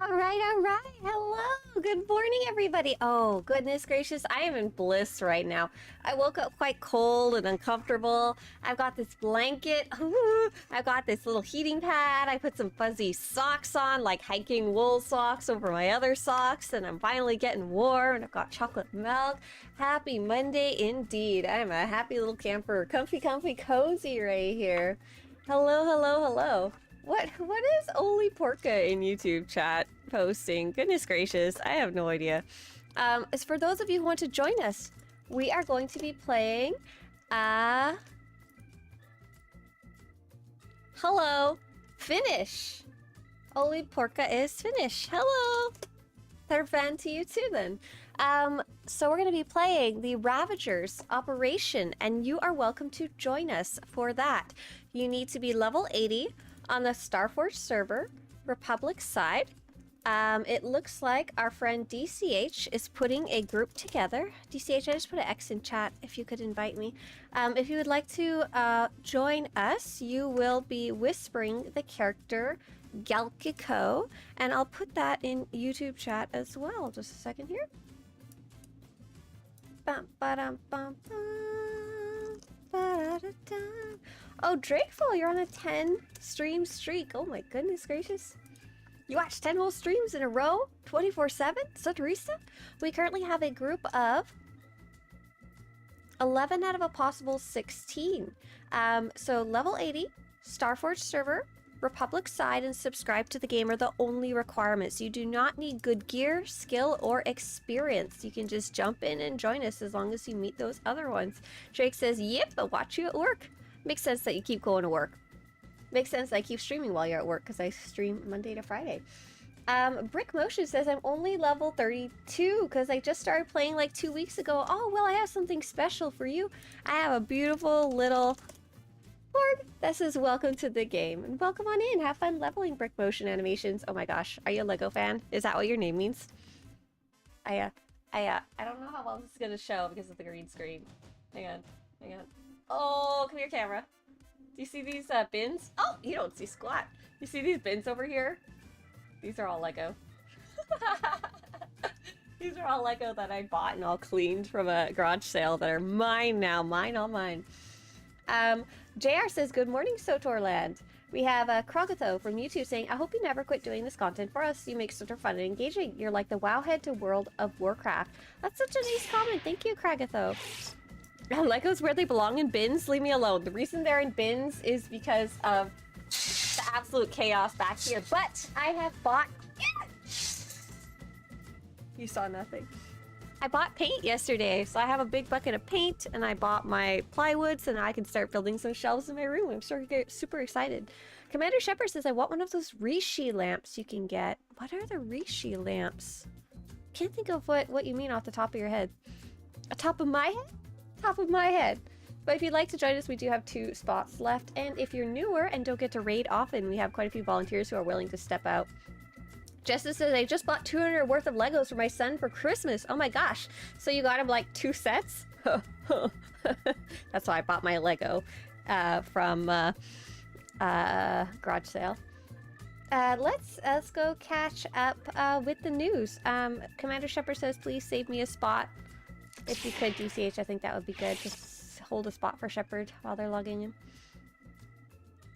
All right. Hello. Good morning, everybody. Oh, goodness gracious. I am in bliss right now. I woke up quite cold and uncomfortable. I've got this blanket. Ooh, I've got this little heating pad. I put some fuzzy socks on, like hiking wool socks over my other socks, and I'm finally getting warm, and I've got chocolate milk. Happy Monday indeed. I am a happy little camper. Comfy, cozy right here. Hello. What is Oli Porca in YouTube chat posting? Goodness gracious, I have no idea. As for those of you who want to join us, we are going to be playing hello, Finnish. Oli Porca is Finnish. Hello. They're fan to you too then. So we're going to be playing the Ravagers operation, and you are welcome to join us for that. You need to be level 80 on the Starforge server, Republic side. It looks like our friend DCH is putting a group together. DCH, I just put an X in chat if you could invite me. If you would like to join us, you will be whispering the character Galkiko, and I'll put that in YouTube chat as well. Just a second here. Oh, Drakeful, you're on a 10 stream streak. Oh my goodness gracious. You watch 10 whole streams in a row, 24/7, Swtorista? We currently have a group of 11 out of a possible 16. So level 80, Starforge server, Republic side, and subscribe to the game are the only requirements. You do not need good gear, skill, or experience. You can just jump in and join us as long as you meet those other ones. Drake says, yep, I'll watch you at work. Makes sense that you keep going to work. Makes sense that I keep streaming while you're at work because I stream Monday to Friday. Brick Motion says I'm only level 32 because I just started playing like 2 weeks ago. Oh, well, I have something special for you. I have a beautiful little board that says welcome to the game, and welcome on in. Have fun leveling, Brick Motion animations. Oh my gosh, are you a Lego fan? Is that what your name means? I don't know how well this is gonna show because of the green screen. Hang on. Oh, come here, camera. Do you see these bins? Oh, you don't see squat. You see these bins over here? These are all Lego. These are all Lego that I bought and all cleaned from a garage sale that are mine now. Mine, all mine. JR says, good morning, Sotorland. We have Krogatho from YouTube saying, I hope you never quit doing this content for us. You make Sotor fun and engaging. You're like the Wowhead to World of Warcraft. That's such a nice comment. Thank you, Krogatho. Legos where they belong in bins? Leave me alone. The reason they're in bins is because of the absolute chaos back here. But I have bought... You saw nothing. I bought paint yesterday, so I have a big bucket of paint, and I bought my plywood, so now I can start building some shelves in my room. I'm super excited. Commander Shepard says, I want one of those Rishi lamps you can get. What are the Rishi lamps? Can't think of what you mean off the top of your head. Top of my head? Top of my head. But if you'd like to join us, we do have 2 spots left, and if you're newer and don't get to raid often, we have quite a few volunteers who are willing to step out. Justice says, I just bought 200 worth of Legos for my son for Christmas. Oh my gosh. So you got him like 2 sets? That's why I bought my Lego from garage sale. Let's go catch up with the news. Commander Shepard says, please save me a spot. If you could, DCH, I think that would be good. Just hold a spot for Shepard while they're logging in.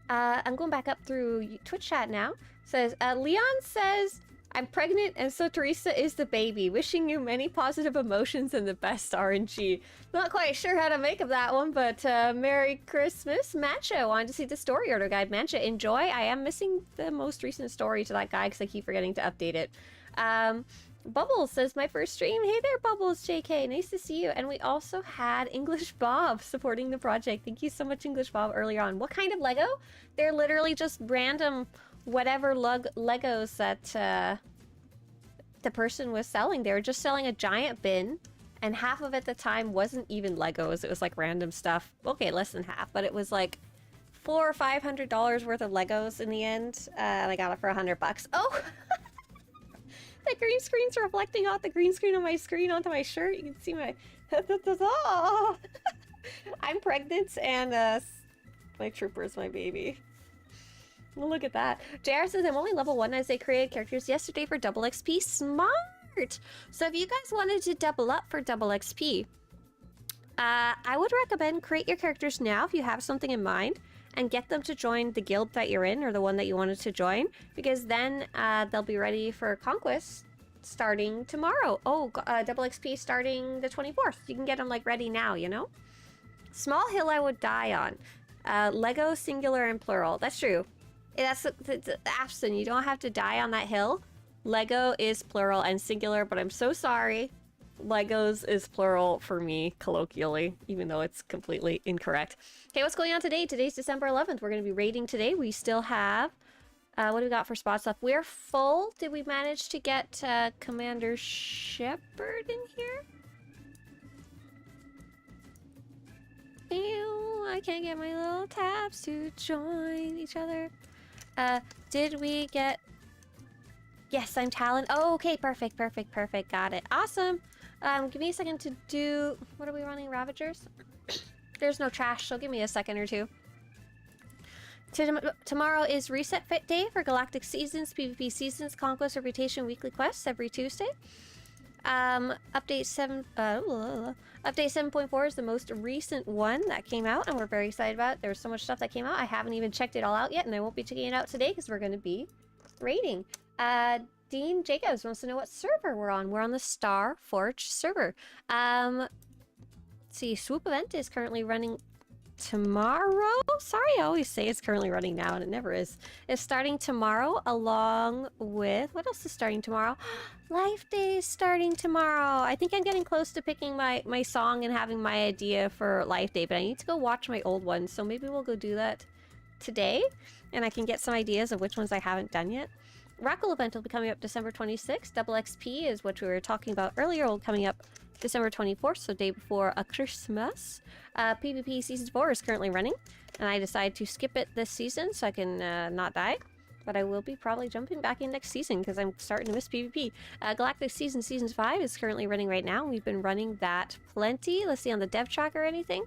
I'm going back up through Twitch chat now. Says, Leon says, I'm pregnant and Swtorista is the baby. Wishing you many positive emotions and the best RNG. Not quite sure how to make of that one, but Merry Christmas. Mancha wanted to see the story order guide. Mancha, enjoy. I am missing the most recent story to that guide because I keep forgetting to update it. Bubbles says, my first stream. Hey there, Bubbles JK. Nice to see you. And we also had English Bob supporting the project. Thank you so much, English Bob, earlier on. What kind of Lego? They're literally just random whatever Legos that the person was selling. They were just selling a giant bin, and half of it at the time wasn't even Legos. It was like random stuff. Okay, less than half, but it was like $400 or $500 worth of Legos in the end. And I got it for $100. Oh! The green screen's reflecting off the green screen on my screen onto my shirt. You can see my... I'm pregnant and my trooper's my baby. Look at that. JR says, I'm only level 1 as they created characters yesterday for double XP. Smart! So if you guys wanted to double up for double XP, I would recommend create your characters now if you have something in mind and get them to join the guild that you're in or the one that you wanted to join, because then they'll be ready for Conquest starting tomorrow. Oh, double XP starting the 24th. You can get them like ready now, you know? Small hill I would die on. Lego singular and plural. That's true. That's Aston, you don't have to die on that hill. Lego is plural and singular, but I'm so sorry. Legos is plural for me, colloquially, even though it's completely incorrect. Okay, what's going on today? Today's December 11th. We're going to be raiding today. We still have... what do we got for spot stuff? We're full. Did we manage to get Commander Shepard in here? Ew, I can't get my little tabs to join each other. Did we get... Yes, I'm Talon. Oh, okay, perfect. Got it. Awesome. Give me a second to do... What are we running? Ravagers? There's no trash, so give me a second or two. Tomorrow is Reset Fit Day for Galactic Seasons, PvP Seasons, Conquest, Reputation, Weekly Quests every Tuesday. Update 7.4 is the most recent one that came out, and we're very excited about it. There's so much stuff that came out. I haven't even checked it all out yet, and I won't be checking it out today because we're going to be raiding. Dean Jacobs wants to know what server we're on. We're on the Star Forge server. Let's see, Swoop event is currently running tomorrow. Sorry, I always say it's currently running now, and it never is. It's starting tomorrow, along with... What else is starting tomorrow? Life Day is starting tomorrow. I think I'm getting close to picking my song and having my idea for Life Day, but I need to go watch my old ones, so maybe we'll go do that today, and I can get some ideas of which ones I haven't done yet. Rackle event will be coming up December 26th. Double XP is what we were talking about earlier, coming up December 24th, so day before a Christmas. PvP Season 4 is currently running, and I decided to skip it this season so I can not die. But I will be probably jumping back in next season because I'm starting to miss PvP. Galactic Season 5 is currently running right now. We've been running that plenty. Let's see on the dev track or anything.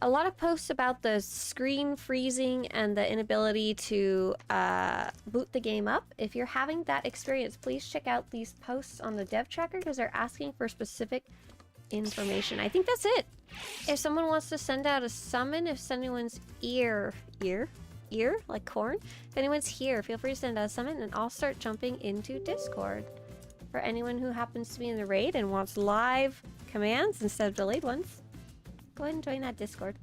A lot of posts about the screen freezing and the inability to boot the game up. If you're having that experience, please check out these posts on the dev tracker because they're asking for specific information. I think that's it. If someone wants to send out a summon, if anyone's ear, like corn, if anyone's here, feel free to send out a summon and I'll start jumping into Discord. For anyone who happens to be in the raid and wants live commands instead of delayed ones, go ahead and join that Discord.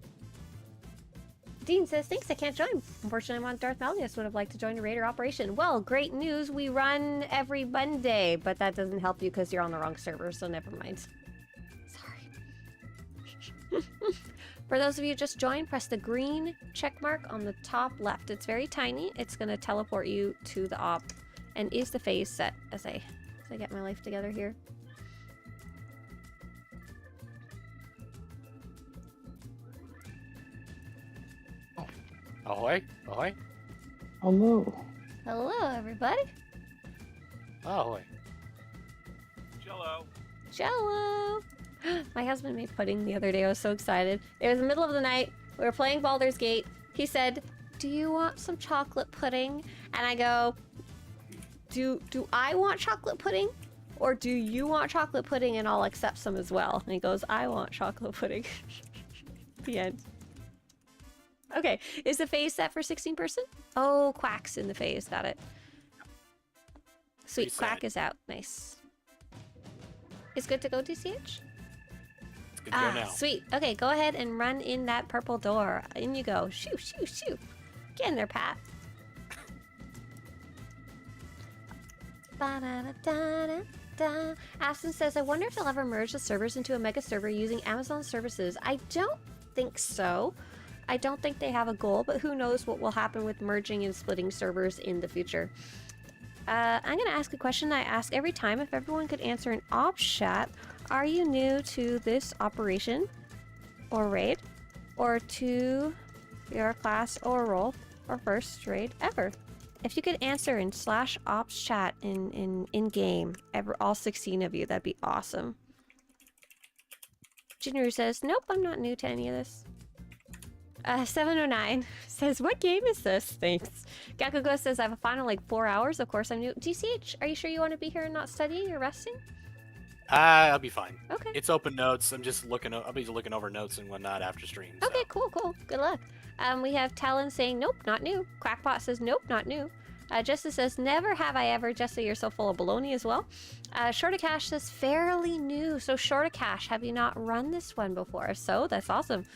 Dean says, thanks, I can't join. Unfortunately, I'm on Darth Malleus, would have liked to join a raider operation. Well, great news, we run every Monday, but that doesn't help you because you're on the wrong server, so never mind. Sorry. For those of you who just joined, press the green check mark on the top left. It's very tiny. It's going to teleport you to the op. And is the phase set as I get my life together here. Ahoy, ahoy. Hello. Hello, everybody. Ahoy. Jello. Jello. My husband made pudding the other day. I was so excited. It was the middle of the night. We were playing Baldur's Gate. He said, do you want some chocolate pudding? And I go, do I want chocolate pudding? Or do you want chocolate pudding and I'll accept some as well? And he goes, I want chocolate pudding. The end. Okay, is the phase set for 16 person? Oh, Quack's in the phase, got it. Sweet, Reset. Quack is out, nice. It's good to go, DCH? It's good to go now. Sweet. Okay, go ahead and run in that purple door. In you go. Shoo, shoo, shoo. Get in there, Pat. Ba-da-da-da-da-da. Aston says, I wonder if they'll ever merge the servers into a mega server using Amazon services. I don't think so. I don't think they have a goal, but who knows what will happen with merging and splitting servers in the future. I'm going to ask a question I ask every time. If everyone could answer in ops chat, are you new to this operation or raid, or to your class or role, or first raid ever? If you could answer in /ops chat in game, all 16 of you, that'd be awesome. Junior says, nope, I'm not new to any of this. 709 says, what game is this? Thanks. Gakugo says, I have a final like 4 hours. Of course I'm new. DCH, are you sure you want to be here and not studying or resting? I'll be fine. Okay. It's open notes. I'm just looking. I'll be looking over notes and whatnot after stream. So. Okay, cool. Good luck. We have Talon saying, nope, not new. Quackpot says, nope, not new. Justice says, never have I ever. Jessica, you're so full of baloney as well. Shortacash says, fairly new. So Shortacash, have you not run this one before? So that's awesome.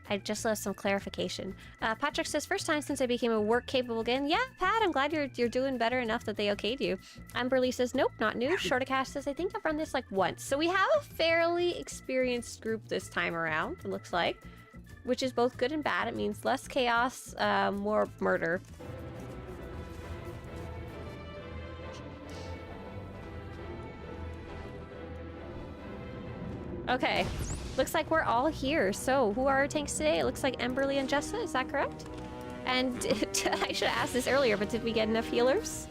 I just love some clarification. Patrick says, first time since I became a work-capable again. Yeah, Pat, I'm glad you're doing better enough that they okayed you. Amberly says, nope, not new. Shortacash says, I think I've run this like once. So we have a fairly experienced group this time around, it looks like. Which is both good and bad. It means less chaos, more murder. Okay. Looks like we're all here. So, who are our tanks today? It looks like Emberly and Jessa, is that correct? And I should have asked this earlier, but did we get enough healers?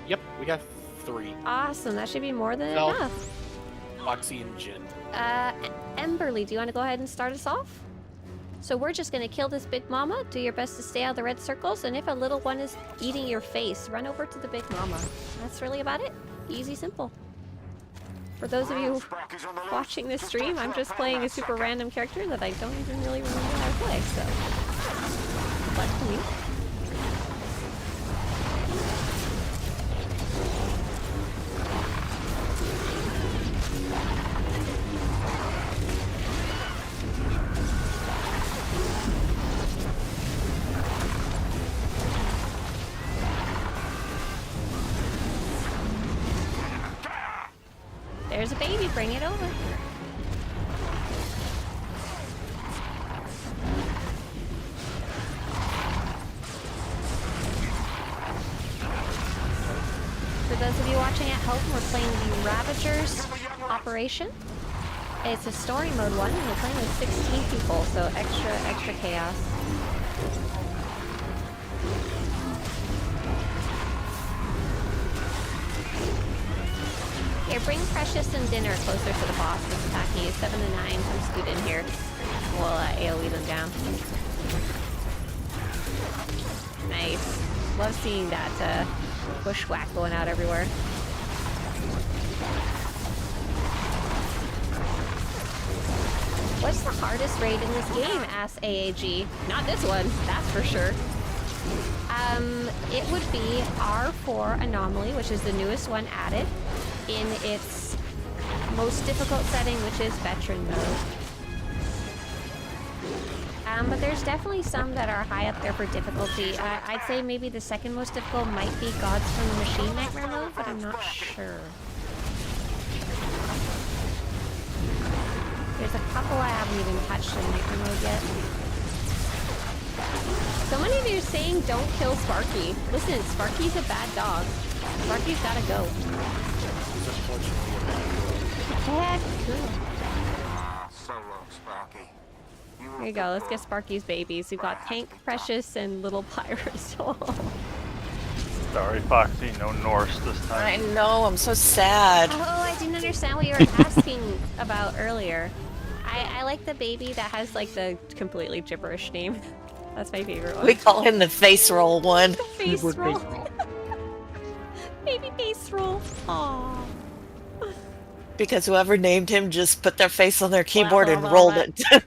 Yep, we got 3. Awesome, that should be more than enough. Foxy and Jin. Emberly, do you want to go ahead and start us off? So we're just gonna kill this big mama, do your best to stay out of the red circles, and if a little one is eating your face, run over to the big mama. That's really about it. Easy, simple. For those of you watching this stream, I'm just playing a super random character that I don't even really remember how to play, so... good luck to me. There's a baby, bring it over. For those of you watching at home, we're playing the Ravagers operation. It's a story mode one, and we're playing with 16 people, so extra chaos. Here, bring Precious and Dinner closer to the boss that's attacking you. 7 to 9, come scoot in here. We'll AoE them down. Nice. Love seeing that bushwhack going out everywhere. What's the hardest raid in this game? Asks AAG. Not this one, that's for sure. It would be R4 Anomaly, which is the newest one added in its most difficult setting, which is Veteran mode. But there's definitely some that are high up there for difficulty. I'd say maybe the second most difficult might be Gods from the Machine Nightmare mode, but I'm not sure. There's a couple I haven't even touched in Nightmare mode yet. So many of you are saying don't kill Sparky. Listen, Sparky's a bad dog. Sparky's gotta go. He's unfortunately a bad boy. Heck, good. So long, Sparky. Here you go, let's get Sparky's babies. We've got Tank, Precious, and Little Pyrosol. Sorry, Foxy, no Norse this I time. know, I'm so sad. Oh, I didn't understand what you were asking about earlier. I like the baby that has like the completely gibberish name. That's my favorite one. We call him the face roll one. Face roll. Baby face roll. Aww. Because whoever named him just put their face on their keyboard Blah, and blah, rolled blah. it.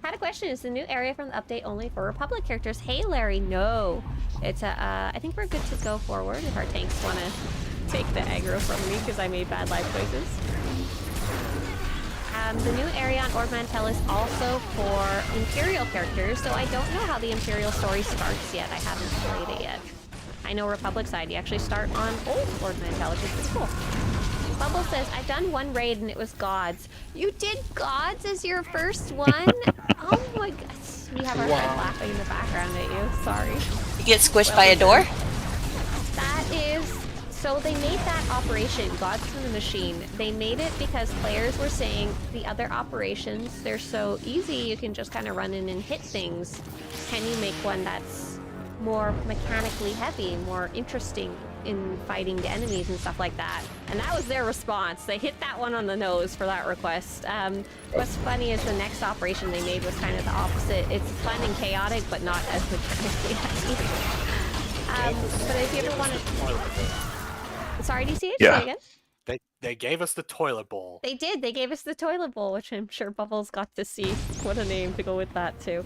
Had a question. Is the new area from the update only for Republic characters? Hey, Larry, no. It's I think we're good to go forward if our tanks want to take the aggro from me because I made bad life choices. The new area on Ord Mantell is also for Imperial characters, so I don't know how the Imperial story starts yet. I haven't played it yet. I know Republic side, you actually start on old Ord Mantell, which is pretty cool. Bubble says, I've done one raid and it was Gods. You did Gods as your first one? Oh my god. We have our friend laughing in the background at you. Sorry. You get squished by a door? That is... So they made that operation, Gods from the Machine. They made it because players were saying the other operations, they're so easy, you can just kind of run in and hit things. Can you make one that's more mechanically heavy, more interesting, in fighting the enemies and stuff like that. And that was their response. They hit that one on the nose for that request. What's funny is the next operation they made was kind of the opposite. It's fun and chaotic, but not as mechanically heavy. But if you ever want to... Sorry, DCH? Yeah. Say again? They gave us the toilet bowl. They did. They gave us the toilet bowl, which I'm sure Bubbles got to see. What a name to go with that, too.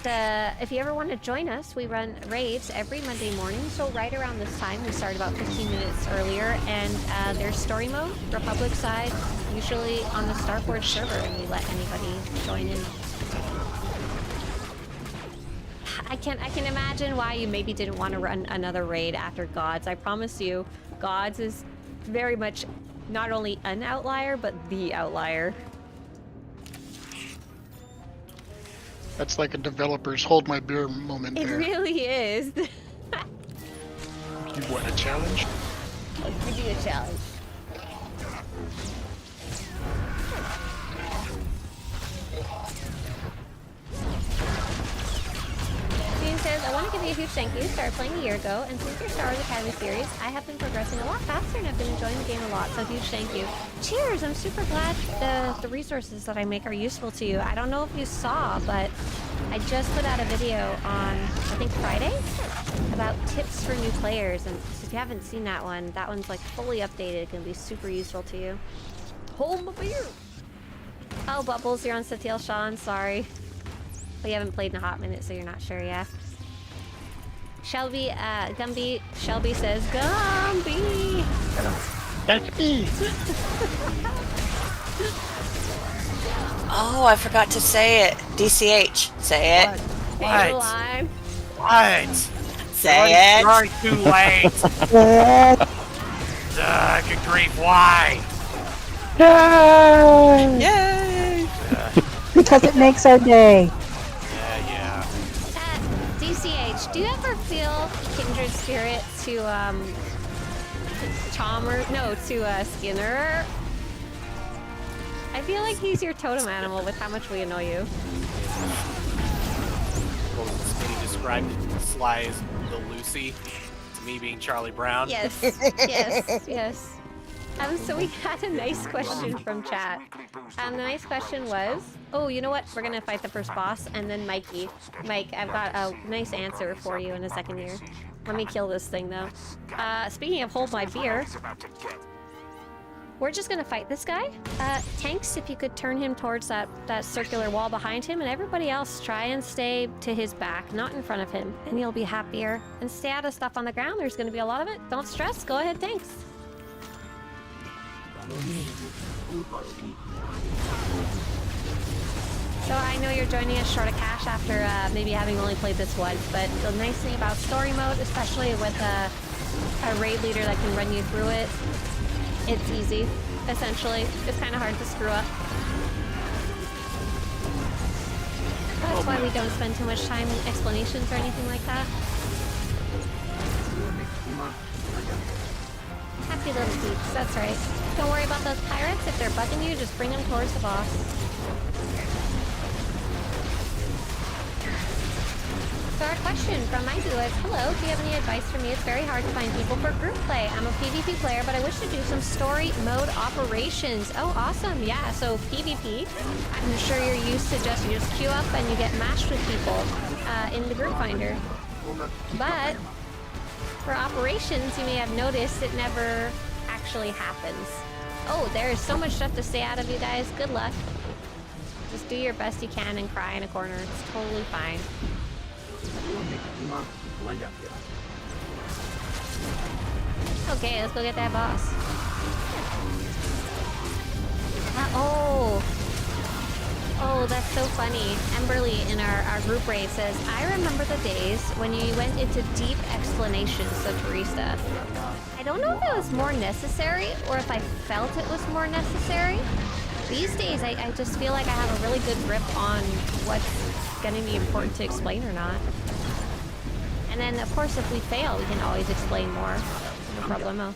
If you ever want to join us, we run raids every Monday morning. So right around this time, we start about 15 minutes earlier. And there's story mode, Republic side, usually on the Starforge server, and we let anybody join in. I can imagine why you maybe didn't want to run another raid after Gods. I promise you, Gods is very much not only an outlier, but the outlier. That's like a developer's hold my beer moment It there. really is. You want a challenge? Let's give you a challenge. Dean says, I want to give you a huge thank you. Started playing a year ago, and since your Star Wars Academy series, I have been progressing a lot faster and I've been enjoying the game a lot, so huge thank you. Cheers! I'm super glad the resources that I make are useful to you. I don't know if you saw, but I just put out a video on, I think Friday, about tips for new players, and so if you haven't seen that one's like fully updated. It can be super useful to you. Hold my beer! Oh, Bubbles, you're on Satil Sean, sorry. But you haven't played in a hot minute, so you're not sure yet. Shelby, Shelby says, Gumby! That's me. Oh, I forgot to say it. DCH. Say it. Say the line. What? Say it. You're too late. Good grief, why? Yay! Because it makes our day. Yeah. DCH, do you ever feel kindred spirit to, Skinner? I feel like he's your totem animal with how much we annoy you. Well, he described Sly as the Lucy, to me being Charlie Brown. Yes, yes. So we had a nice question from chat. The nice question was, oh, you know what? We're gonna fight the first boss, and then Mikey. Mike, I've got a nice answer for you in a second here. Let me kill this thing, though. Speaking of hold my beer, we're just gonna fight this guy. Tanks, if you could turn him towards that circular wall behind him, and everybody else try and stay to his back, not in front of him, and you'll be happier. And stay out of stuff on the ground. There's gonna be a lot of it. Don't stress. Go ahead, Tanks. So I know you're joining us short of cash after maybe having only played this once, but the nice thing about story mode, especially with a raid leader that can run you through it, it's easy, essentially. It's kind of hard to screw up. That's why we don't spend too much time in explanations or anything like that. Happy little peeps, that's right. Don't worry about those pirates. If they're bugging you, just bring them towards the boss. So our question from Mikey was, hello, do you have any advice for me? It's very hard to find people for group play. I'm a PvP player, but I wish to do some story mode operations. Oh, awesome. Yeah, so PvP, I'm sure you're used to you just queue up and you get matched with people in the group finder. But for operations, you may have noticed it never actually happens. Oh, there is so much stuff to stay out of, you guys. Good luck. Just do your best you can and cry in a corner. It's totally fine. Okay, let's go get that boss. Oh, that's so funny. Emberly in our group raid says, I remember the days when you went into deep explanations, Swtorista. I don't know if it was more necessary or if I felt it was more necessary. These days, I just feel like I have a really good grip on what's going to be important to explain or not. And then, of course, if we fail, we can always explain more. No problemo.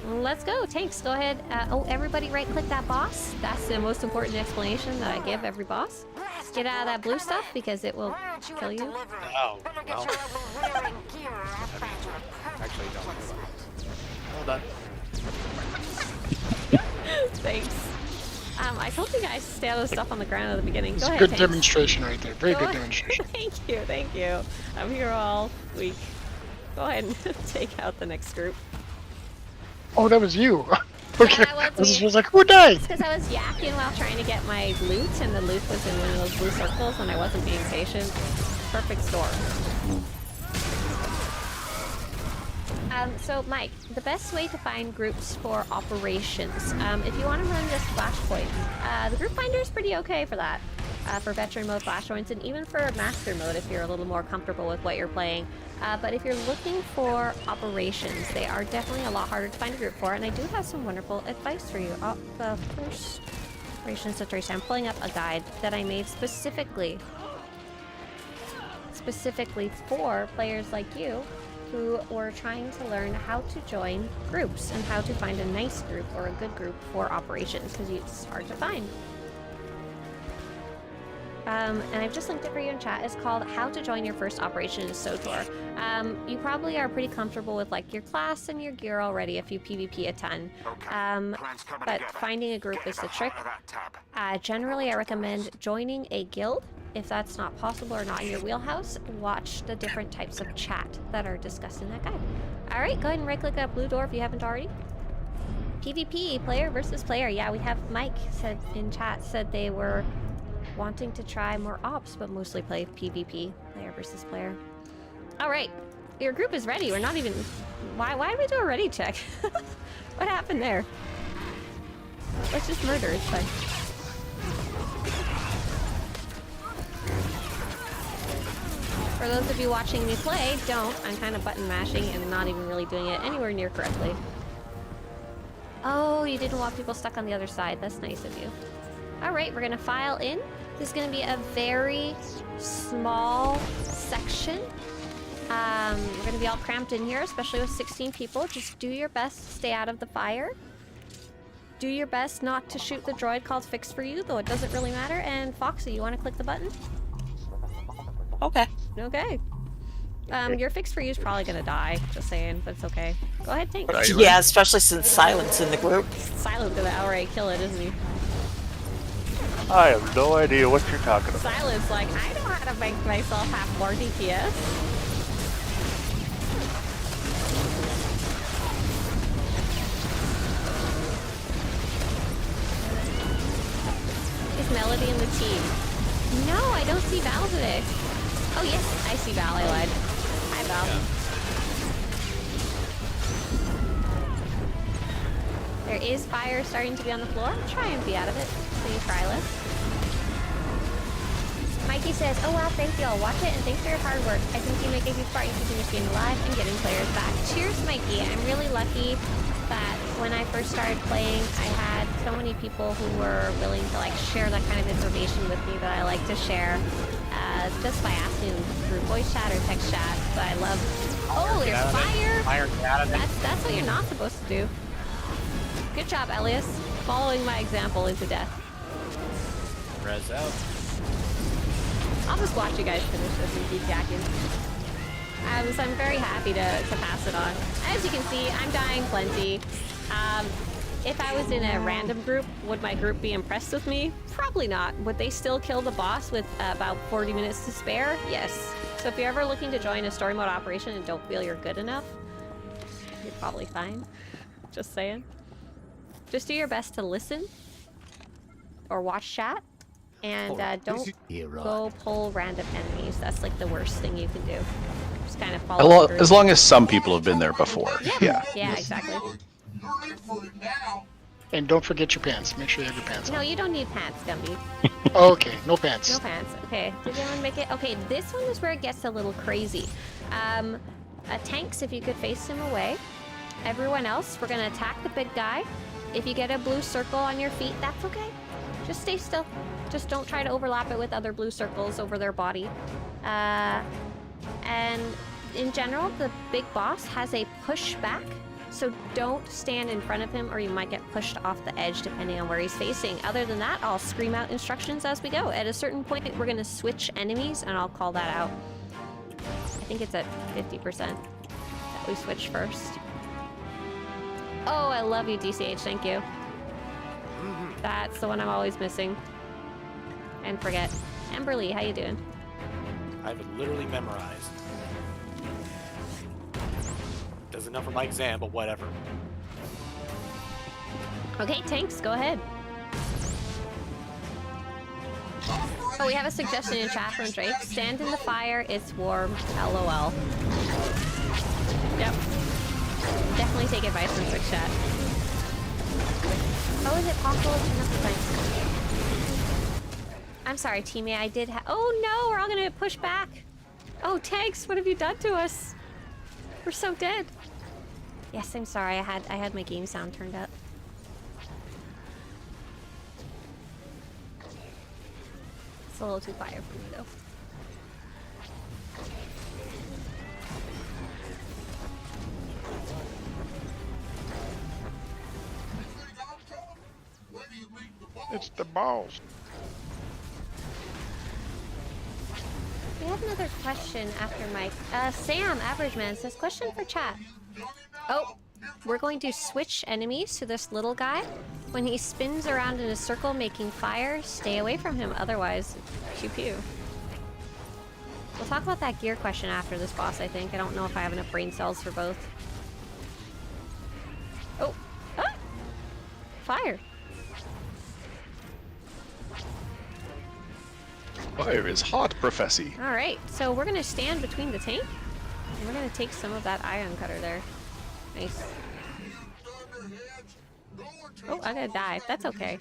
Let's go, tanks. Go ahead. Oh, everybody right-click that boss. That's the most important explanation that I give every boss. Get out of that blue stuff because it will kill you. Oh, well. Actually, don't worry about it. Well done. Thanks. I told you guys to stay out of the stuff on the ground at the beginning. It's Go a ahead, good tanks. demonstration right there. Very Go good ahead. demonstration. Thank you. I'm here all week. Go ahead and take out the next group. Oh, that was you. Okay. Yeah, well, I was me. just like, who died? It's because I was yakking while trying to get my loot, and the loot was in one of those blue circles, and I wasn't being patient. Perfect storm. So, Mike, the best way to find groups for operations, if you want to run just flashpoints, the group finder is pretty okay for that. For veteran mode flashpoints, and even for master mode if you're a little more comfortable with what you're playing. But if you're looking for operations, they are definitely a lot harder to find a group for, and I do have some wonderful advice for you. The first operation Swtorista, I'm pulling up a guide that I made specifically for players like you who were trying to learn how to join groups and how to find a nice group or a good group for operations, because it's hard to find. And I've just linked it for you in chat. It's called How to Join Your First Operation in SWTOR. You probably are pretty comfortable with like your class and your gear already if you PvP a ton. But finding a group is the trick. Generally, I recommend joining a guild. If that's not possible or not in your wheelhouse, watch the different types of chat that are discussed in that guide. Alright, go ahead and right-click that blue door if you haven't already. PvP, player versus player. Yeah, we have Mike said in chat, said they were wanting to try more ops, but mostly play PvP, player versus player. All right, your group is ready. We're not even... Why did we do a ready check? What happened there? Let's just murder. It's fine. For those of you watching me play, don't. I'm kind of button mashing and not even really doing it anywhere near correctly. Oh, you didn't want people stuck on the other side. That's nice of you. All right, we're gonna file in. This is gonna be a very small section. We're gonna be all cramped in here, especially with 16 people. Just do your best to stay out of the fire. Do your best not to shoot the droid called Fix For You, though it doesn't really matter. And Foxy, you wanna click the button? Okay. Okay. Your Fix For You is probably gonna die, just saying, but it's okay. Go ahead, Tank. Yeah, especially since Silent's in the group. Silent's gonna outright kill it, isn't he? I have no idea what you're talking about. Silent's like, I know how to make myself have more DPS. Is Melody in the team? No, I don't see Val today. Oh yes, I see Val, I lied. Hi Val. Yeah. There is fire starting to be on the floor. Try and be out of it. So you try less. Mikey says, oh wow, thank you. I'll watch it and thanks for your hard work. I think you make a huge part in keeping this game alive and getting players back. Cheers, Mikey. I'm really lucky that when I first started playing, I had so many people who were willing to like share that kind of information with me that I like to share just by asking through voice chat or text chat. But I love. Oh, there's fire! Fire, get out of it. That's what you're not supposed to do. Good job, Elias. Following my example into death. Res out. I'll just watch you guys finish this and keep jacking. So I'm very happy to pass it on. As you can see, I'm dying plenty. If I was in a random group, would my group be impressed with me? Probably not. Would they still kill the boss with about 40 minutes to spare? Yes. So if you're ever looking to join a story mode operation and don't feel you're good enough, you're probably fine. Just saying. Just do your best to listen or watch chat. And don't go pull random enemies. That's like the worst thing you can do. Just kind of follow through. As long as some people have been there before. Yeah. Yeah, exactly. And don't forget your pants. Make sure you have your pants on. No, you don't need pants, Gumby. Okay, no pants. No pants. Okay, did anyone make it? Okay, this one is where it gets a little crazy. Tanks, if you could face him away. Everyone else, we're gonna attack the big guy. If you get a blue circle on your feet, that's okay. Just stay still. Just don't try to overlap it with other blue circles over their body. And in general, the big boss has a pushback so don't stand in front of him or you might get pushed off the edge depending on where he's facing. Other than that, I'll scream out instructions as we go. At a certain point, we're going to switch enemies, and I'll call that out. I think it's at 50% that we switch first. Oh, I love you, DCH. Thank you. That's the one I'm always missing. And forget. Amberly, how you doing? I have it literally memorized. Does enough for my exam, but whatever. Okay, tanks, go ahead. Oh, we have a suggestion in chat from Drake. Stand in the fire, it's warm. LOL. Yep. Definitely take advice from Twitch chat. Oh, is it possible to turn up the tanks? I'm sorry, teammate, I did oh no, we're all gonna push back. Oh, tanks, what have you done to us? We're so dead. Yes, I'm sorry, I had my game sound turned up. It's a little too quiet for me though. It's the balls. We have another question after Mike. Sam, Average Man, says, question for chat. Oh, we're going to switch enemies to this little guy. When he spins around in a circle making fire, stay away from him, otherwise, pew pew. We'll talk about that gear question after this boss, I think. I don't know if I have enough brain cells for both. Oh, ah! Fire. Fire is hot, Professor. Alright, so we're gonna stand between the tank, and we're gonna take some of that ion cutter there. Nice. Oh, I'm gonna die. That's okay.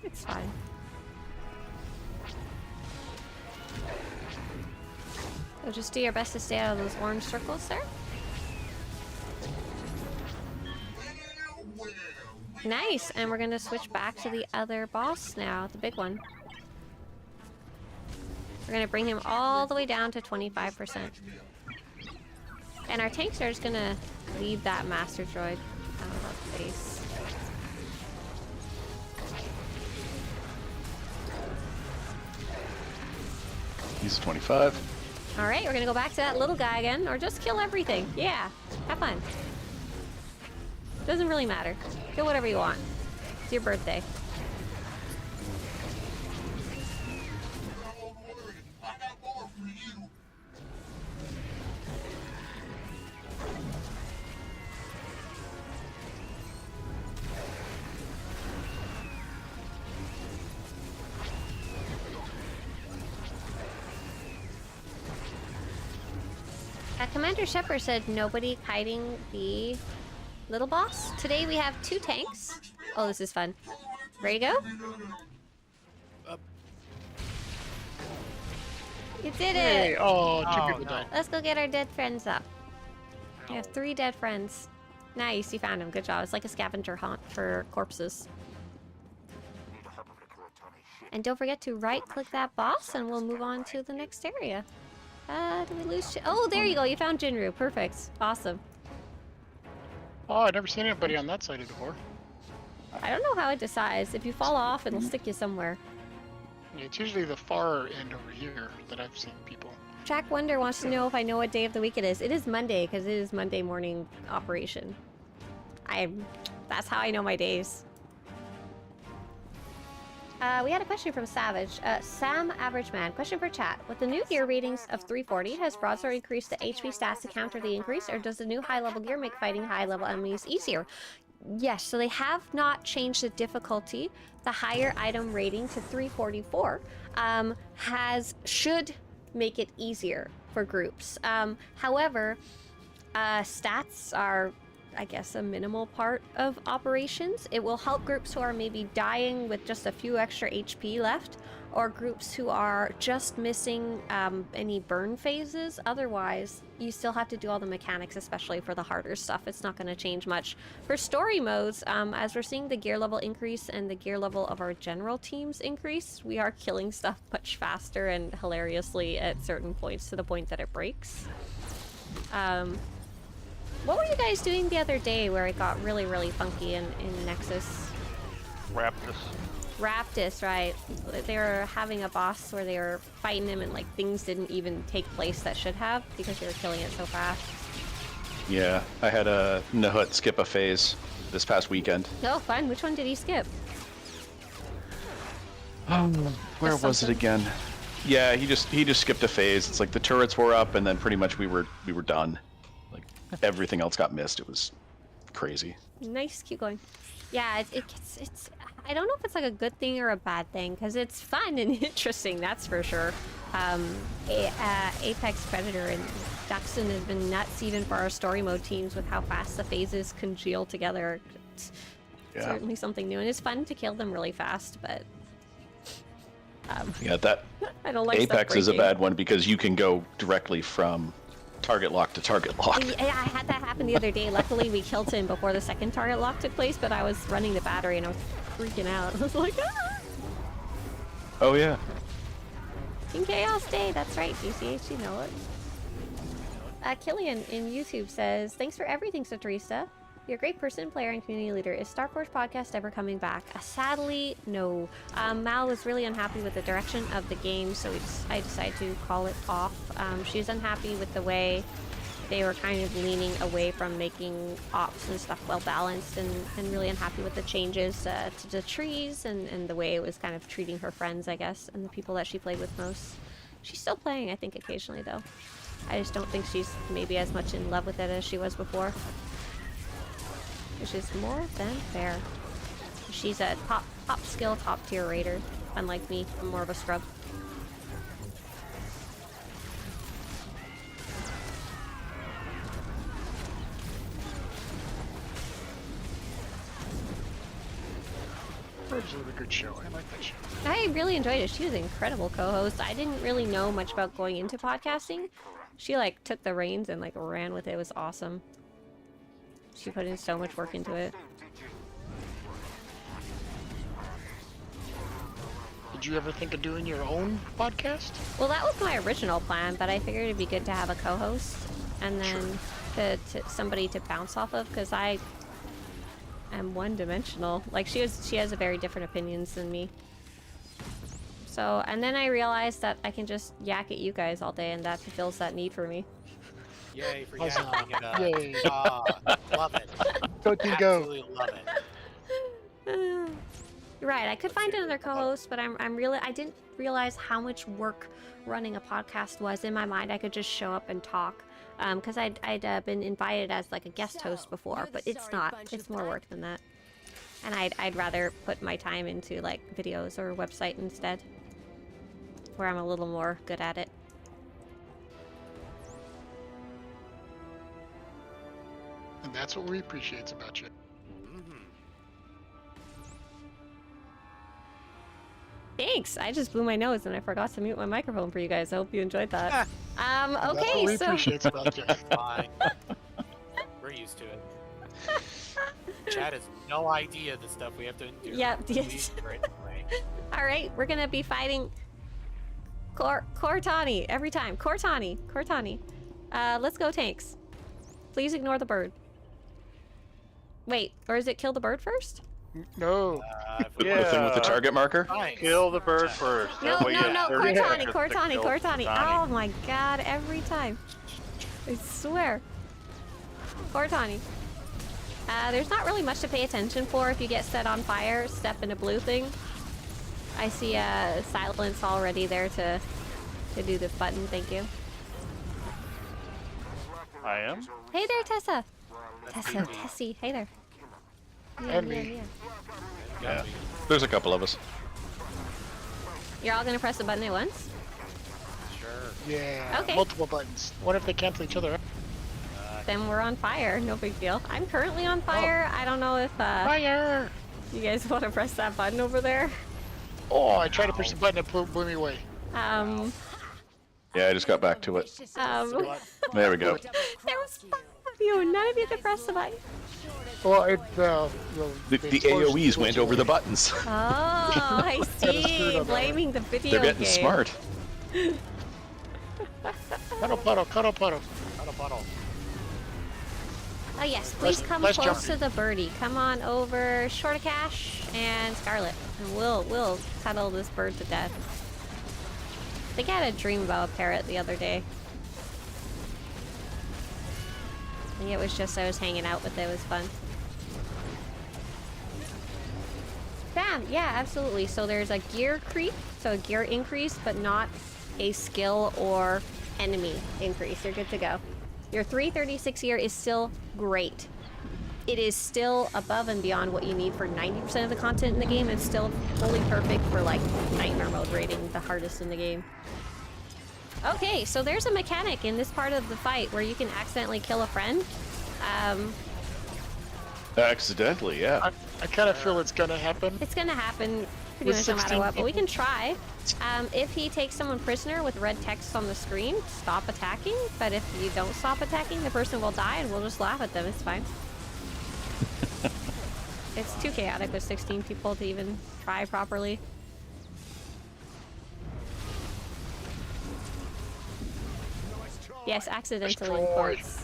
It's fine. So just do your best to stay out of those orange circles there. Nice, and we're gonna switch back to the other boss now, the big one. We're gonna bring him all the way down to 25%. And our tanks are just gonna leave that master droid out of the base. He's 25. Alright, we're gonna go back to that little guy again, or just kill everything. Yeah, have fun. Doesn't really matter. Kill whatever you want. It's your birthday. Commander Shepard said nobody kiting the little boss. Today we have 2 tanks. Oh, this is fun. Ready to go? You did Hey, it! oh, 2 people died. Let's go get our dead friends up. We have 3 dead friends. Nice, you found them. Good job. It's like a scavenger hunt for corpses. And don't forget to right-click that boss, and we'll move on to the next area. Did we lose? Oh, there you go. You found Jinru. Perfect. Awesome. Oh, I've never seen anybody on that side before. I don't know how it decides. If you fall off, it'll stick you somewhere. Yeah, it's usually the far end over here that I've seen people. Jack Wonder wants to know if I know what day of the week it is. It is Monday, because it is Monday morning operation. That's how I know my days. We had a question from Savage. Sam Average Man. Question for chat. With the new gear ratings of 340, has Broadsword increased the HP stats to counter the increase, or does the new high-level gear make fighting high-level enemies easier? Yes, so they have not changed the difficulty. The higher item rating to 344 should make it easier for groups. However, stats are, I guess, a minimal part of operations. It will help groups who are maybe dying with just a few extra HP left, or groups who are just missing any burn phases. Otherwise, you still have to do all the mechanics, especially for the harder stuff. It's not going to change much. For story modes, as we're seeing the gear level increase and the gear level of our general teams increase, we are killing stuff much faster and hilariously at certain points, to the point that it breaks. What were you guys doing the other day where it got really, really funky in Nexus? Raptus, right. They were having a boss where they were fighting him and like things didn't even take place that should have because they were killing it so fast. Yeah, I had a Nahut skip a phase this past weekend. Oh, fun. Which one did he skip? Where Just was it something. again? Yeah, he just skipped a phase. It's like the turrets were up, and then pretty much we were done. Like everything else got missed. It was crazy. Nice, keep going. Yeah, it's I don't know if it's like a good thing or a bad thing because it's fun and interesting, that's for sure. Apex Predator and Duxton have been nuts even for our story mode teams with how fast the phases congeal together. It's certainly something new, and it's fun to kill them really fast, but Yeah, that I don't like stuff Apex is a breaking. bad one because you can go directly from target lock to target lock. Yeah, I had that happen the other day. Luckily, we killed him before the second target lock took place, but I was running the battery and I was freaking out. I was like, ah! Oh yeah. In Chaos Day, that's right, GCH, you know it. Killian in YouTube says, thanks for everything, Swtorista. You're a great person, player, and community leader. Is Star Forge podcast ever coming back? Sadly, no. Mal was really unhappy with the direction of the game, so I decided to call it off. She's unhappy with the way they were kind of leaning away from making ops and stuff well balanced, and really unhappy with the changes to the trees and the way it was kind of treating her friends, I guess, and the people that she played with most. She's still playing, I think, occasionally, though. I just don't think she's maybe as much in love with it as she was before. Which is more than fair. She's a top skill, top tier raider. Unlike me, I'm more of a scrub. Purge was a good show. I like that show. I really enjoyed it. She was an incredible co-host. I didn't really know much about going into podcasting. She like took the reins and like ran with it. It was awesome. She put in so much work into it. Did you ever think of doing your own podcast? Well, that was my original plan, but I figured it'd be good to have a co-host and then to somebody to bounce off of, because I am one-dimensional. Like she has a very different opinions than me. So, and then I realized that I can just yak at you guys all day, and that fulfills that need for me. Yay for Awesome. yakking it up. Yay. Love it. Go team go. Absolutely love it. Right, I could find another co-host, but I didn't realize how much work running a podcast was. In my mind, I could just show up and talk, because I'd been invited as like a guest host before, but it's not. It's more work than that. And I'd rather put my time into like videos or website instead, where I'm a little more good at it. And that's what we appreciate about you. Thanks. I just blew my nose and I forgot to mute my microphone for you guys. I hope you enjoyed that. And that's what Okay, we so appreciate about you. Fine. We're used to it. Chad has no idea the stuff we have to endure. Yep, We yes. endure it anyway. all right, we're gonna be fighting Cortani every time. Cortani. Let's go tanks. Please ignore the bird. Wait, or is it kill the bird first? No. If we The thing with the target marker? Fine. Kill the bird first. No, That way you no, get 30 Cortani. seconds to kill Oh my god, every time. I swear. Cortani. There's not really much to pay attention for if you get set on fire. Step in a blue thing. I see silence already there to do the button. Thank you. I am. Hey there, Tessa. Tessie. Hey there. And me. Yeah. There's a couple of us. You're all gonna press the button at once? Sure. Yeah. Okay. Multiple buttons. What if they cancel each other out? Then we're on fire. No big deal. I'm currently on fire. I don't know if Fire! you guys want to press that button over there. Oh, I tried to push the button and blew me away. Yeah, I just got back to it. There we go. There was 5 of you. None of you could press the button. Well, it, The AoEs went over the buttons. Oh, I screwed see. up. Blaming the video They're getting game. smart. Puddle. Puddle. Oh yes, please Less- come less close jumping. to the birdie. Come on over, Shortacash and Scarlet, and we'll cuddle this bird to death. I think I had a dream about a parrot the other day. I think it was just I was hanging out with it. It was fun. Bam! Yeah, absolutely. So there's a gear creep, so a gear increase, but not a skill or enemy increase. You're good to go. Your 336 gear is still great. It is still above and beyond what you need for 90% of the content in the game. It's still fully perfect for like Nightmare mode rating, the hardest in the game. Okay, so there's a mechanic in this part of the fight where you can accidentally kill a friend. Accidentally, yeah. I kind of feel it's gonna happen. It's gonna happen pretty With much no matter 16 what, but we people? can try. If he takes someone prisoner with red text on the screen, stop attacking. But if you don't stop attacking, the person will die and we'll just laugh at them. It's fine. It's too chaotic with 16 people to even try properly. Yes, accidental in Destroy. quotes.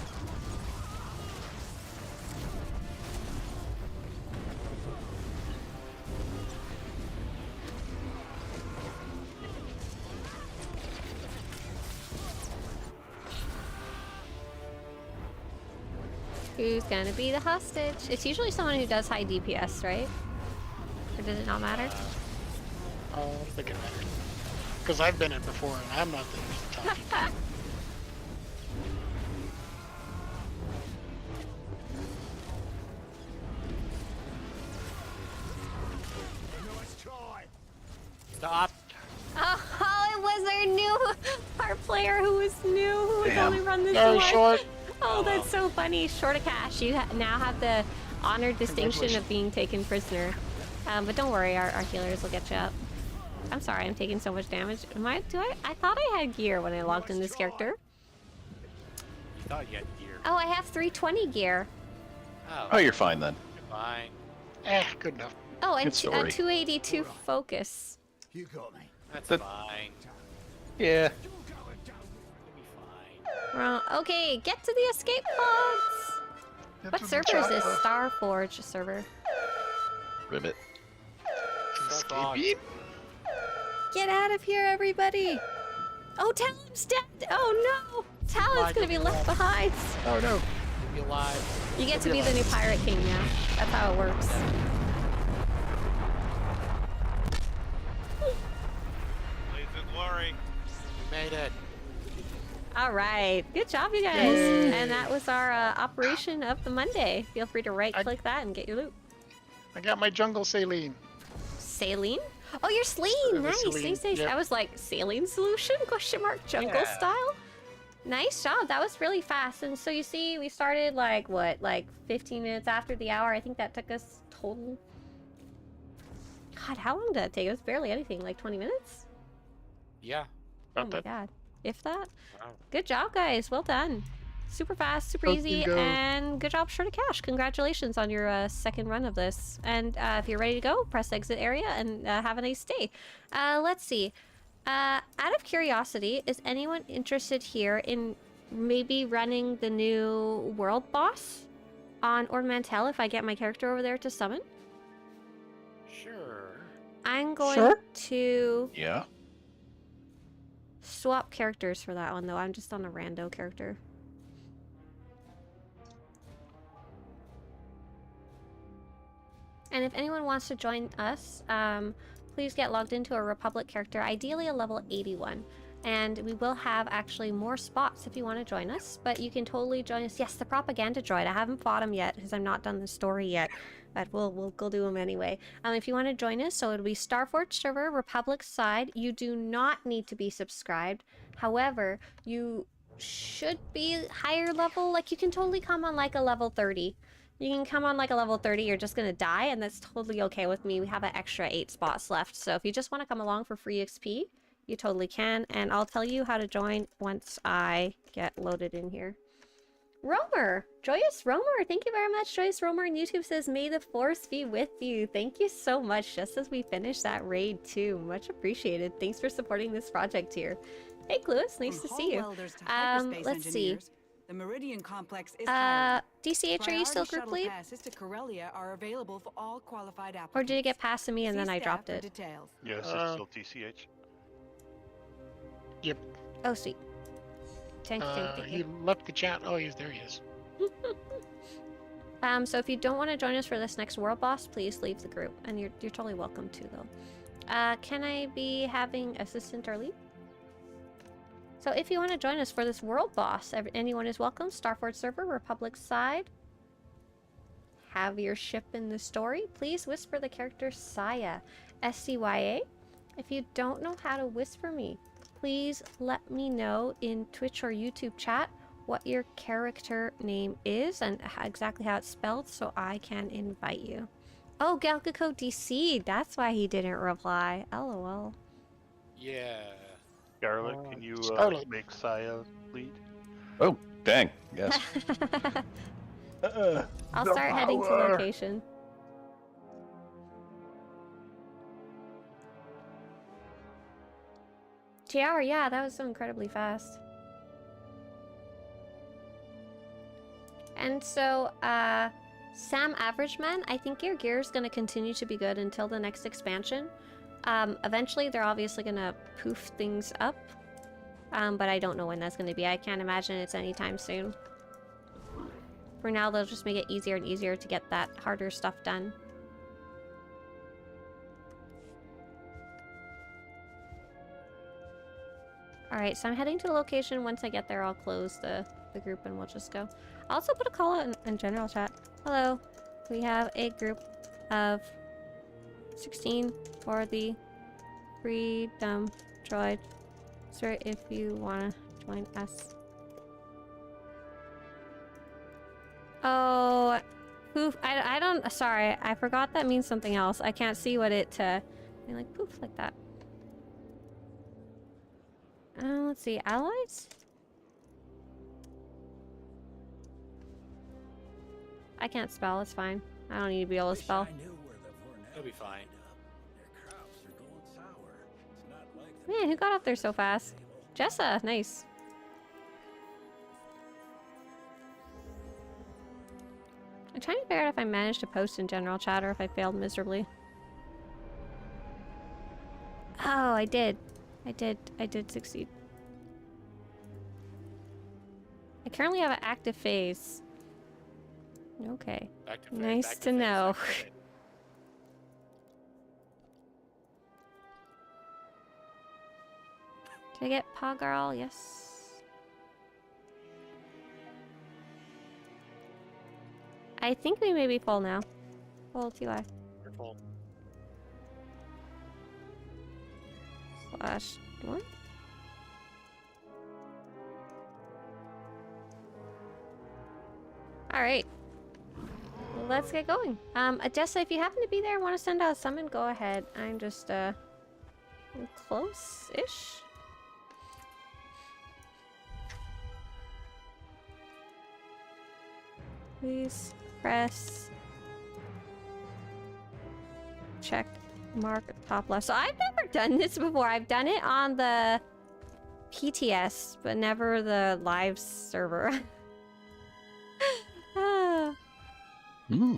Who's gonna be the hostage? It's usually someone who does high DPS, right? Or does it not matter? I don't think it matters. Because I've been in before and I'm not the top. Stop. Oh, it was our new part player who was new, who would Damn. only run this Very one. short. Oh, that's so funny. Shortacash, you now have the honored distinction of being taken prisoner. But don't worry, our healers will get you up. I'm sorry, I'm taking so much damage. I thought I had gear when I logged in this character. You thought you had gear. Oh, I have 320 gear. Oh, you're fine then. You're fine. Good enough. Oh, and Good story. 282 focus. You got me. That's That- fine. Yeah. You'll be fine. Well, okay, get to the escape pods. What server is this? Starforge server. Ribbit. Escaping? Get out of here, everybody! Oh, Talon's dead! Oh no! Talon's gonna be left behind! Oh no. You'll be alive. You get to be the new Pirate King now. That's how it works. Blaze and glory. We made it. Alright, good job, you guys! And that was our operation of the Monday. Feel free to right-click that and get your loot. I got my jungle saline. Saline? Oh, you're Celine! Nice, Celine, nice. yep. I was like, saline solution? Question mark, jungle Yeah. style? Nice job, that was really fast. And so you see, we started like, what, like 15 minutes after the hour? I think that took us total... God, how long did that take? It was barely anything, like 20 minutes? Yeah. Oh About my that. god. If that? Wow. Good job, guys. Well done. Super fast, super Hope easy, you go. and good job, Shortacash. Congratulations on your second run of this. And if you're ready to go, press exit area and have a nice day. Let's see. Out of curiosity, is anyone interested here in maybe running the new world boss on Ord Mantell if I get my character over there to summon? Sure. I'm going Sure. to Yeah. swap characters for that one, though. I'm just on a rando character. And if anyone wants to join us, please get logged into a Republic character, ideally a level 81. And we will have actually more spots if you want to join us, but you can totally join us. Yes, the propaganda droid. I haven't fought him yet because I'm not done the story yet, but we'll go do him anyway. If you want to join us, so it'll be Starforge server, Republic side. You do not need to be subscribed. However, you should be higher level. Like, you can totally come on like a level 30. You can come on like a level 30, you're just gonna die, and that's totally okay with me. We have an extra 8 spots left, so if you just want to come along for free XP, you totally can, and I'll tell you how to join once I get loaded in here. Romer! Joyous Romer! Thank you very much, Joyous Romer, and YouTube says, may the force be with you. Thank you so much, just as we finish that raid too. Much appreciated. Thanks for supporting this project here. Hey, Cluis, nice to see you. Let's see. The Meridian Complex is hired. DCH, are you still group Priority lead? shuttle passes to Corellia are available for all qualified applicants. Or did it get past me and See then I staff dropped for it? details. Yes, it's still TCH. Yep. Oh, sweet. Thank you. He left the chat. Oh, there he is. So if you don't want to join us for this next world boss, please leave the group. And you're totally welcome to, though. Can I be having assistant or lead? So if you want to join us for this world boss, anyone is welcome. Starforge server, Republic side. Have your ship in the story. Please whisper the character Saya, S-C-Y-A. If you don't know how to whisper me, please let me know in Twitch or YouTube chat what your character name is and exactly how it's spelled so I can invite you. Oh, Galgaco DC, that's why he didn't reply. LOL. Yeah. Scarlet, can you Scarlet. make Saya lead? Oh, dang. Yes. I'll start heading to location. TR, yeah, that was so incredibly fast. And so, Sam Averageman, I think your gear is going to continue to be good until the next expansion. Eventually, they're obviously going to poof things up. But I don't know when that's going to be. I can't imagine it's anytime soon. For now, they'll just make it easier and easier to get that harder stuff done. Alright, so I'm heading to the location. Once I get there, I'll close the group and we'll just go. I'll also put a call out in general chat. Hello. We have a group of 16 for the Freedom Droid. Sir, if you want to join us. Oh, poof. I don't, sorry. I forgot that means something else. I can't see what it, like poof like that. Let's see, allies? I can't spell, it's fine. I don't need to be able to spell. It'll be fine. Man, who got up there so fast? Jessa, nice. I'm trying to figure out if I managed to post in general chat or if I failed miserably. Oh, I did. I did succeed. I currently have an active phase. Okay. Nice to know. Did I get Paw Girl? Yes. I think we may be full now. Full TY. We're full. Slash one. Alright. Let's get going. Odessa, if you happen to be there and want to send out a summon, go ahead. I'm just, close-ish. Please press check mark top left. So I've never done this before. I've done it on the PTS, but never the live server.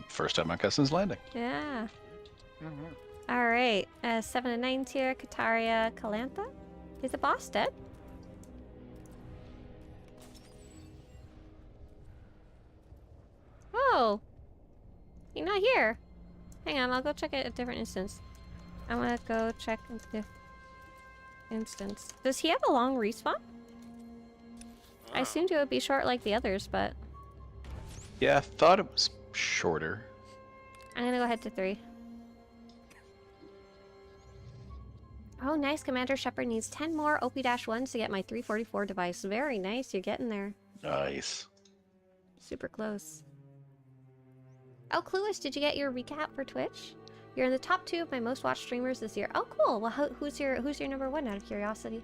First time on Customs Landing. Yeah. Alright. 7 and 9 tier, Kataria Kalantha. Is the boss dead? Oh! You're not here. Hang on, I'll go check a different instance. I wanna go check a different instance. Does he have a long respawn? I assumed it would be short like the others, but... Yeah, I thought it was shorter. I'm gonna go ahead to 3. Oh, nice. Commander Shepard needs 10 more OP-1s to get my 344 device. Very nice. You're getting there. Nice. Super close. Oh, Clueless, did you get your recap for Twitch? You're in the top 2 of my most watched streamers this year. Oh, cool. Well, who's your number 1 out of curiosity?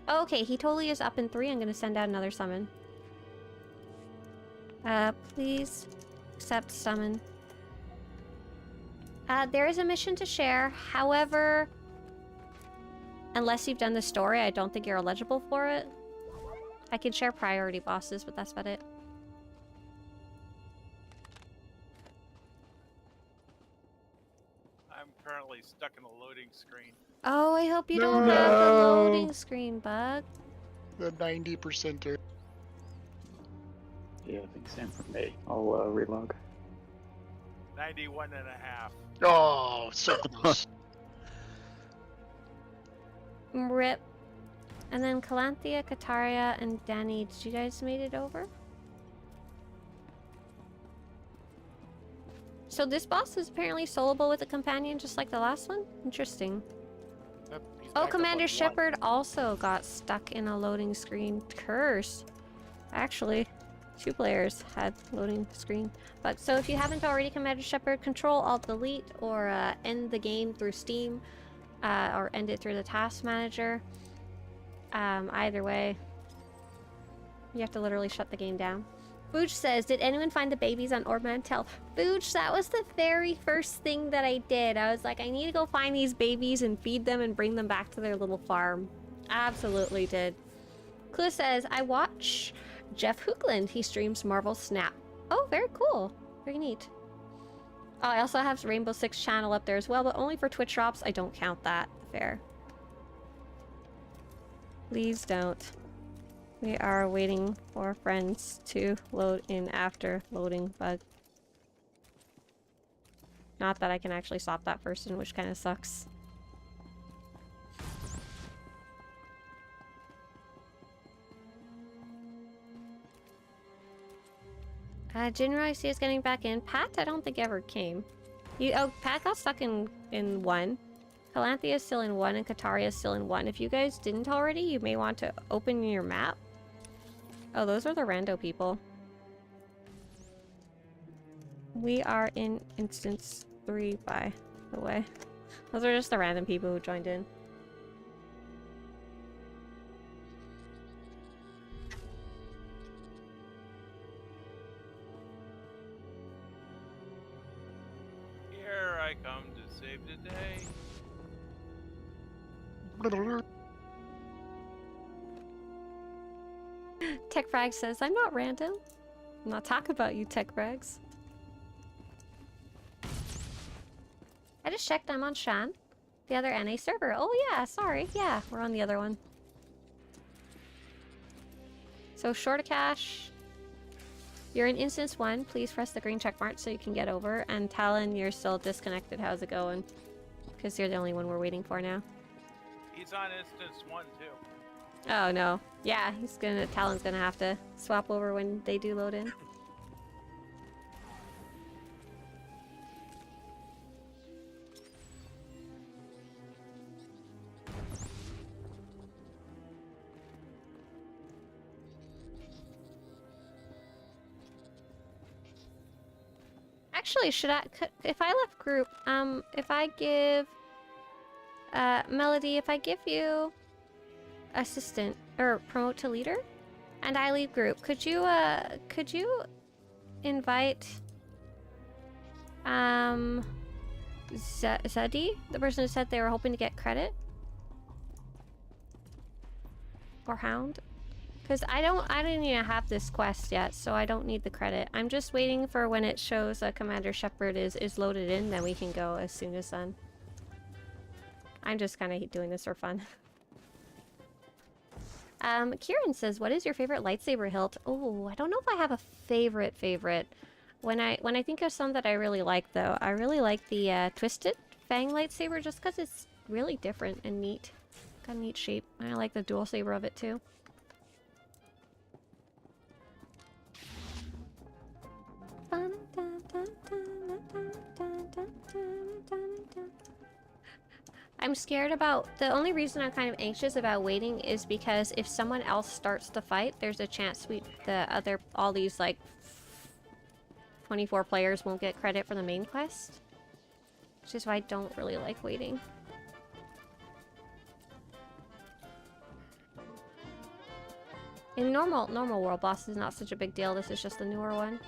Oh, okay, he totally is up in 3. I'm gonna send out another summon. Please accept summon. There is a mission to share. However, unless you've done the story, I don't think you're eligible for it. I can share priority bosses, but that's about it. I'm currently stuck in a loading screen. Oh, I hope you No, don't have the no. loading screen bug. The 90%er. Yeah, I think same for me. I'll relog. 91 and a half. Oh, so close. Rip. And then Calanthea, Kataria, and Danny, did you guys made it over? So this boss is apparently soloable with a companion just like the last one? Interesting. Yep, he's Oh, back up Commander on one. Shepard also got stuck in a loading screen curse. Actually, 2 players had loading screen. But so if you haven't already, Commander Shepard, Control-Alt-Delete or end the game through Steam or end it through the task manager. Either way, you have to literally shut the game down. Booch says, did anyone find the babies on Orb Mantel? Booch, that was the very first thing that I did. I was like, I need to go find these babies and feed them and bring them back to their little farm. Absolutely did. Clue says, I watch Jeff Hoogland. He streams Marvel Snap. Oh, very cool. Very neat. Oh, I also have Rainbow Six channel up there as well, but only for Twitch drops. I don't count that. Fair. Please don't. We are waiting for friends to load in after loading bug. Not that I can actually stop that person, which kind of sucks. Jinro, I see is getting back in. Pat, I don't think ever came. Pat got stuck in 1. Calanthea is still in 1 and Kataria is still in 1. If you guys didn't already, you may want to open your map. Oh, those are the rando people. We are in instance 3, by the way. Those are just the random people who joined in. Here I come to save the day. Tech Frag says, I'm not random. I'm not talking about you, Tech Frags. I just checked I'm on Shan, the other NA server. Oh yeah, sorry. Yeah, we're on the other one. So short of cash. You're in instance 1. Please press the green check mark so you can get over. And Talon, you're still disconnected. How's it going? Because you're the only one we're waiting for now. He's on instance 1 too. Oh no. Yeah, Talon's gonna have to swap over when they do load in. Actually, if I left group, if I give, Melody, if I give you assistant, or promote to leader, and I leave group, could you invite, Zeddy, the person who said they were hoping to get credit? Or Hound? Because I didn't even have this quest yet, so I don't need the credit. I'm just waiting for when it shows Commander Shepard is loaded in, then we can go as soon as done. I'm just kind of doing this for fun. Kieran says, what is your favorite lightsaber hilt? Oh, I don't know if I have a favorite. When I think of some that I really like, though, I really like the Twisted Fang lightsaber just because it's really different and neat. Got a neat shape. I like the dual saber of it, too. I'm scared about... The only reason I'm kind of anxious about waiting is because if someone else starts the fight, there's a chance all these, like, 24 players won't get credit for the main quest. Which is why I don't really like waiting. In normal world boss is not such a big deal. This is just the newer one.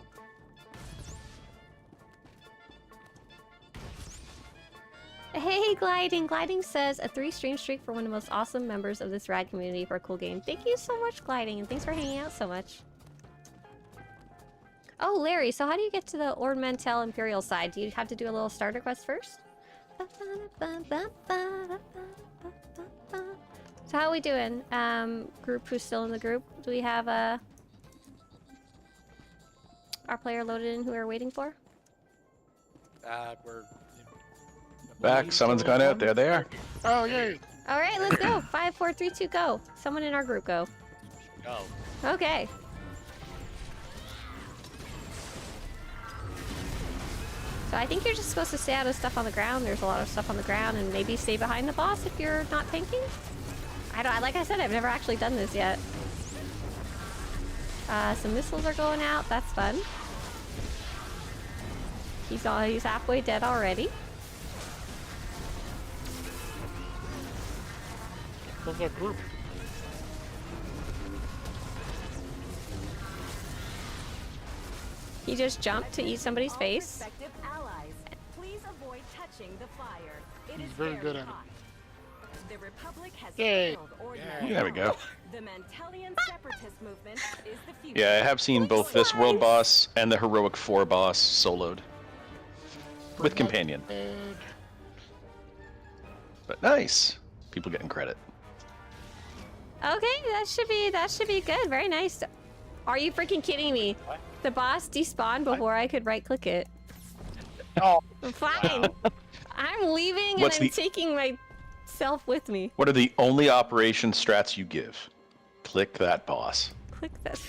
Hey, Gliding. Gliding says a 3 stream streak for one of the most awesome members of this rad community for a cool game. Thank you so much, Gliding, and thanks for hanging out so much. Oh, Larry, so how do you get to the Ord Mantell Imperial side? Do you have to do a little starter quest first? So how are we doing? Group who's still in the group? Do we have our player loaded in who we're waiting for? We're Back. Someone's gone out. There they are. Oh, yay. All right, let's go. 5, 4, 3, 2, go. Someone in our group, go. go. Okay. So I think you're just supposed to stay out of stuff on the ground. There's a lot of stuff on the ground, and maybe stay behind the boss if you're not tanking. Like I said, I've never actually done this yet. Some missiles are going out. That's fun. He's halfway dead already. What's that group? He just jumped to eat somebody's face. Please avoid touching the fire. It He's is very good at it. hot. The Republic has Yay. failed Ord Yeah. Mantell. There we go. The Mantellian separatist movement is the future. Yeah, I have seen both this world boss and the Heroic 4 boss soloed. With companion. But nice. People getting credit. Okay, that should be good. Very nice. Are you freaking kidding me? What? The boss despawned before I could right click it. Oh, Fine. wow. I'm leaving What's and I'm the- taking myself with me. What are the only operation strats you give? Click that boss. Click that.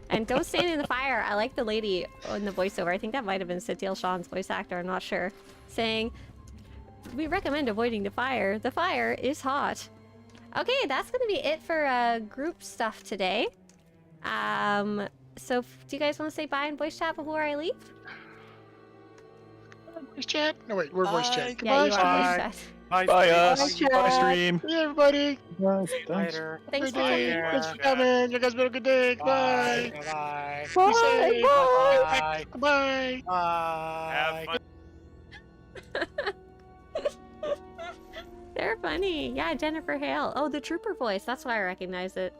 And don't stand in the fire. I like the lady in the voiceover. I think that might have been Satil Shawn's voice actor. I'm not sure. Saying, we recommend avoiding the fire. The fire is hot. Okay, that's going to be it for group stuff today. So do you guys want to say bye in voice chat before I leave? Voice chat? No, wait, we're voice chat. Yeah, Goodbye, you are bye. voice chat. Bye, Bye us. Bye, Bye chat. stream. Hey, everybody. Thanks. Later. Thanks Good for coming. day. Thanks for coming. You guys have a good day. Bye. Goodbye. Bye. Be safe. Bye. Goodbye. Bye. Have fun. They're funny. Yeah, Jennifer Hale. Oh, the trooper voice. That's why I recognize it.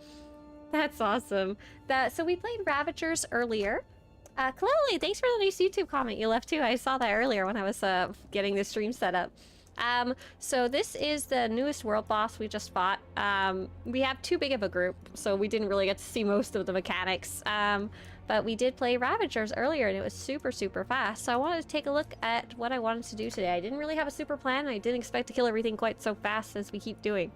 That's awesome. So we played Ravagers earlier. Chloe, thanks for the nice YouTube comment you left too. I saw that earlier when I was getting the stream set up. So this is the newest world boss we just fought. We have too big of a group, so we didn't really get to see most of the mechanics. But we did play Ravagers earlier, and it was super, super fast. So I wanted to take a look at what I wanted to do today. I didn't really have a super plan, and I didn't expect to kill everything quite so fast as we keep doing.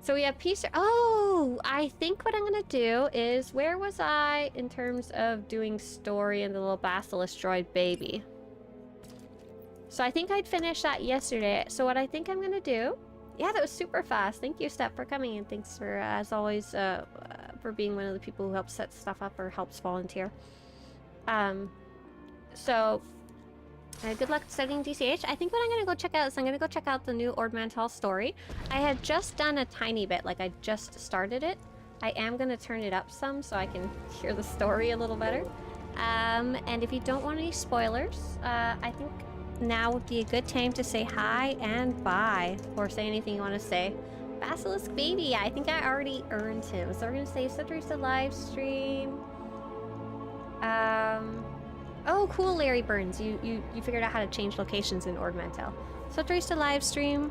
So we have Peace. Oh, I think what I'm gonna do is, where was I in terms of doing story and the little basilisk droid baby? So I think I'd finished that yesterday. So what I think I'm gonna do, yeah, that was super fast. Thank you, Steph, for coming, and thanks for, as always, for being one of the people who helps set stuff up or helps volunteer. So good luck studying DCH. I think what I'm gonna go check out is I'm gonna go check out the new Ord Mantell story. I had just done a tiny bit, like I just started it. I am gonna turn it up some so I can hear the story a little better. And if you don't want any spoilers, I think now would be a good time to say hi and bye, or say anything you want to say. Basilisk Baby, I think I already earned him. So we're gonna say Swtorista Livestream. Oh, cool, Larry Burns. You figured out how to change locations in Ord Mantell. Swtorista Livestream.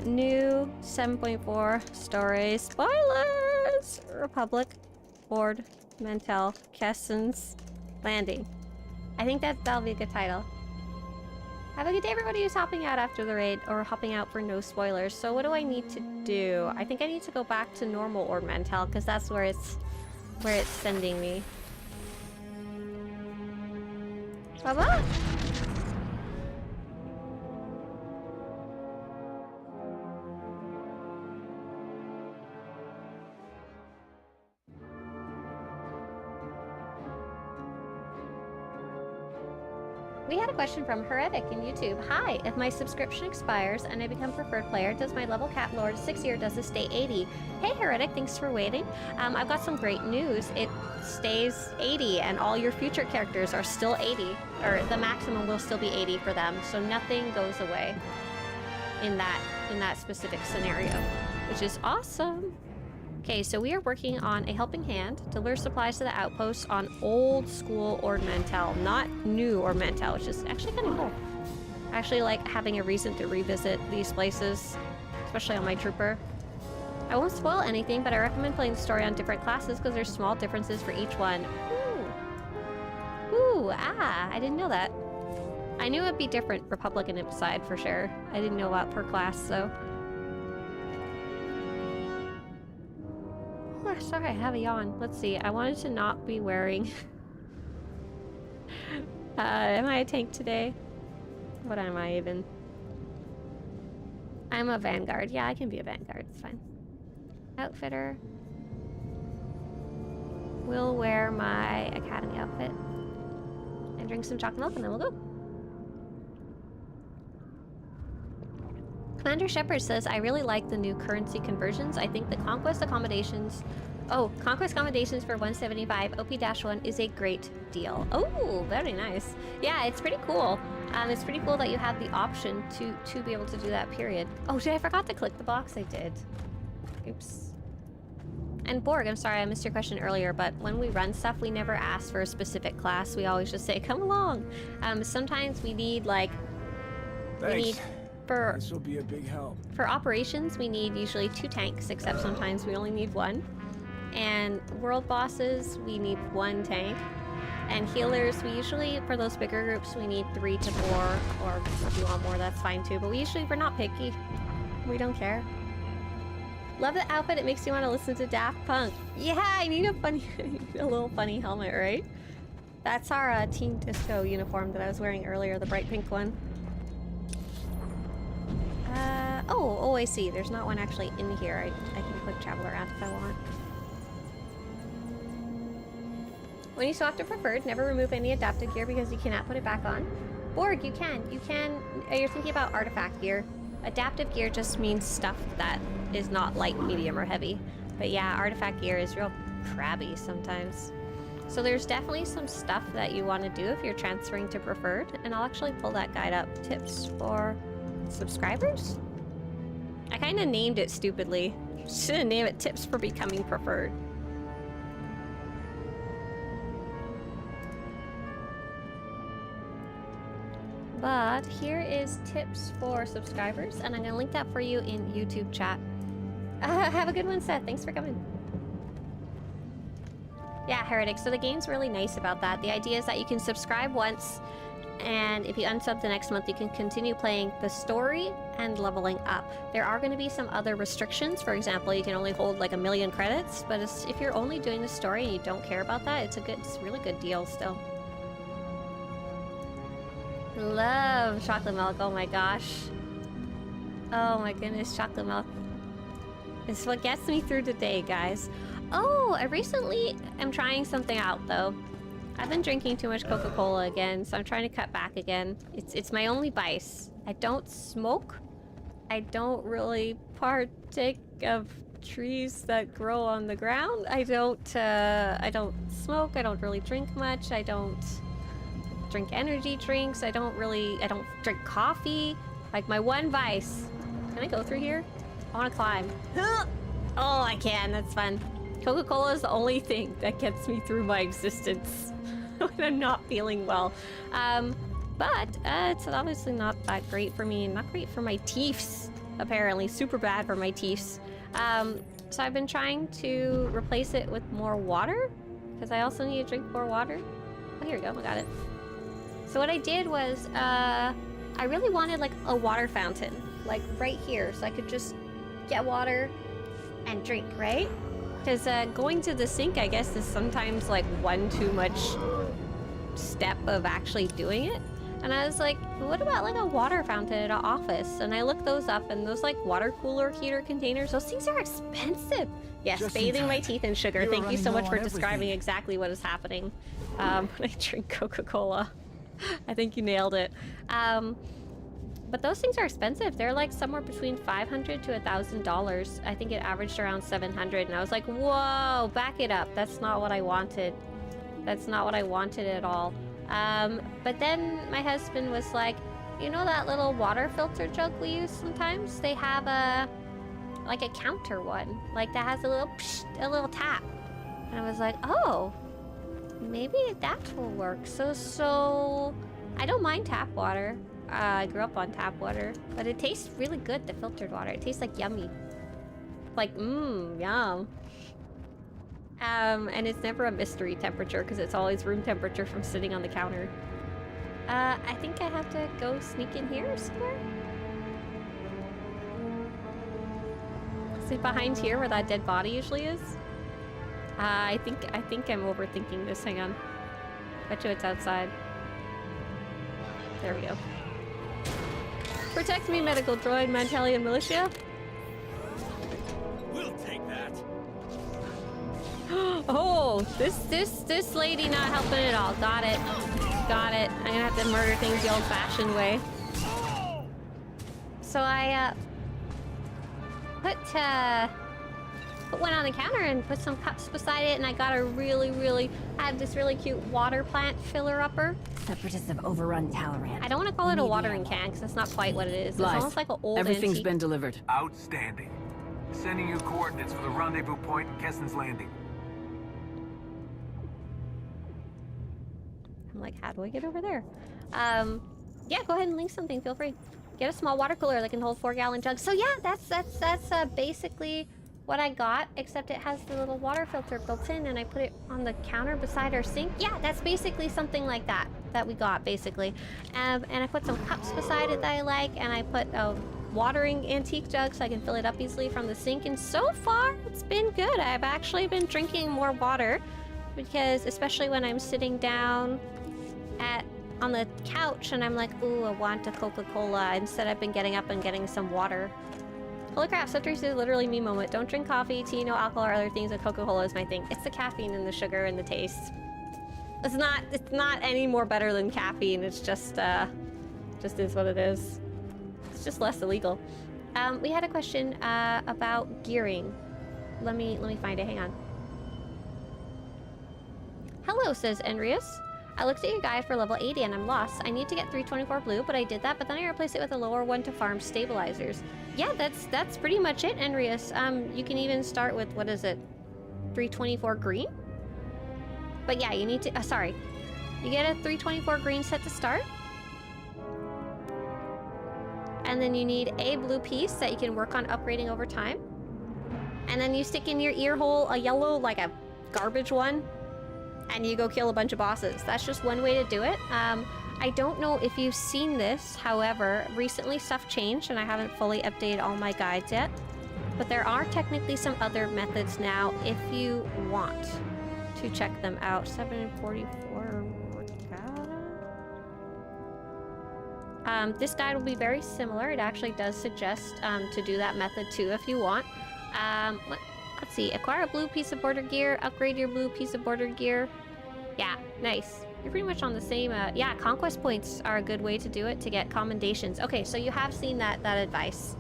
New 7.4 story. Spoilers! Republic. Ord Mantell. Kessen's Landing. I think that'll be a good title. Have a good day, everybody who's hopping out after the raid, or hopping out for no spoilers. So what do I need to do? I think I need to go back to normal Ord Mantell, because that's where it's sending me. Bye-bye! We had a question from Heretic in YouTube. Hi, if my subscription expires and I become preferred player, does my level cap lower to 60 or does it stay 80? Hey Heretic, thanks for waiting. I've got some great news. It stays 80 and all your future characters are still 80. Or the maximum will still be 80 for them, so nothing goes away in that specific scenario, which is awesome. Okay, so we are working on a helping hand. Deliver supplies to the outposts on old school Ornamental, not new Ornamental, which is actually kind of cool. I actually like having a reason to revisit these places, especially on my trooper. I won't spoil anything, but I recommend playing the story on different classes because there's small differences for each one. Ooh, I didn't know that. I knew it'd be different Republican side for sure. I didn't know about per class, so. Oh, sorry, I have a yawn. Let's see. I wanted to not be wearing... am I a tank today? What am I even? I'm a Vanguard. Yeah, I can be a Vanguard. It's fine. Outfitter. We'll wear my Academy outfit. And drink some chocolate milk and then we'll go. Commander Shepard says, I really like the new currency conversions. I think the Conquest accommodations... Oh, Conquest accommodations for 175 OP-1 is a great deal. Oh, very nice. Yeah, it's pretty cool. It's pretty cool that you have the option to be able to do that, period. Oh, I forgot to click the box. I did. Oops. And Borg, I'm sorry I missed your question earlier, but when we run stuff, we never ask for a specific class. We always just say, come along. Sometimes we need, like... Thanks. We need... This will be a big help. For operations, we need usually 2 tanks, except sometimes we only need 1. And world bosses, we need 1 tank. And healers, we usually, for those bigger groups, we need 3 to 4, or if you want more, that's fine too. But we're not picky. We don't care. Love the outfit, it makes you want to listen to Daft Punk. Yeah, I need a little funny helmet, right? That's our Team Disco uniform that I was wearing earlier, the bright pink one. Oh, I see. There's not one actually in here. I can quick travel around if I want. When you swap to preferred, never remove any adaptive gear because you cannot put it back on. Borg, you can. You're thinking about artifact gear. Adaptive gear just means stuff that is not light, medium, or heavy. But yeah, artifact gear is real crabby sometimes. So there's definitely some stuff that you want to do if you're transferring to preferred, and I'll actually pull that guide up. Tips for subscribers? I kind of named it stupidly. Shouldn't name it tips for becoming preferred. But here is tips for subscribers, and I'm going to link that for you in YouTube chat. Have a good one, Seth. Thanks for coming. Yeah, Heretic. So the game's really nice about that. The idea is that you can subscribe once, and if you unsub the next month, you can continue playing the story and leveling up. There are going to be some other restrictions. For example, you can only hold like 1,000,000 credits, but if you're only doing the story and you don't care about that, it's a really good deal still. Love chocolate milk. Oh my gosh. Oh my goodness, chocolate milk. It's what gets me through the day, guys. Oh, I recently am trying something out though. I've been drinking too much Coca-Cola again, so I'm trying to cut back again. It's my only vice. I don't smoke. I don't really partake of trees that grow on the ground. I don't smoke. I don't really drink much. I don't drink energy drinks. I don't drink coffee. Like my one vice. Can I go through here? I want to climb. Oh, I can. That's fun. Coca-Cola is the only thing that gets me through my existence when I'm not feeling well. But it's obviously not that great for me, and not great for my teeths, apparently. Super bad for my teeths. So I've been trying to replace it with more water, because I also need to drink more water. Oh, here we go. I got it. So what I did was, I really wanted like a water fountain, like right here, so I could just get water and drink, right? Because going to the sink, I guess, is sometimes like one too much step of actually doing it. And I was like, what about like a water fountain at an office? And I looked those up, and those like water cooler heater containers, those things are expensive. Yes, just bathing my teeth in sugar. Thank you so much for describing exactly what is happening when I drink Coca-Cola. I think you nailed it. But those things are expensive. They're like somewhere between $500 to $1,000. I think it averaged around 700, and I was like, whoa, back it up. That's not what I wanted. That's not what I wanted at all. But then my husband was like, you know that little water filter jug we use sometimes? They have like a counter one, like that has a little psh, a little tap. And I was like, oh, maybe that will work. So I don't mind tap water. I grew up on tap water, but it tastes really good, the filtered water. It tastes like yummy. Like, yum. And it's never a mystery temperature because it's always room temperature from sitting on the counter. I think I have to go sneak in here somewhere. Is it behind here where that dead body usually is? I think I'm overthinking this. Hang on. Bet you it's outside. There we go. Protect me, medical droid, Mantelian militia. We'll take that. Oh, this lady not helping at all. Got it. Got it. I'm gonna have to murder things the old-fashioned way. So I put one on the counter and put some cups beside it, and I got I have this really cute water plant filler-upper. Separatists have overrun Talaran. I don't want to call it a watering can because that's not quite what it is. It's almost like an old Everything's antique. been delivered. Outstanding. Sending you coordinates for the rendezvous point in Kessen's Landing. I'm like, how do I get over there? Yeah, go ahead and link something. Feel free. Get a small water cooler that can hold 4-gallon jugs. So yeah, that's basically what I got, except it has the little water filter built in, and I put it on the counter beside our sink. Yeah, that's basically something like that we got, basically. And I put some cups beside it that I like, and I put a watering antique jug so I can fill it up easily from the sink, and so far, it's been good. I've actually been drinking more water, because especially when I'm sitting down on the couch and I'm like, ooh, I want a Coca-Cola. Instead, I've been getting up and getting some water. Holy crap, Swtorista is literally me moment. Don't drink coffee, tea, no alcohol, or other things, and Coca-Cola is my thing. It's the caffeine and the sugar and the taste. It's not any more better than caffeine. It's just is what it is. It's just less illegal. We had a question about gearing. Let me find it. Hang on. Hello, says Enrius. I looked at your guide for level 80 and I'm lost. I need to get 324 blue, but I did that, but then I replaced it with a lower one to farm stabilizers. Yeah, that's pretty much it, Enrius. You can even start with, what is it? 324 green? But yeah, you need to, sorry. You get a 324 green set to start. And then you need a blue piece that you can work on upgrading over time. And then you stick in your ear hole a yellow, like a garbage one. And you go kill a bunch of bosses. That's just one way to do it. I don't know if you've seen this, however, recently stuff changed and I haven't fully updated all my guides yet. But there are technically some other methods now if you want to check them out. 744. This guide will be very similar. It actually does suggest to do that method too if you want. Let's see, acquire a blue piece of border gear, upgrade your blue piece of border gear. Yeah, nice. You're pretty much on the same, yeah, conquest points are a good way to do it to get commendations. Okay, so you have seen that advice.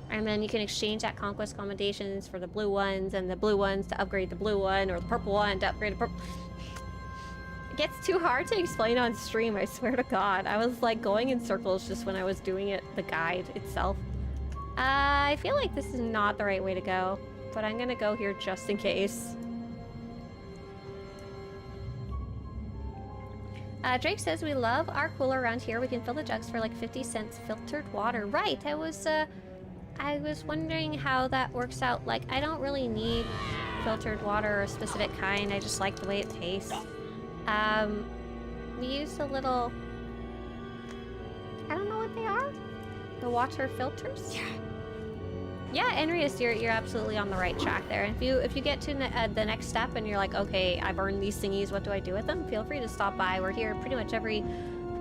And then you can exchange that conquest commendations for the blue ones, and the blue ones to upgrade the blue one, or the purple one to upgrade the purple. It gets too hard to explain on stream, I swear to God. I was like going in circles just when I was doing it, the guide itself. I feel like this is not the right way to go. But I'm gonna go here just in case. Drake says we love our cooler around here. We can fill the jugs for like 50 cents filtered water. Right, I was wondering how that works out. Like, I don't really need filtered water or a specific kind. I just like the way it tastes. We used a little, I don't know what they are. The water filters? Yeah, Enrius, you're absolutely on the right track there. If you get to the next step and you're like, okay, I've earned these thingies, what do I do with them? Feel free to stop by. We're here pretty much every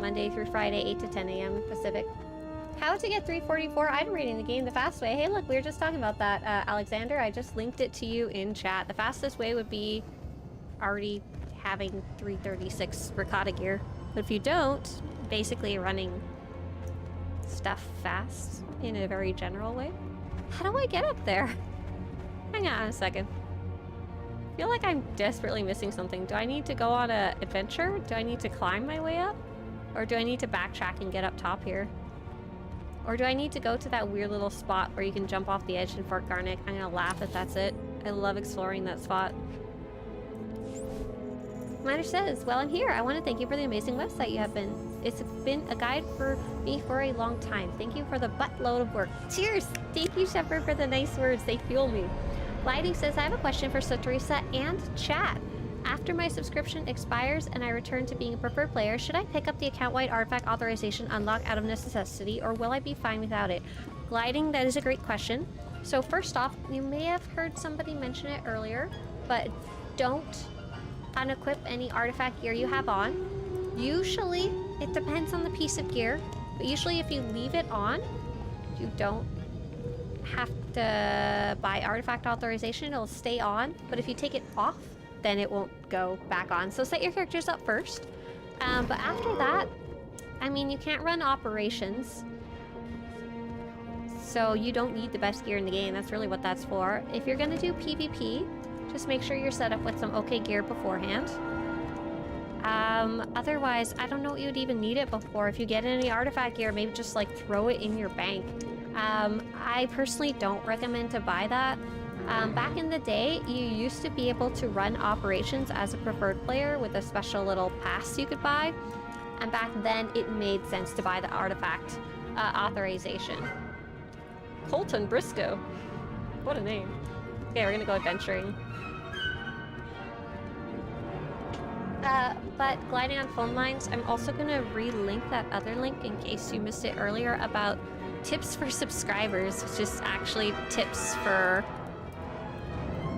Monday through Friday, 8 to 10 a.m. Pacific. How to get 344? I'm reading the game the fast way. Hey, look, we were just talking about that, Alexander. I just linked it to you in chat. The fastest way would be already having 336 Ricotta gear. But if you don't, basically running stuff fast in a very general way. How do I get up there? Hang on a second. I feel like I'm desperately missing something. Do I need to go on an adventure? Do I need to climb my way up? Or do I need to backtrack and get up top here? Or do I need to go to that weird little spot where you can jump off the edge in Fort Garnick? I'm gonna laugh if that's it. I love exploring that spot. Commander says, well, I'm here. I want to thank you for the amazing website you have been. It's been a guide for me for a long time. Thank you for the buttload of work. Cheers! Thank you, Shepard, for the nice words. They fuel me. Lighting says, I have a question for Swtorista and chat. After my subscription expires and I return to being a preferred player, should I pick up the account-wide artifact authorization unlock out of necessity, or will I be fine without it? Gliding, that is a great question. So first off, you may have heard somebody mention it earlier, but don't unequip any artifact gear you have on. Usually, it depends on the piece of gear, but usually if you leave it on, you don't have to buy artifact authorization. It'll stay on, but if you take it off, then it won't go back on. So set your characters up first. But after that, I mean, you can't run operations, so you don't need the best gear in the game. That's really what that's for. If you're gonna do PvP, just make sure you're set up with some okay gear beforehand. Otherwise, I don't know what you'd even need it before. If you get any artifact gear, maybe just like throw it in your bank. I personally don't recommend to buy that. Back in the day, you used to be able to run operations as a preferred player with a special little pass you could buy. And back then, it made sense to buy the artifact authorization. Colton Briscoe. What a name. Okay, we're gonna go adventuring. But gliding on phone lines, I'm also gonna re-link that other link in case you missed it earlier about tips for subscribers, which is actually tips for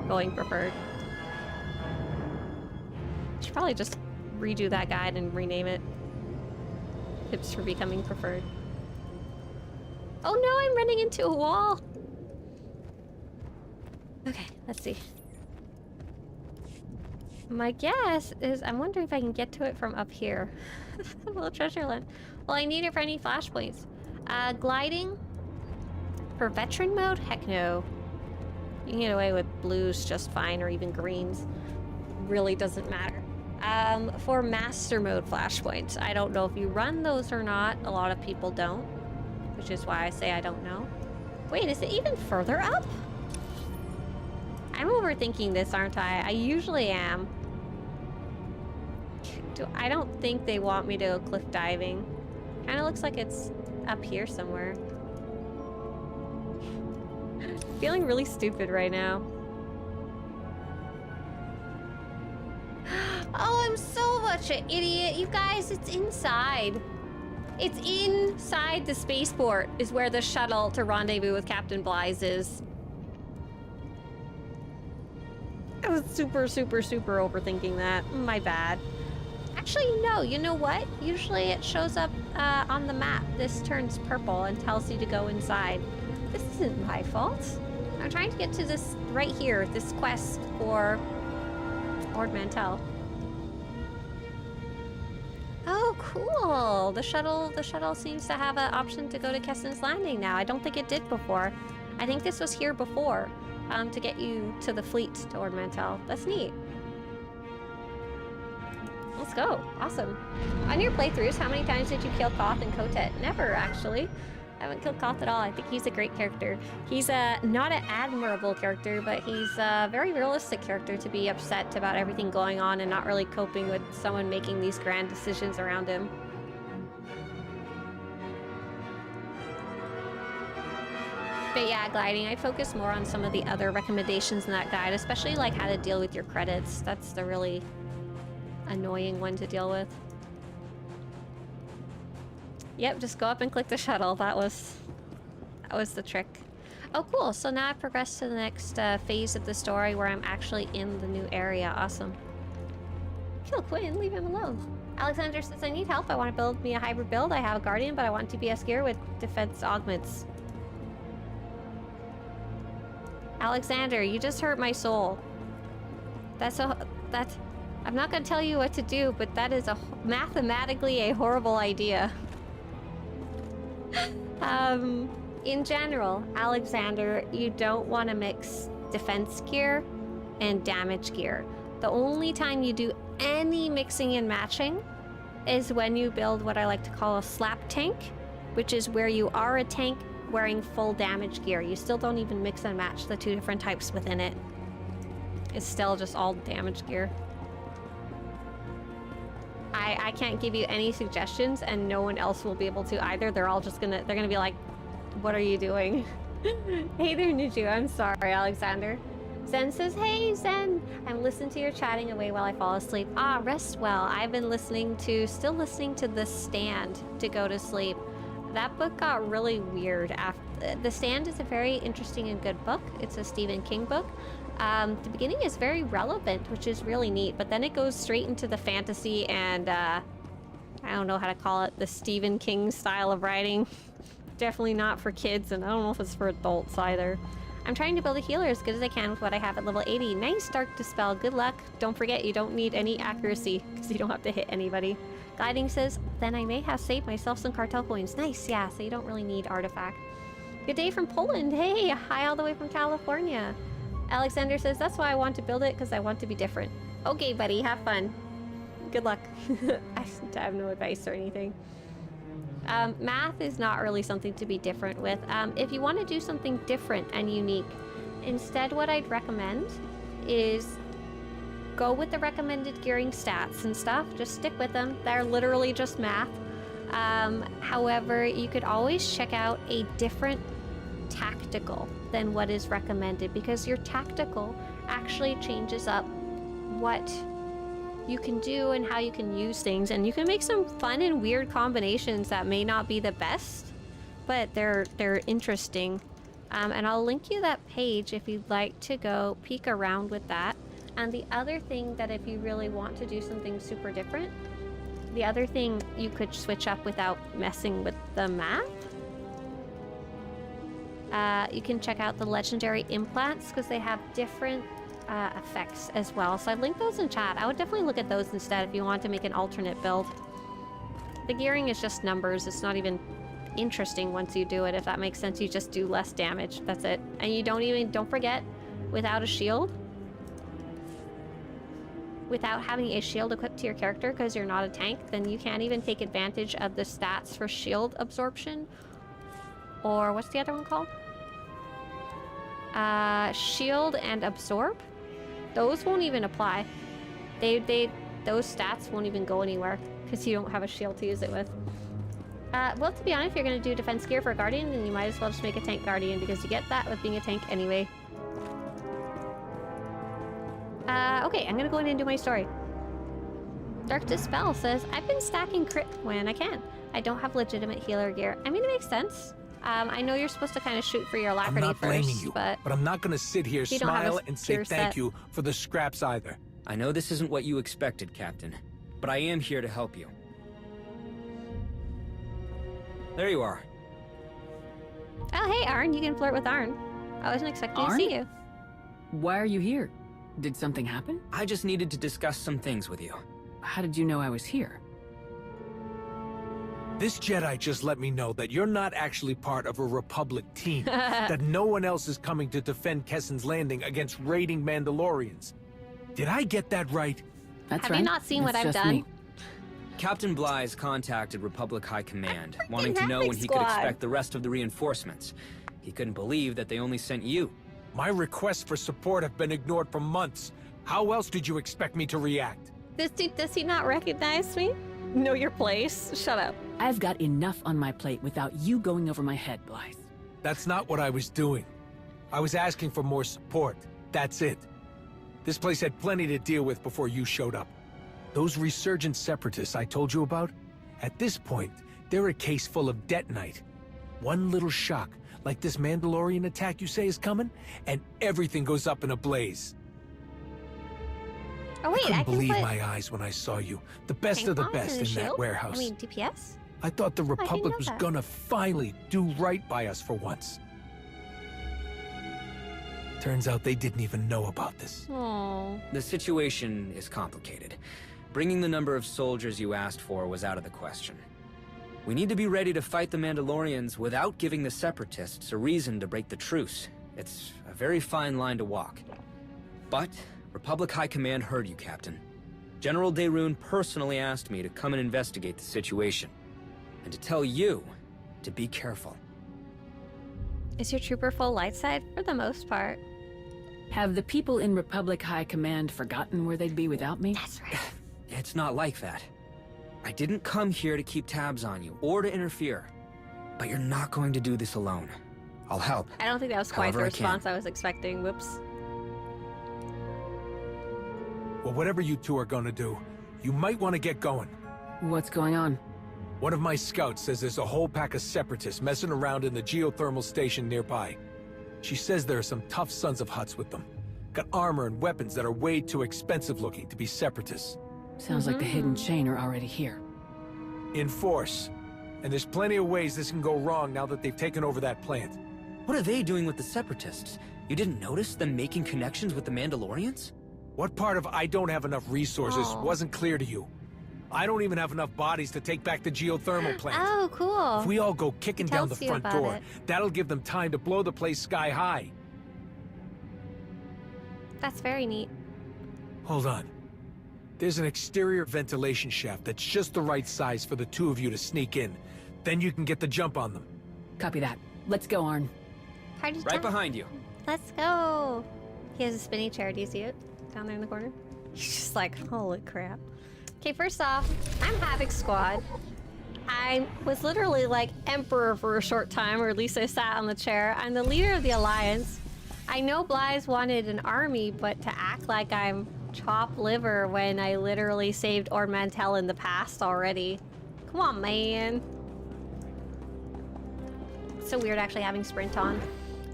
going preferred. Should probably just redo that guide and rename it. Tips for becoming preferred. Oh no, I'm running into a wall! Okay, let's see. My guess is, I'm wondering if I can get to it from up here. A little treasure land. Well, I need it for any flashpoints. Gliding? For veteran mode? Heck no. You can get away with blues just fine, or even greens. Really doesn't matter. For master mode flashpoints, I don't know if you run those or not. A lot of people don't, which is why I say I don't know. Wait, is it even further up? I'm overthinking this, aren't I? I usually am. I don't think they want me to go cliff diving. Kind of looks like it's up here somewhere. Feeling really stupid right now. Oh, I'm so much an idiot. You guys, it's inside. It's inside the spaceport is where the shuttle to rendezvous with Captain Blythe is. I was super overthinking that. My bad. Actually, no, you know what? Usually it shows up on the map. This turns purple and tells you to go inside. This isn't my fault. I'm trying to get to this right here, this quest for Ord Mantell. Oh, cool. The shuttle seems to have an option to go to Keston's Landing now. I don't think it did before. I think this was here before. To get you to the fleet to Ord Mantell. That's neat. Let's go. Awesome. On your playthroughs, how many times did you kill Koth and Kotet? Never, actually. I haven't killed Koth at all. I think he's a great character. He's not an admirable character, but he's a very realistic character to be upset about everything going on and not really coping with someone making these grand decisions around him. But yeah, gliding, I'd focus more on some of the other recommendations in that guide, especially like how to deal with your credits. That's the really annoying one to deal with. Yep, just go up and click the shuttle. That was the trick. Oh, cool. So now I've progressed to the next phase of the story where I'm actually in the new area. Awesome. Kill Quinn, leave him alone. Alexander says, I need help. I want to build me a hybrid build. I have a Guardian, but I want TPS gear with defense augments. Alexander, you just hurt my soul. I'm not going to tell you what to do, but that is mathematically a horrible idea. In general, Alexander, you don't want to mix defense gear and damage gear. The only time you do any mixing and matching is when you build what I like to call a slap tank, which is where you are a tank wearing full damage gear. You still don't even mix and match the 2 different types within it. It's still just all damage gear. I can't give you any suggestions, and no one else will be able to either. They're all just they're gonna be like, what are you doing? Hey there, Niju. I'm sorry, Alexander. Zen says, hey, Zen. I'm listening to your chatting away while I fall asleep. Ah, rest well. I've been still listening to The Stand to go to sleep. That book got really weird after. The Stand is a very interesting and good book. It's a Stephen King book. The beginning is very relevant, which is really neat, but then it goes straight into the fantasy and, I don't know how to call it, the Stephen King style of writing. Definitely not for kids, and I don't know if it's for adults either. I'm trying to build a healer as good as I can with what I have at level 80. Nice Dark Dispel, good luck. Don't forget, you don't need any accuracy, because you don't have to hit anybody. Guiding says, then I may have saved myself some cartel coins. Nice, yeah, so you don't really need artifact. Good day from Poland. Hey, hi all the way from California. Alexander says, that's why I want to build it, because I want to be different. Okay, buddy, have fun. Good luck. I have no advice or anything. Math is not really something to be different with. If you want to do something different and unique, instead what I'd recommend is go with the recommended gearing stats and stuff. Just stick with them. They're literally just math. However, you could always check out a different tactical than what is recommended, because your tactical actually changes up what you can do and how you can use things, and you can make some fun and weird combinations that may not be the best, but they're interesting. And I'll link you that page if you'd like to go peek around with that. And the other thing that if you really want to do something super different, the other thing you could switch up without messing with the math, you can check out the legendary implants, because they have different effects as well. So I've linked those in chat. I would definitely look at those instead if you want to make an alternate build. The gearing is just numbers. It's not even interesting once you do it, if that makes sense. You just do less damage. That's it. And you don't forget, without a shield, without having a shield equipped to your character, because you're not a tank, then you can't even take advantage of the stats for shield absorption. Or what's the other one called? Shield and absorb. Those won't even apply. Those stats won't even go anywhere because you don't have a shield to use it with. Well, to be honest, if you're going to do defense gear for a guardian, then you might as well just make a tank guardian, because you get that with being a tank anyway. Okay, I'm going to go in and do my story. Dark Dispel says, I've been stacking crit when I can. I don't have legitimate healer gear. I mean, it makes sense. I know you're supposed to kind of shoot for your alacrity I'm not first, blaming you, but I'm not going to sit here, smile, and say thank you for the scraps either. I know this isn't what you expected, Captain, but I am here to help you. There you are. Oh, hey, Arn. You can flirt with Arn. I wasn't expecting to see you. Why are you here? Did something happen? I just needed to discuss some things with you. How did you know I was here? This Jedi just let me know that you're not actually part of a Republic team, that no one else is coming to defend Kessen's Landing against raiding Mandalorians. Did I get that right? That's Have right. you not seen what That's I've just done? me. Captain Bly's contacted Republic High Command, wanting to know when he could expect the rest of the reinforcements. He couldn't believe that they only sent you. My requests for support have been ignored for months. How else did you expect me to react? Does he not recognize me? Know your place? Shut up. I've got enough on my plate without you going over my head, Blythe. That's not what I was doing. I was asking for more support. That's it. This place had plenty to deal with before you showed up. Those resurgent separatists I told you about? At this point, they're a case full of detonite. One little shock, like this Mandalorian attack you say is coming, and everything goes up in a blaze. Oh wait, I couldn't believe my eyes when I saw you. The best of the best in that warehouse. I mean, DPS? I thought the Republic was that. gonna finally do right by us for once. Turns out they didn't even know about this. Oh. The situation is complicated. Bringing the number of soldiers you asked for was out of the question. We need to be ready to fight the Mandalorians without giving the Separatists a reason to break the truce. It's a very fine line to walk. But Republic High Command heard you, Captain. General Daerun personally asked me to come and investigate the situation. And to tell you to be careful. Is your trooper full light side? For the most part. Have the people in Republic High Command forgotten where they'd be without me? That's right. It's not like that. I didn't come here to keep tabs on you, or to interfere. But you're not going to do this alone. I'll help. I don't think that was quite the however I can. response I was expecting. Whoops. Well, whatever you two are gonna do, you might want to get going. What's going on? One of my scouts says there's a whole pack of separatists messing around in the geothermal station nearby. She says there are some tough sons of Hutts with them. Got armor and weapons that are way too expensive looking to be separatists. Sounds like the hidden chain are already here. In force. And there's plenty of ways this can go wrong now that they've taken over that plant. What are they doing with the Separatists? You didn't notice them making connections with the Mandalorians? What part of I don't have enough resources wasn't clear to you? I don't even have enough bodies to take back the geothermal plant. Oh, cool. If we all go kicking down the Tells you front about door, it. that'll give them time to blow the place sky high. That's very neat. Hold on. There's an exterior ventilation shaft that's just the right size for the two of you to sneak in. Then you can get the jump on them. Copy that. Let's go, Arn. Party Right time. behind you. Let's go. He has a spinny chair. Do you see it? Down there in the corner? He's just like, holy crap. Okay, first off, I'm Havoc Squad. I was literally like Emperor for a short time, or at least I sat on the chair. I'm the leader of the Alliance. I know Blythe wanted an army, but to act like I'm chopped liver when I literally saved Ord Mantell in the past already. Come on, man. It's so weird actually having sprint on.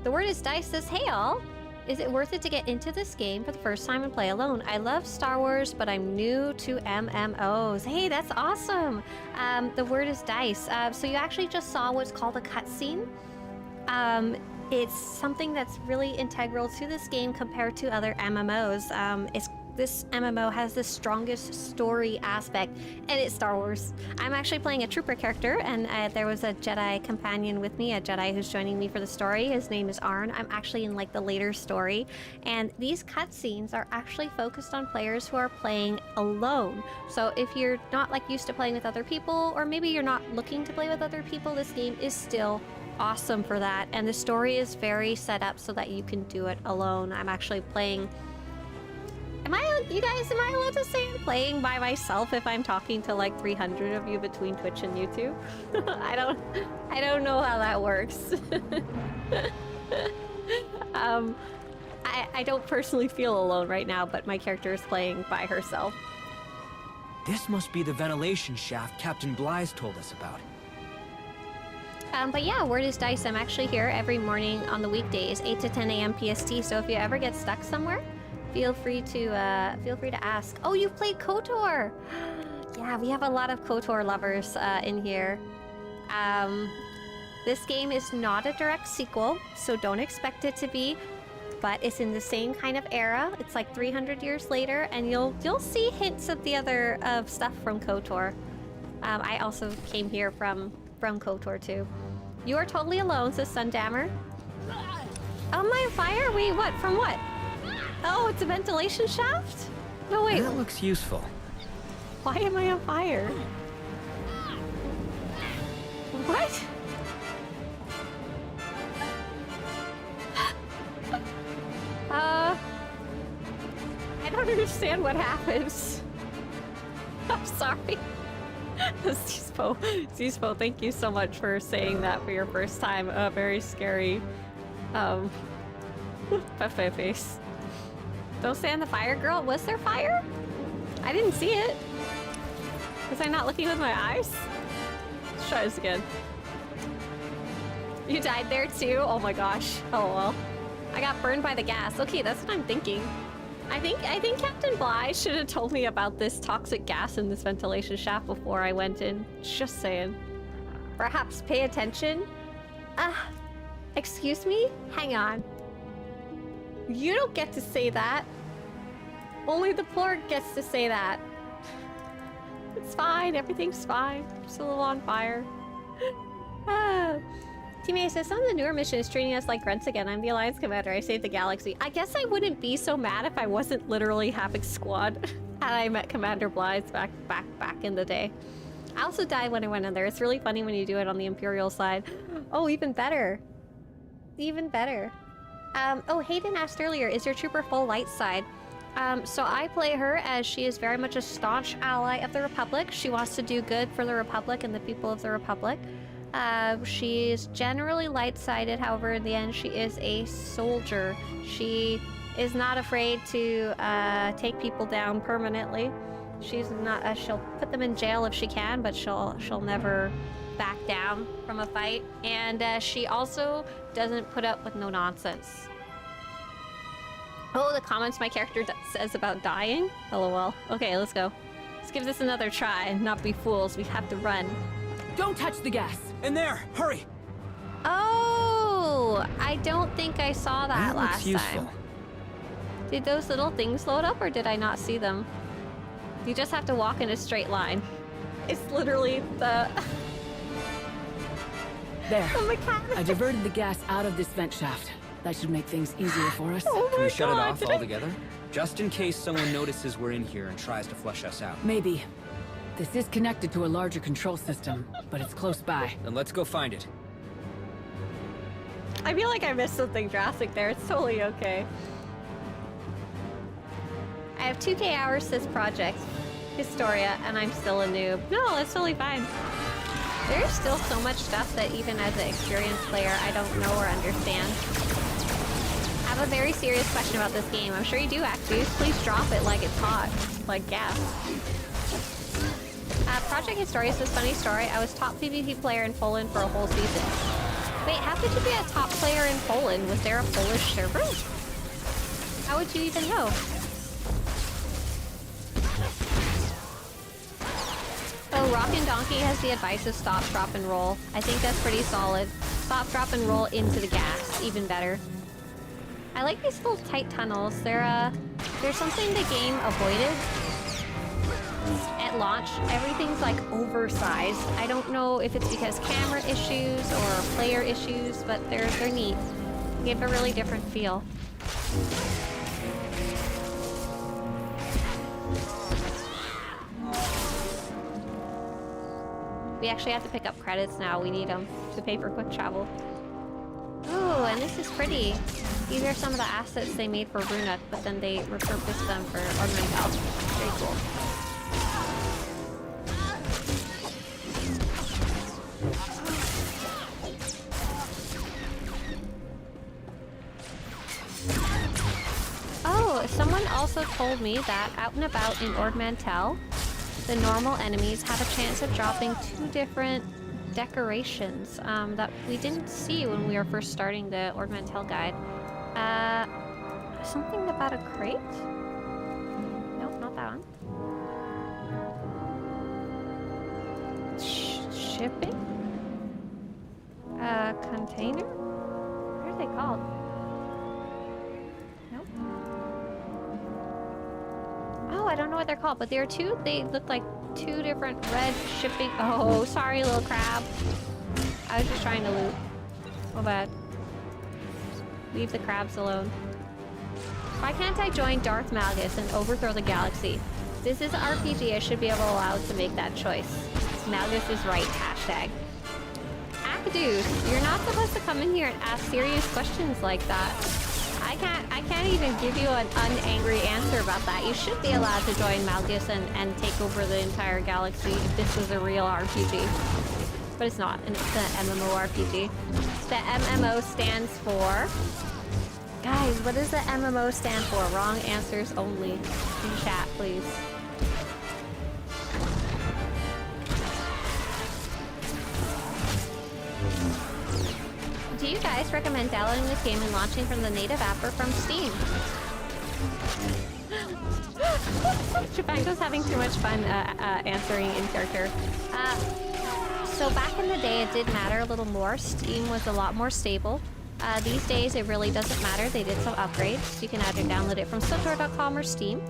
The word is Dice says, hey all. Is it worth it to get into this game for the first time and play alone? I love Star Wars, but I'm new to MMOs. Hey, that's awesome. The word is Dice. So you actually just saw what's called a cutscene. It's something that's really integral to this game compared to other MMOs. This MMO has the strongest story aspect, and it's Star Wars. I'm actually playing a trooper character, and there was a Jedi companion with me, a Jedi who's joining me for the story. His name is Arn. I'm actually in like the later story, and these cutscenes are actually focused on players who are playing alone. So if you're not like used to playing with other people, or maybe you're not looking to play with other people, this game is still awesome for that. And the story is very set up so that you can do it alone. I'm actually playing... Am I allowed to say I'm playing by myself if I'm talking to like 300 of you between Twitch and YouTube? I don't know how that works. I don't personally feel alone right now, but my character is playing by herself. This must be the ventilation shaft Captain Blythe told us about. But yeah, word is Dice. I'm actually here every morning on the weekdays, 8 to 10 a.m. PST. So if you ever get stuck somewhere, feel free to ask. Oh, you've played KOTOR! Yeah, we have a lot of KOTOR lovers in here. This game is not a direct sequel, so don't expect it to be. But it's in the same kind of era. It's like 300 years later, and you'll see hints of the other stuff from KOTOR. I also came here from KOTOR too. You are totally alone, says Sundammer. Oh, am I on fire? Wait, what? From what? Oh, it's a ventilation shaft? No, wait. That looks useful. Why am I on fire? What? I don't understand what happens. I'm sorry. Zispo, thank you so much for saying that for your first time. Very scary. Buffet face. Don't stand the fire, girl. Was there fire? I didn't see it. Was I not looking with my eyes? Let's try this again. You died there too? Oh my gosh. Oh well. I got burned by the gas. Okay, that's what I'm thinking. I think Captain Blythe should have told me about this toxic gas in this ventilation shaft before I went in. Just saying. Perhaps pay attention. Excuse me? Hang on. You don't get to say that. Only the Plorg gets to say that. It's fine. Everything's fine. Just a little on fire. Teammate says, some of the newer mission is treating us like grunts again. I'm the Alliance Commander. I saved the galaxy. I guess I wouldn't be so mad if I wasn't literally having squad. Had I met Commander Blythe back in the day. I also died when I went in there. It's really funny when you do it on the Imperial side. Oh, even better. Even better. Oh, Hayden asked earlier, is your trooper full light side? So I play her as she is very much a staunch ally of the Republic. She wants to do good for the Republic and the people of the Republic. She's generally light-sided, however, in the end, she is a soldier. She is not afraid to take people down permanently. She's not. She'll put them in jail if she can, but she'll never back down from a fight. And she also doesn't put up with no nonsense. Oh, the comments my character says about dying? LOL. Okay, let's go. Let's give this another try and not be fools. We have to run. Don't touch the gas. In there! Hurry! Oh, I don't think I saw that looks last useful. time. Did those little things load up or did I not see them? You just have to walk in a straight line. It's literally the... There. the mechanic. I diverted the gas out of this vent shaft. That should make things easier for us. Oh Can my we shut it God, off did I- altogether? Just in case someone notices we're in here and tries to flush us out. Maybe. This is connected to a larger control system, but it's close by. Then let's go find it. I feel like I missed something drastic there. It's totally okay. I have 2K hours this project, Historia, and I'm still a noob. No, that's totally fine. There's still so much stuff that even as an experienced player, I don't know or understand. I have a very serious question about this game. I'm sure you do, Actus. Please drop it like it's hot. Like gas. Project Historia says, funny story. I was top PvP player in Poland for a whole season. Wait, how could you be a top player in Poland? Was there a Polish server? How would you even know? Oh, Rockin' Donkey has the advice of stop, drop, and roll. I think that's pretty solid. Stop, drop, and roll into the gas. Even better. I like these little tight tunnels. There's something the game avoided at launch. Everything's like oversized. I don't know if it's because camera issues or player issues, but they're neat. They give a really different feel. We actually have to pick up credits now. We need them to pay for quick travel. Oh, and this is pretty. These are some of the assets they made for Runuk, but then they repurposed them for Ornamental. Very cool. Oh, someone also told me that out and about in Ord Mantell, the normal enemies have a chance of dropping 2 different decorations that we didn't see when we were first starting the Ord Mantell guide. Something about a crate? Nope, not that one. Shipping? Container? What are they called? Nope. Oh, I don't know what they're called, but there are 2. They look like 2 different red shipping. Oh, sorry, little crab. I was just trying to loot. Oh, bad. Leave the crabs alone. Why can't I join Darth Malgus and overthrow the galaxy? This is RPG. I should be allowed to make that choice. Malgus is right. Hashtag. Acadus, you're not supposed to come in here and ask serious questions like that. I can't even give you an unangry answer about that. You should be allowed to join Malgus and take over the entire galaxy if this was a real RPG. But it's not, and it's an MMORPG. The MMO stands for... Guys, what does the MMO stand for? Wrong answers only. In chat, please. Do you guys recommend downloading this game and launching from the native app or from Steam? Japango's having too much fun answering in character. So back in the day, it did matter a little more. Steam was a lot more stable. These days, it really doesn't matter. They did some upgrades. You can either download it from Swtor.com or Steam.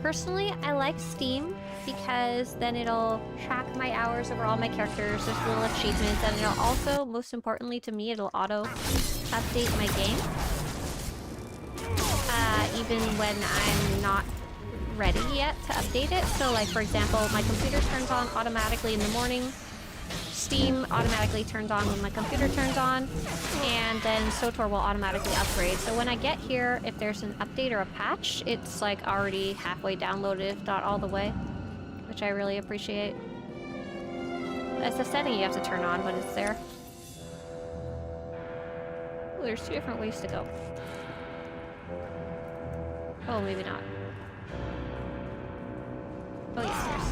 Personally, I like Steam because then it'll track my hours over all my characters. There's little achievements, and it'll also, most importantly to me, it'll auto-update my game. Even when I'm not ready yet to update it. So, like, for example, my computer turns on automatically in the morning. Steam automatically turns on when my computer turns on, and then Swtor will automatically upgrade. So when I get here, if there's an update or a patch, it's like already halfway downloaded, if not all the way, which I really appreciate. It's a setting you have to turn on, but it's there. Oh, there's 2 different ways to go. Oh, maybe not. Oh, yes, there's.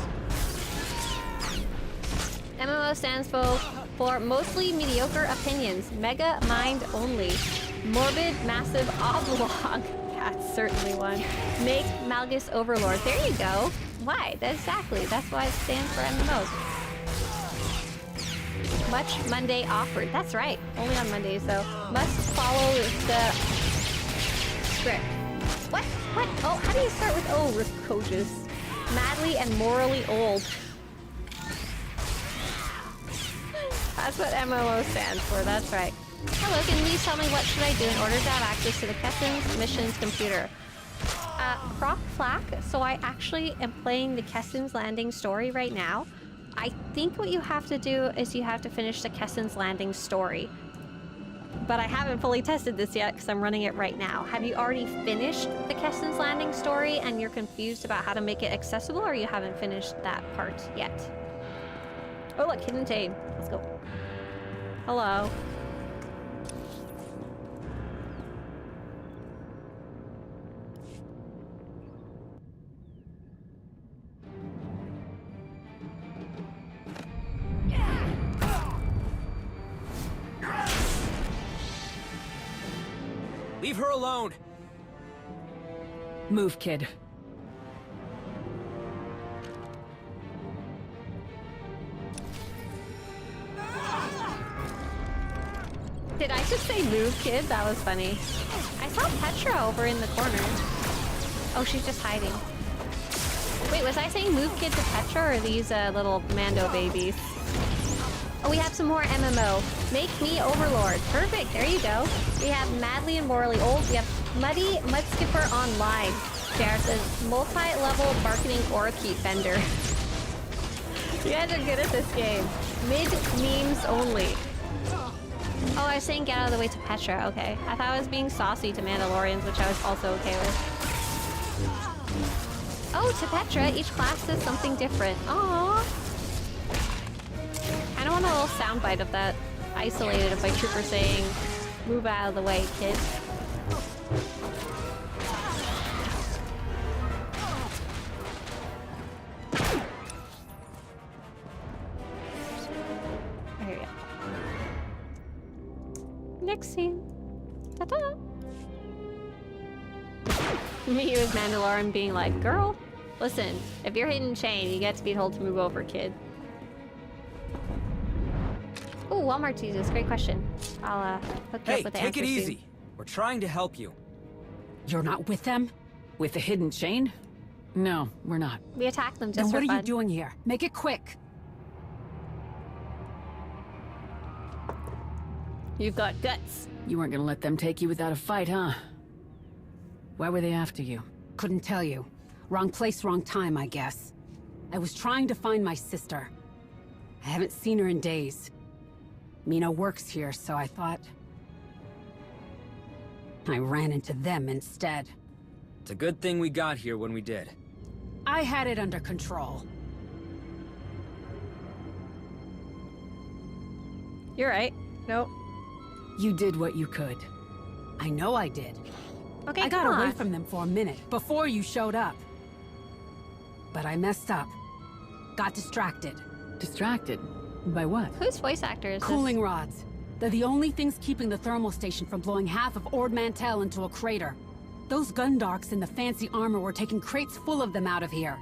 MMO stands for mostly mediocre opinions, mega mind only, morbid, massive, oblong. That's certainly one. Make Malgus Overlord. There you go. Why? Exactly. That's why it stands for MMOs. Much Monday awkward. That's right. Only on Mondays, though. Must follow the script. What? What? Oh, how do you start with O, Ripcoges? Madly and morally old. That's what MMO stands for, that's right. Hello, can you please tell me what should I do in order to have access to the Kessen's missions computer? Croc Flack, so I actually am playing the Kessen's Landing story right now. I think what you have to do is you have to finish the Kessen's Landing story. But I haven't fully tested this yet because I'm running it right now. Have you already finished the Kessen's Landing story and you're confused about how to make it accessible, or you haven't finished that part yet? Oh look, hidden tame. Let's go. Hello. Leave her alone! Move, kid. Did I just say move, kid? That was funny. I saw Petra over in the corner. Oh, she's just hiding. Wait, was I saying move, kid to Petra, or are these little Mando babies? Oh, we have some more MMO. Make me Overlord. Perfect, there you go. We have Madly and Morally Old. We have Muddy Mudskipper Online. Jared says, multi-level marketing Orakeet vendor. You guys are good at this game. Mid memes only. Oh, I was saying get out of the way to Petra. Okay. I thought I was being saucy to Mandalorians, which I was also okay with. Oh, to Petra, each class does something different. Aww. I don't want a little soundbite of that isolated of my trooper saying, move out of the way, kid. Here we go. Next scene. Ta-ta! Me as Mandalorian being like, girl, listen, if you're hidden chain, you get to be told to move over, kid. Ooh, Walmart Jesus, great question. I'll hook you up with the answer take it easy. soon. We're trying to help you. You're not with them? With the hidden chain? No, we're not. We attacked them Then just what for are fun. you doing here? Make it quick. You've got guts. You weren't gonna let them take you without a fight, huh? Why were they after you? Couldn't tell you. Wrong place, wrong time, I guess. I was trying to find my sister. I haven't seen her in days. Mina works here, so I thought... I ran into them instead. It's a good thing we got here when we did. I had it under control. You're right. Nope. You did what you could. I know I did. Okay, I got come away on. from them for a minute, before you showed up. But I messed up. Got distracted. Distracted? By what? Whose voice actor is Cooling this? rods. They're the only things keeping the thermal station from blowing half of Ord Mantell into a crater. Those Gundarks in the fancy armor were taking crates full of them out of here.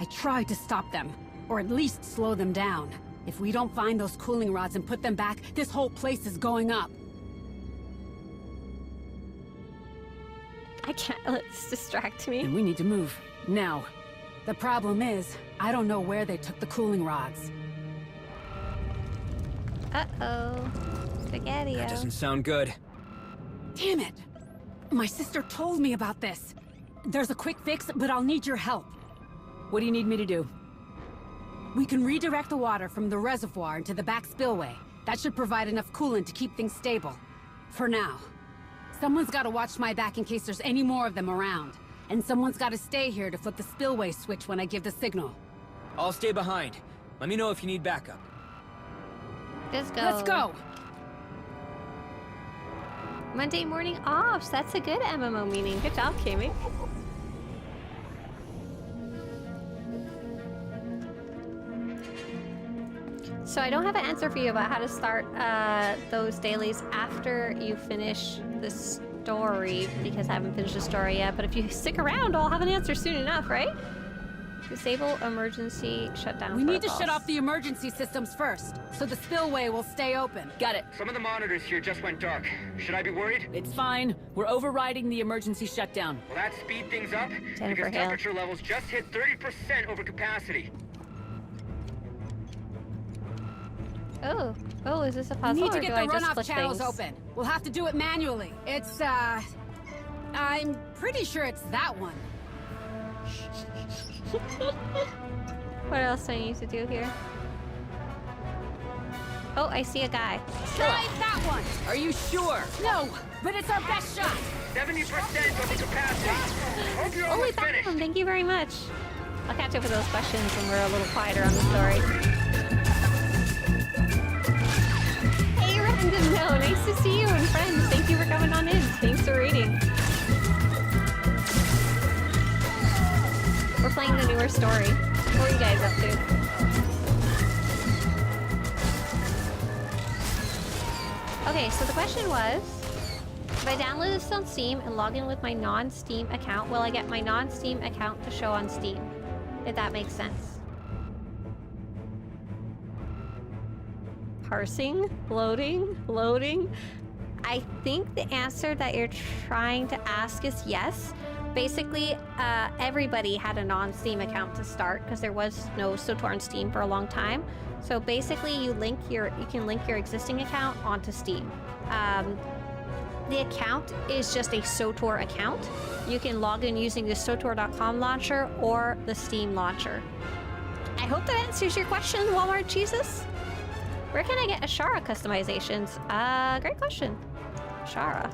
I tried to stop them, or at least slow them down. If we don't find those cooling rods and put them back, this whole place is going up. I can't let this distract me. And we need to move. Now. The problem is, I don't know where they took the cooling rods. Uh-oh. Spaghetti. That doesn't sound good. Damn it! My sister told me about this. There's a quick fix, but I'll need your help. What do you need me to do? We can redirect the water from the reservoir into the back spillway. That should provide enough coolant to keep things stable. For now. Someone's gotta watch my back in case there's any more of them around. And someone's gotta stay here to flip the spillway switch when I give the signal. I'll stay behind. Let me know if you need backup. Let's go. Let's go! Monday morning off. So that's a good MMO meaning. Good job, Kami. So I don't have an answer for you about how to start those dailies after you finish the story, because I haven't finished the story yet. But if you stick around, I'll have an answer soon enough, right? Disable emergency shutdown. We need to shut off the emergency systems first, so the spillway will stay open. Got it. Some of the monitors here just went dark. Should I be worried? It's fine. We're overriding the emergency shutdown. Will that speed things up? Jennifer because Hale. temperature levels just hit 30% over capacity. Oh, is this a We puzzle need to or get do the I just runoff click channels things? open. We'll have to do it manually. It's, I'm pretty sure it's that one. What else do I need to do here? Oh, I see a guy. Try that one! Are you sure? No, but it's our best shot! 70% over capacity. Hope you're Only almost finished. Batman, thank you very much. I'll catch up with those questions when we're a little quieter on the story. Hey, Random No, nice to see you and friends. Thank you for coming on in. Thanks for reading. We're playing the newer story. What are you guys up to? Okay, so the question was, if I download this on Steam and log in with my non-Steam account, will I get my non-Steam account to show on Steam? If that makes sense. Parsing? Loading? I think the answer that you're trying to ask is yes. Basically, everybody had a non-Steam account to start because there was no SWTOR on Steam for a long time. So basically, you can link your existing account onto Steam. The account is just a SWTOR account. You can log in using the SWTOR.com launcher or the Steam launcher. I hope that answers your question, Walmart Jesus. Where can I get Ashara customizations? Great question. Ashara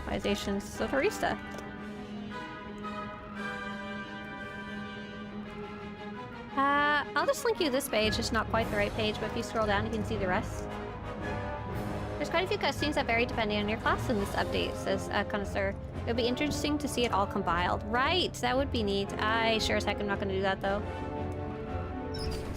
customizations, Swtorista. I'll just link you this page. It's not quite the right page, but if you scroll down, you can see the rest. There's quite a few cutscenes that vary depending on your class in this update, says Connoisseur. It would be interesting to see it all compiled. Right, that would be neat. I sure as heck am not going to do that, though.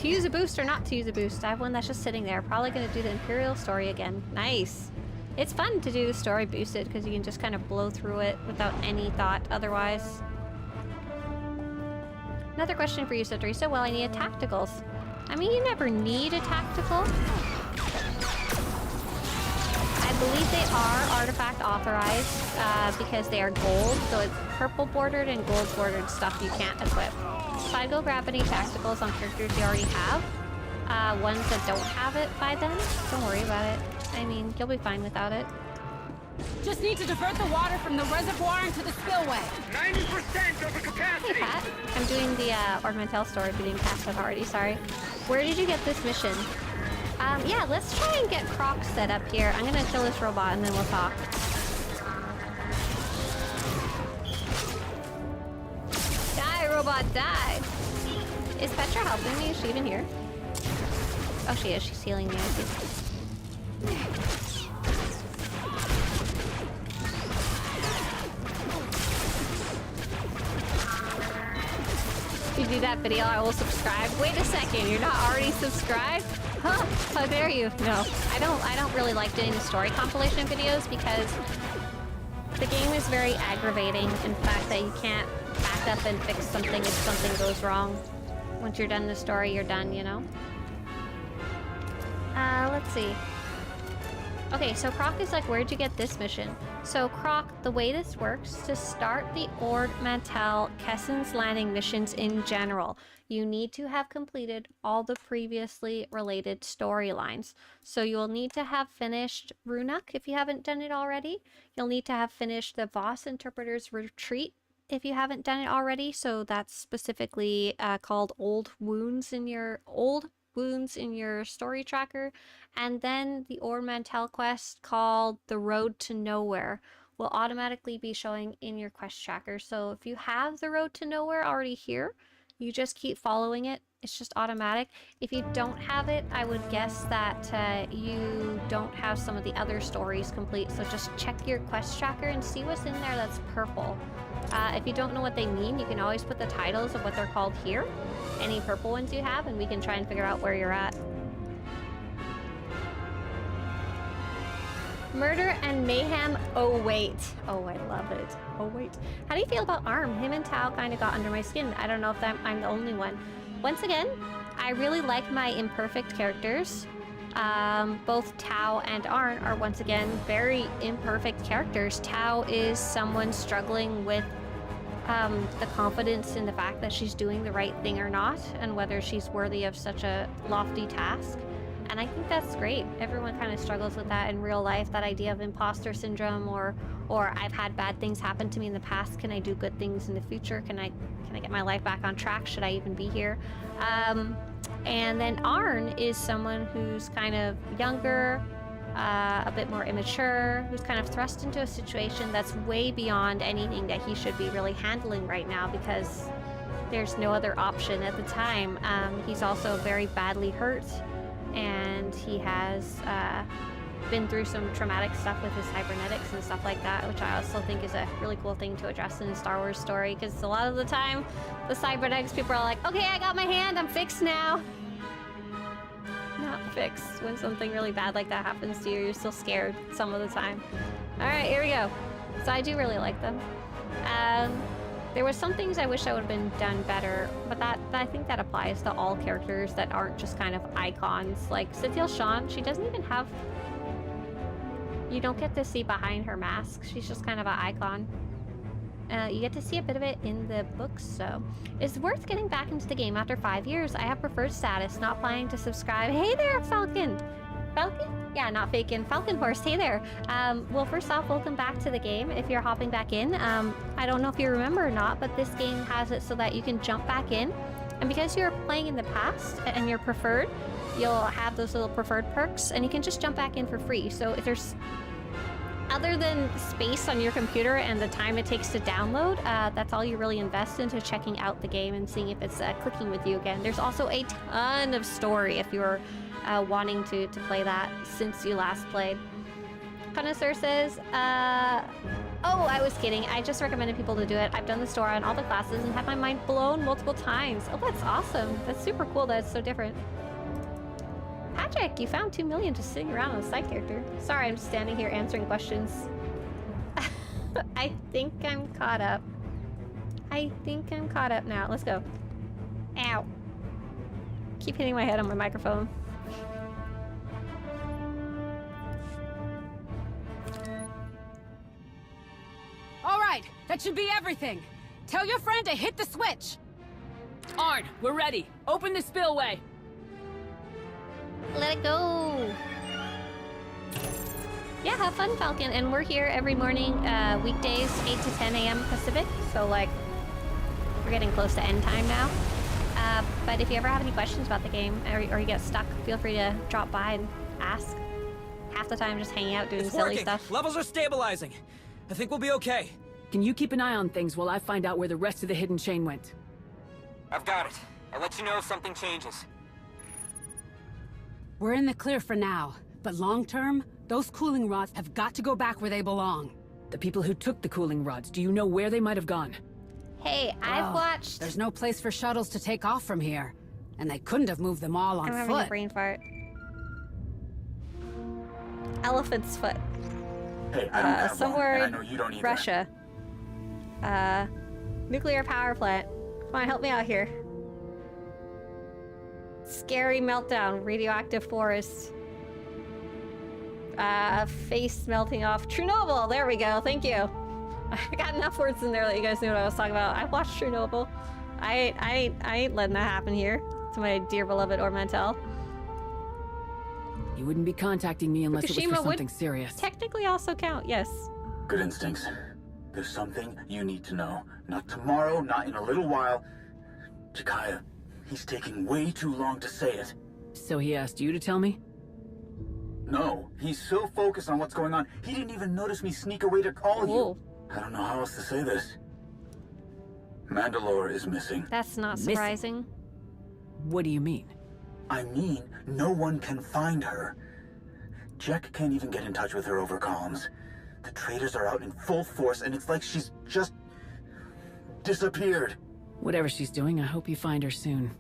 To use a boost or not to use a boost, I have one that's just sitting there. Probably going to do the Imperial story again. Nice. It's fun to do the story boosted because you can just kind of blow through it without any thought otherwise. Another question for you, Swtorista. Well, I need tacticals. I mean, you never need a tactical. I believe they are artifact authorized because they are gold. So it's purple bordered and gold bordered stuff you can't equip. So I'd go grab any tacticals on characters you already have. Ones that don't have it by then, don't worry about it. I mean, you'll be fine without it. Just need to divert the water from the reservoir into the spillway. 90% over capacity. Hey, Pat. I'm doing the Ornamental story if you didn't catch that already, sorry. Where did you get this mission? Yeah, let's try and get Croc set up here. I'm gonna kill this robot and then we'll talk. Die, robot, die! Is Petra helping me? Is she even here? Oh, she is. She's healing me, I see. If you do that video, I will subscribe. Wait a second, you're not already subscribed? Huh? How dare you? No, I don't really like doing the story compilation videos because the game is very aggravating. In fact, that you can't back up and fix something if something goes wrong. Once you're done the story, you're done, you know? Let's see. Okay, so Croc is like, where'd you get this mission? So Croc, the way this works, to start the Ord Mantell Kessen's Landing missions in general, you need to have completed all the previously related storylines. So you'll need to have finished Runuk if you haven't done it already. You'll need to have finished the Voss Interpreter's Retreat if you haven't done it already. So that's specifically called Old Wounds in your story tracker. And then the Ord Mantell quest called The Road to Nowhere will automatically be showing in your quest tracker. So if you have the Road to Nowhere already here, you just keep following it. It's just automatic. If you don't have it, I would guess that you don't have some of the other stories complete. So just check your quest tracker and see what's in there that's purple. If you don't know what they mean, you can always put the titles of what they're called here. Any purple ones you have, and we can try and figure out where you're at. Murder and Mayhem. Oh, wait. Oh, I love it. Oh, wait. How do you feel about Arm? Him and Tao kind of got under my skin. I don't know if I'm the only one. Once again, I really like my imperfect characters. Both Tao and Arn are once again very imperfect characters. Tao is someone struggling with the confidence in the fact that she's doing the right thing or not, and whether she's worthy of such a lofty task. And I think that's great. Everyone kind of struggles with that in real life, that idea of imposter syndrome, or I've had bad things happen to me in the past. Can I do good things in the future? Can I get my life back on track? Should I even be here? And then Arn is someone who's kind of younger, a bit more immature, who's kind of thrust into a situation that's way beyond anything that he should be really handling right now, because there's no other option at the time. He's also very badly hurt, and he has been through some traumatic stuff with his cybernetics and stuff like that, which I also think is a really cool thing to address in a Star Wars story, because a lot of the time the cybernetics people are like, okay, I got my hand, I'm fixed now. Not fixed. When something really bad like that happens to you, you're still scared some of the time. Alright, here we go. So I do really like them. There was some things I wish I would have been done better, but I think that applies to all characters that aren't just kind of icons. Like Sithil Shan, she doesn't even have... You don't get to see behind her mask. She's just kind of an icon. You get to see a bit of it in the books, so... It's worth getting back into the game after 5 years. I have preferred status, not planning to subscribe. Hey there, Falcon! Falcon? Yeah, not Falcon. Falcon Horse, hey there. Well, first off, welcome back to the game if you're hopping back in. I don't know if you remember or not, but this game has it so that you can jump back in. And because you're playing in the past and you're preferred, you'll have those little preferred perks, and you can just jump back in for free. So if there's... Other than space on your computer and the time it takes to download, that's all you really invest into checking out the game and seeing if it's clicking with you again. There's also a ton of story if you're wanting to play that since you last played. Connoisseur says, oh, I was kidding. I just recommended people to do it. I've done the story on all the classes and had my mind blown multiple times. Oh, that's awesome. That's super cool that it's so different. Patrick, you found 2 million just sitting around on a side character. Sorry, I'm just standing here answering questions. I think I'm caught up. I think I'm caught up now. Let's go. Ow. Keep hitting my head on my microphone. All right, that should be everything. Tell your friend to hit the switch. Arn, we're ready. Open the spillway. Let it go. Yeah, have fun, Falcon. And we're here every morning, weekdays, 8 to 10 a.m. Pacific. So, like, we're getting close to end time now. But if you ever have any questions about the game, or you get stuck, feel free to drop by and ask. Half the time just hanging out doing silly stuff. Levels are stabilizing. I think we'll be okay. Can you keep an eye on things while I find out where the rest of the hidden chain went? I've got it. I'll let you know if something changes. We're in the clear for now, but long-term, those cooling rods have got to go back where they belong. The people who took the cooling rods, do you know where they might have gone? Hey, I've watched... There's no place for shuttles to take off from here, and they couldn't have moved them all on I'm having a foot. brain fart. Elephant's foot. Hey, I don't have somewhere one, and I know you don't either. Russia. Nuclear power plant. Come on, help me out here. Scary meltdown, radioactive forest. Face melting off. Chernobyl, there we go, thank you. I got enough words in there that you guys knew what I was talking about. I watched Chernobyl. I ain't letting that happen here. To my dear beloved Ormantel. You wouldn't be contacting me unless it was for Fukushima would something serious. technically also count, yes. Good instincts. There's something you need to know. Not tomorrow, not in a little while. Jakaya, he's taking way too long to say it. So he asked you to tell me? No, he's so focused on what's going on, he didn't even notice me sneak away to call you. I don't know how else to say this. Mandalore is missing. That's not surprising. What do you mean? I mean, no one can find her. Jack can't even get in touch with her over comms. The traitors are out in full force, and it's like she's just disappeared. Whatever she's doing, I hope you find her soon.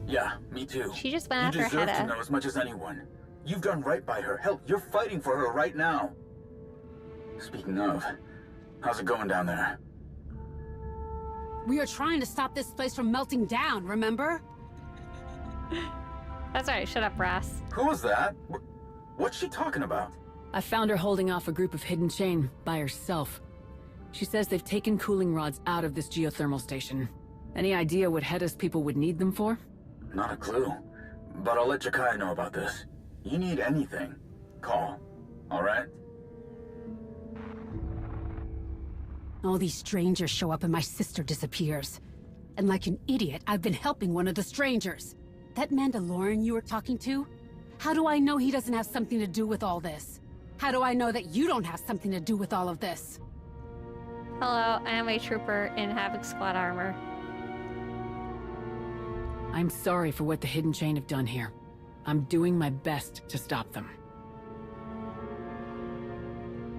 Yeah, me too. She just went You after deserve to Hedda. know as much as anyone. You've done right by her. Hell, you're fighting for her right now. Speaking of, how's it going down there? We are trying to stop this place from melting down, remember? That's alright, shut up, Brass. Who was that? What's she talking about? I found her holding off a group of hidden chain by herself. She says they've taken cooling rods out of this geothermal station. Any idea what Hedda's people would need them for? Not a clue. But I'll let Jakaya know about this. You need anything, call. All right? All these strangers show up and my sister disappears. And like an idiot, I've been helping one of the strangers. That Mandalorian you were talking to? How do I know he doesn't have something to do with all this? How do I know that you don't have something to do with all of this? Hello, I am a trooper in Havoc Squad armor. I'm sorry for what the hidden chain have done here. I'm doing my best to stop them.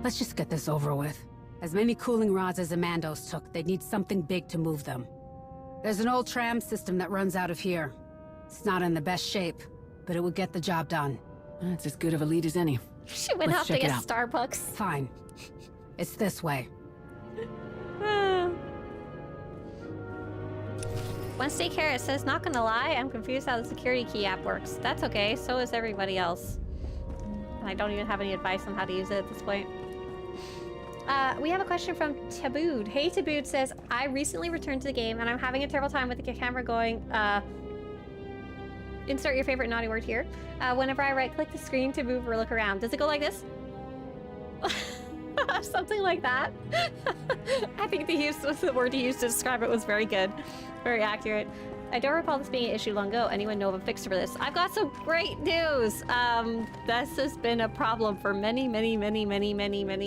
Let's just get this over with. As many cooling rods as the Mandos took, they'd need something big to move them. There's an old tram system that runs out of here. It's not in the best shape, but it would get the job done. That's as good of a lead as any. She went off to get Starbucks. Fine. It's this way. Wednesday Carrot says, not gonna lie, I'm confused how the security key app works. That's okay, so is everybody else. And I don't even have any advice on how to use it at this point. We have a question from Tabooed. Hey, Tabooed says, I recently returned to the game and I'm having a terrible time with the camera going, insert your favorite naughty word here. Whenever I right-click the screen to move or look around. Does it go like this? Something like that. I think the word he used to describe it was very good. Very accurate. I don't recall this being an issue long ago. Anyone know of a fix for this? I've got some great news. This has been a problem for many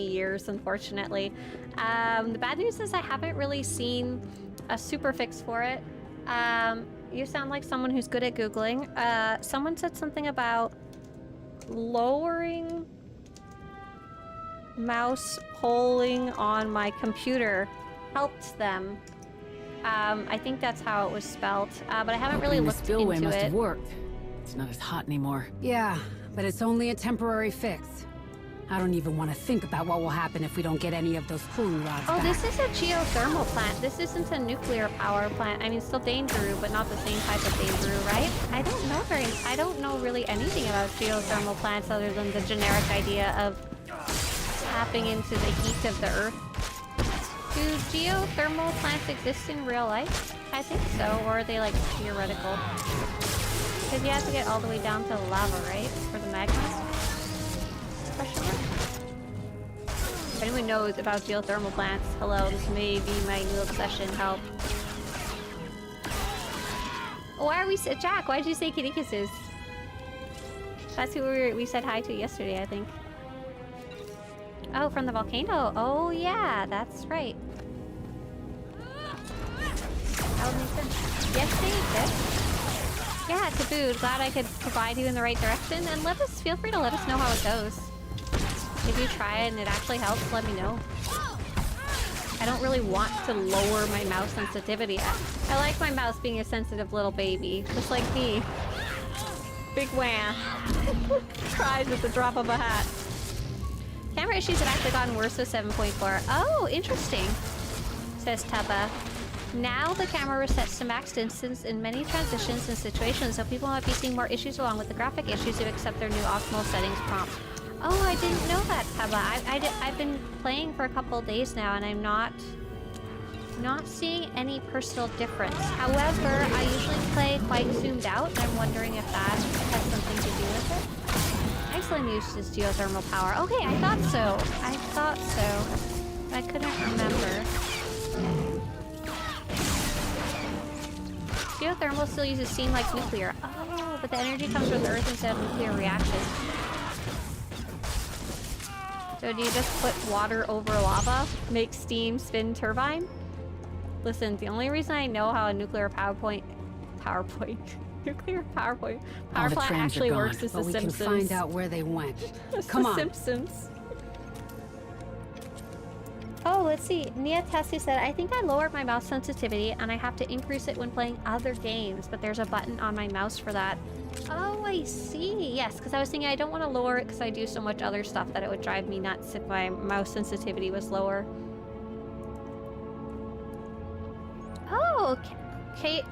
years, unfortunately. The bad news is I haven't really seen a super fix for it. You sound like someone who's good at Googling. Someone said something about lowering mouse polling on my computer helped them. I think that's how it was spelled, but I haven't really looked into it. Must have worked. It's not as hot anymore. Yeah, but it's only a temporary fix. I don't even want to think about what will happen if we don't get any of those cooling rods Oh, back. this is a geothermal plant. This isn't a nuclear power plant. I mean, still Dangeroo, but not the same type of Dangeroo, right? I don't know really anything about geothermal plants other than the generic idea of tapping into the heat of the earth. Do geothermal plants exist in real life? I think so, or are they like theoretical? Because you have to get all the way down to lava, right? For the magmas? Question mark? If anyone knows about geothermal plants, hello, this may be my new obsession, help. Why are we... Jack, why did you say kitty kisses? That's who we said hi to yesterday, I think. Oh, from the volcano. Oh, yeah, that's right. That would make sense. Yes, they exist. Yeah, Taboo, glad I could provide you in the right direction. And feel free to let us know how it goes. If you try it and it actually helps, let me know. I don't really want to lower my mouse sensitivity. I like my mouse being a sensitive little baby, just like me. Big wham. Cries at the drop of a hat. Camera issues have actually gotten worse with 7.4. Oh, interesting, says Tubba. Now the camera resets to max distance in many transitions and situations, so people might be seeing more issues along with the graphic issues to accept their new optimal settings prompt. Oh, I didn't know that, Peba. I've been playing for a couple of days now, and I'm not seeing any personal difference. However, I usually play quite zoomed out, and I'm wondering if that has something to do with it. Iceland uses geothermal power. Okay, I thought so. I thought so. I couldn't remember. Geothermal still uses steam like nuclear. Oh, but the energy comes from the Earth instead of nuclear reaction. So do you just put water over lava, make steam, spin turbine? Listen, the only reason I know how a nuclear power plant actually works is The we Simpsons. can find out where they went. Come The on. Simpsons. Oh, let's see. Nia Tessie said, I think I lowered my mouse sensitivity and I have to increase it when playing other games, but there's a button on my mouse for that. Oh, I see. Yes, because I was thinking I don't want to lower it because I do so much other stuff that it would drive me nuts if my mouse sensitivity was lower. Oh, K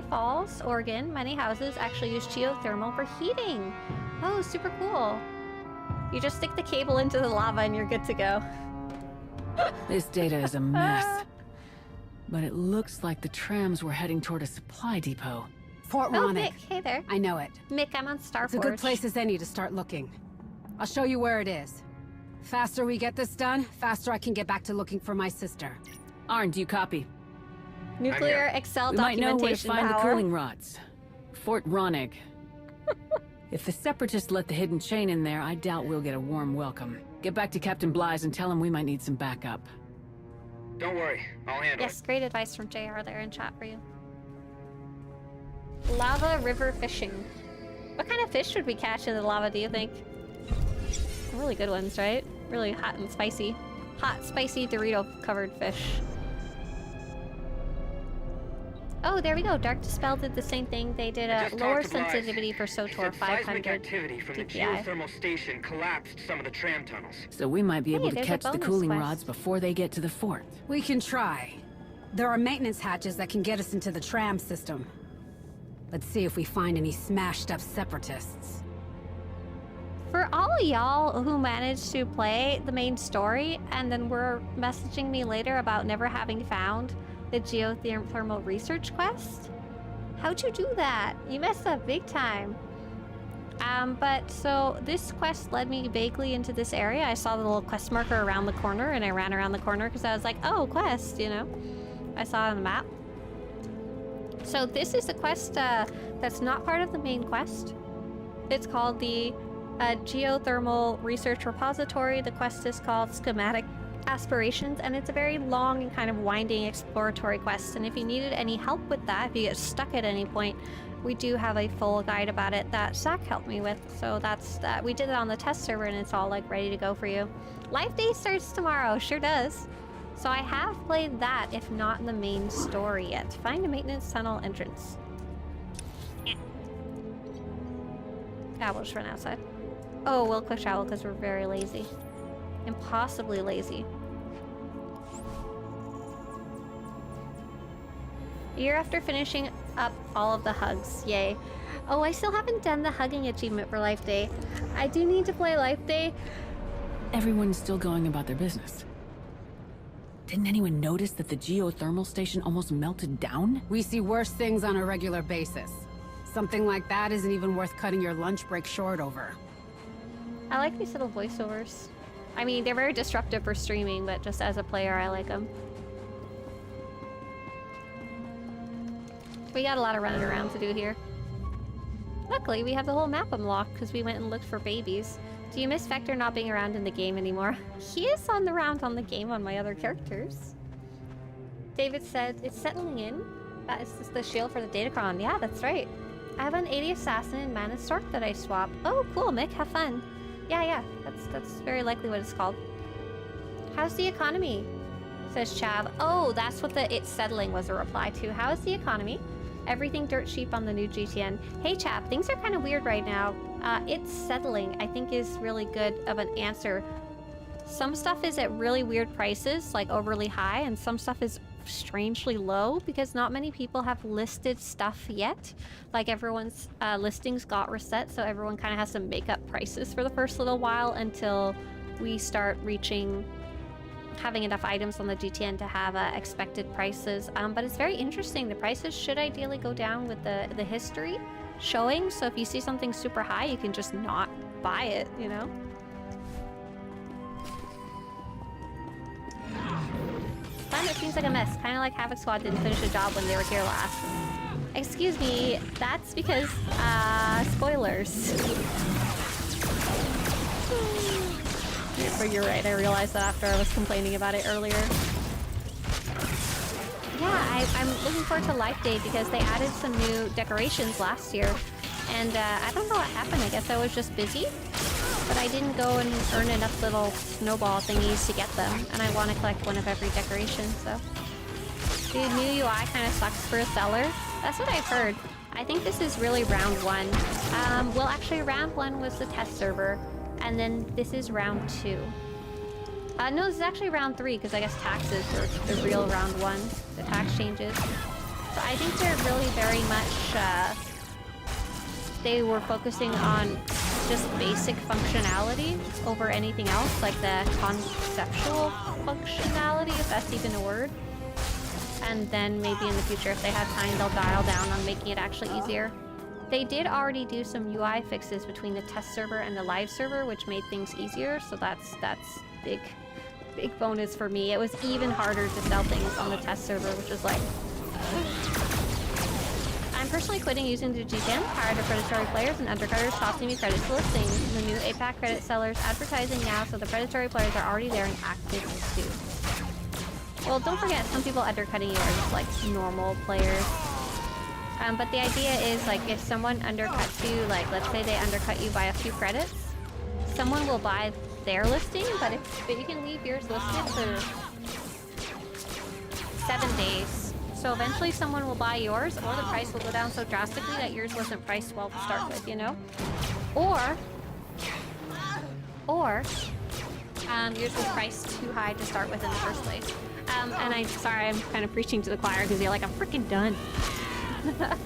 Falls, Oregon. Many houses actually use geothermal for heating. Oh, super cool. You just stick the cable into the lava and you're good to go. This data is a mess. But it looks like the trams were heading toward a supply depot. Fort Oh, Ronick. Mick, hey there. I know it. Mick, I'm on Starforge. It's a good place as any to start looking. I'll show you where it is. Faster we get this done, faster I can get back to looking for my sister. Arn, do you copy? Nuclear Excel We might know where to documentation find the power. cooling rods. Fort Ronick. If the Separatists let the hidden chain in there, I doubt we'll get a warm welcome. Get back to Captain Blythe and tell him we might need some backup. Don't worry, I'll handle Yes, great advice from JR there in chat for you. Lava river fishing. What kind of fish would we catch in the lava, do you think? Really good ones, right? Really hot and spicy. Hot, spicy Dorito-covered fish. Oh, there we go. Dark Dispel did the same thing. They did a lower sensitivity for SWTOR 500 activity from the DPI. geothermal station collapsed some of the tram tunnels. So we might be able to there's a catch the bonus cooling quest. rods before they get to the fort. We can try. There are maintenance hatches that can get us into the tram system. Let's see if we find any smashed up separatists. For all of y'all who managed to play the main story and then were messaging me later about never having found the geothermal research quest, how'd you do that? You messed up big time. But so this quest led me vaguely into this area. I saw the little quest marker around the corner and I ran around the corner because I was like, oh, quest, you know? I saw it on the map. So this is a quest that's not part of the main quest. It's called the Geothermal Research Repository. The quest is called Schematic Aspirations, and it's a very long and kind of winding exploratory quest. And if you needed any help with that, if you get stuck at any point, we do have a full guide about it that Zach helped me with. So that's that. We did it on the test server, and it's all like ready to go for you. Life Day starts tomorrow. Sure does. So I have played that, if not in the main story yet. Find a maintenance tunnel entrance. Yeah, we'll just run outside. Oh, we'll quick travel because we're very lazy. Impossibly lazy. A year after finishing up all of the hugs. Yay. Oh, I still haven't done the hugging achievement for Life Day. I do need to play Life Day. Everyone's still going about their business. Didn't anyone notice that the geothermal station almost melted down? We see worse things on a regular basis. Something like that isn't even worth cutting your lunch break short over. I like these little voiceovers. I mean, they're very disruptive for streaming, but just as a player, I like them. We got a lot of running around to do here. Luckily, we have the whole map unlocked because we went and looked for babies. Do you miss Vector not being around in the game anymore? He is on the round on the game on my other characters. David said, it's settling in. That is the shield for the Datacron. Yeah, that's right. I have an 80 Assassin and Mana Stork that I swap. Oh, cool, Mick. Have fun. Yeah, that's very likely what it's called. How's the economy? Says Chav. Oh, that's what the it's settling was a reply to. How's the economy? Everything dirt cheap on the new GTN. Hey Chav, things are kind of weird right now. It's settling, I think, is really good of an answer. Some stuff is at really weird prices, like overly high, and some stuff is strangely low because not many people have listed stuff yet. Like everyone's listings got reset, so everyone kind of has to make up prices for the first little while until we start having enough items on the GTN to have expected prices. But it's very interesting. The prices should ideally go down with the history showing, so if you see something super high, you can just not buy it, you know? Fun, it seems like a mess. Kind of like Havoc Squad didn't finish a job when they were here last. Excuse me, that's because, spoilers. But you're right, I realized that after I was complaining about it earlier. Yeah, I'm looking forward to Life Day because they added some new decorations last year. And I don't know what happened, I guess I was just busy. But I didn't go and earn enough little snowball thingies to get them. And I want to collect one of every decoration, so. The new UI kind of sucks for a seller. That's what I've heard. I think this is really round 1. Well, actually, round 1 was the test server. And then this is round 2. No, this is actually round 3, because I guess taxes were the real round 1. The tax changes. So I think they're really very much, they were focusing on just basic functionality over anything else, like the conceptual functionality, if that's even a word. And then maybe in the future, if they have time, they'll dial down on making it actually easier. They did already do some UI fixes between the test server and the live server, which made things easier, so that's big bonus for me. It was even harder to sell things on the test server, which was like... I'm personally quitting using the GTN, tired of predatory players and undercutters costing me credits to listings. The new APAC credit sellers advertising now, so the predatory players are already there and active too. Well, don't forget, some people undercutting you are just like normal players. But the idea is, like, if someone undercuts you, like, let's say they undercut you by a few credits, someone will buy their listing, but you can leave yours listed for 7 days. So eventually someone will buy yours, or the price will go down so drastically that yours wasn't priced well to start with, you know? Or yours was priced too high to start with in the first place. And I'm sorry, I'm kind of preaching to the choir because you're like, I'm freaking done. I'm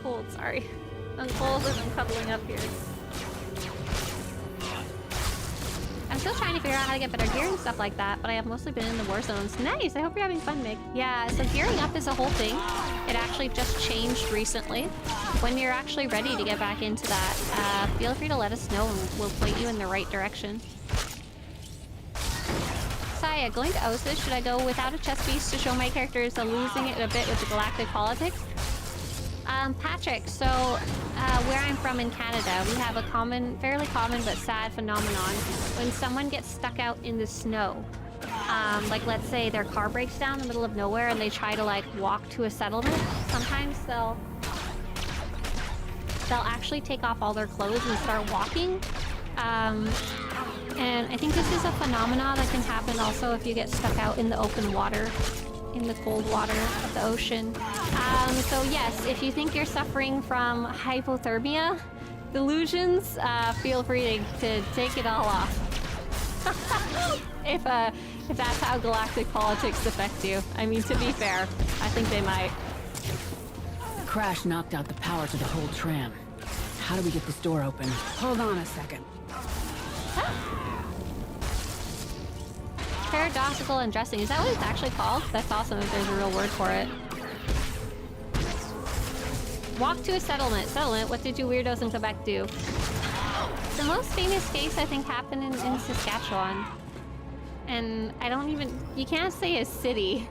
cold, sorry. I'm cold and I'm cuddling up here. I'm still trying to figure out how to get better gear and stuff like that, but I have mostly been in the war zones. Nice! I hope you're having fun, Mick. Yeah, so gearing up is a whole thing. It actually just changed recently. When you're actually ready to get back into that, feel free to let us know and we'll point you in the right direction. Saya, going to Osis, should I go without a chess piece to show my characters losing it a bit with the galactic politics? Patrick, so where I'm from in Canada, we have a fairly common but sad phenomenon when someone gets stuck out in the snow. Like let's say their car breaks down in the middle of nowhere and they try to like walk to a settlement. Sometimes they'll actually take off all their clothes and start walking. And I think this is a phenomenon that can happen also if you get stuck out in the open water, in the cold water of the ocean. So yes, if you think you're suffering from hypothermia delusions, feel free to take it all off. If that's how galactic politics affect you. I mean, to be fair, I think they might. The crash knocked out the power to the whole tram. How do we get this door open? Hold on a second. Paradoxical undressing. Is that what it's actually called? That's awesome if there's a real word for it. Walk to a settlement. Settlement? What did you weirdos in Quebec do? The most famous case, I think, happened in Saskatchewan. And I don't even... You can't say a city.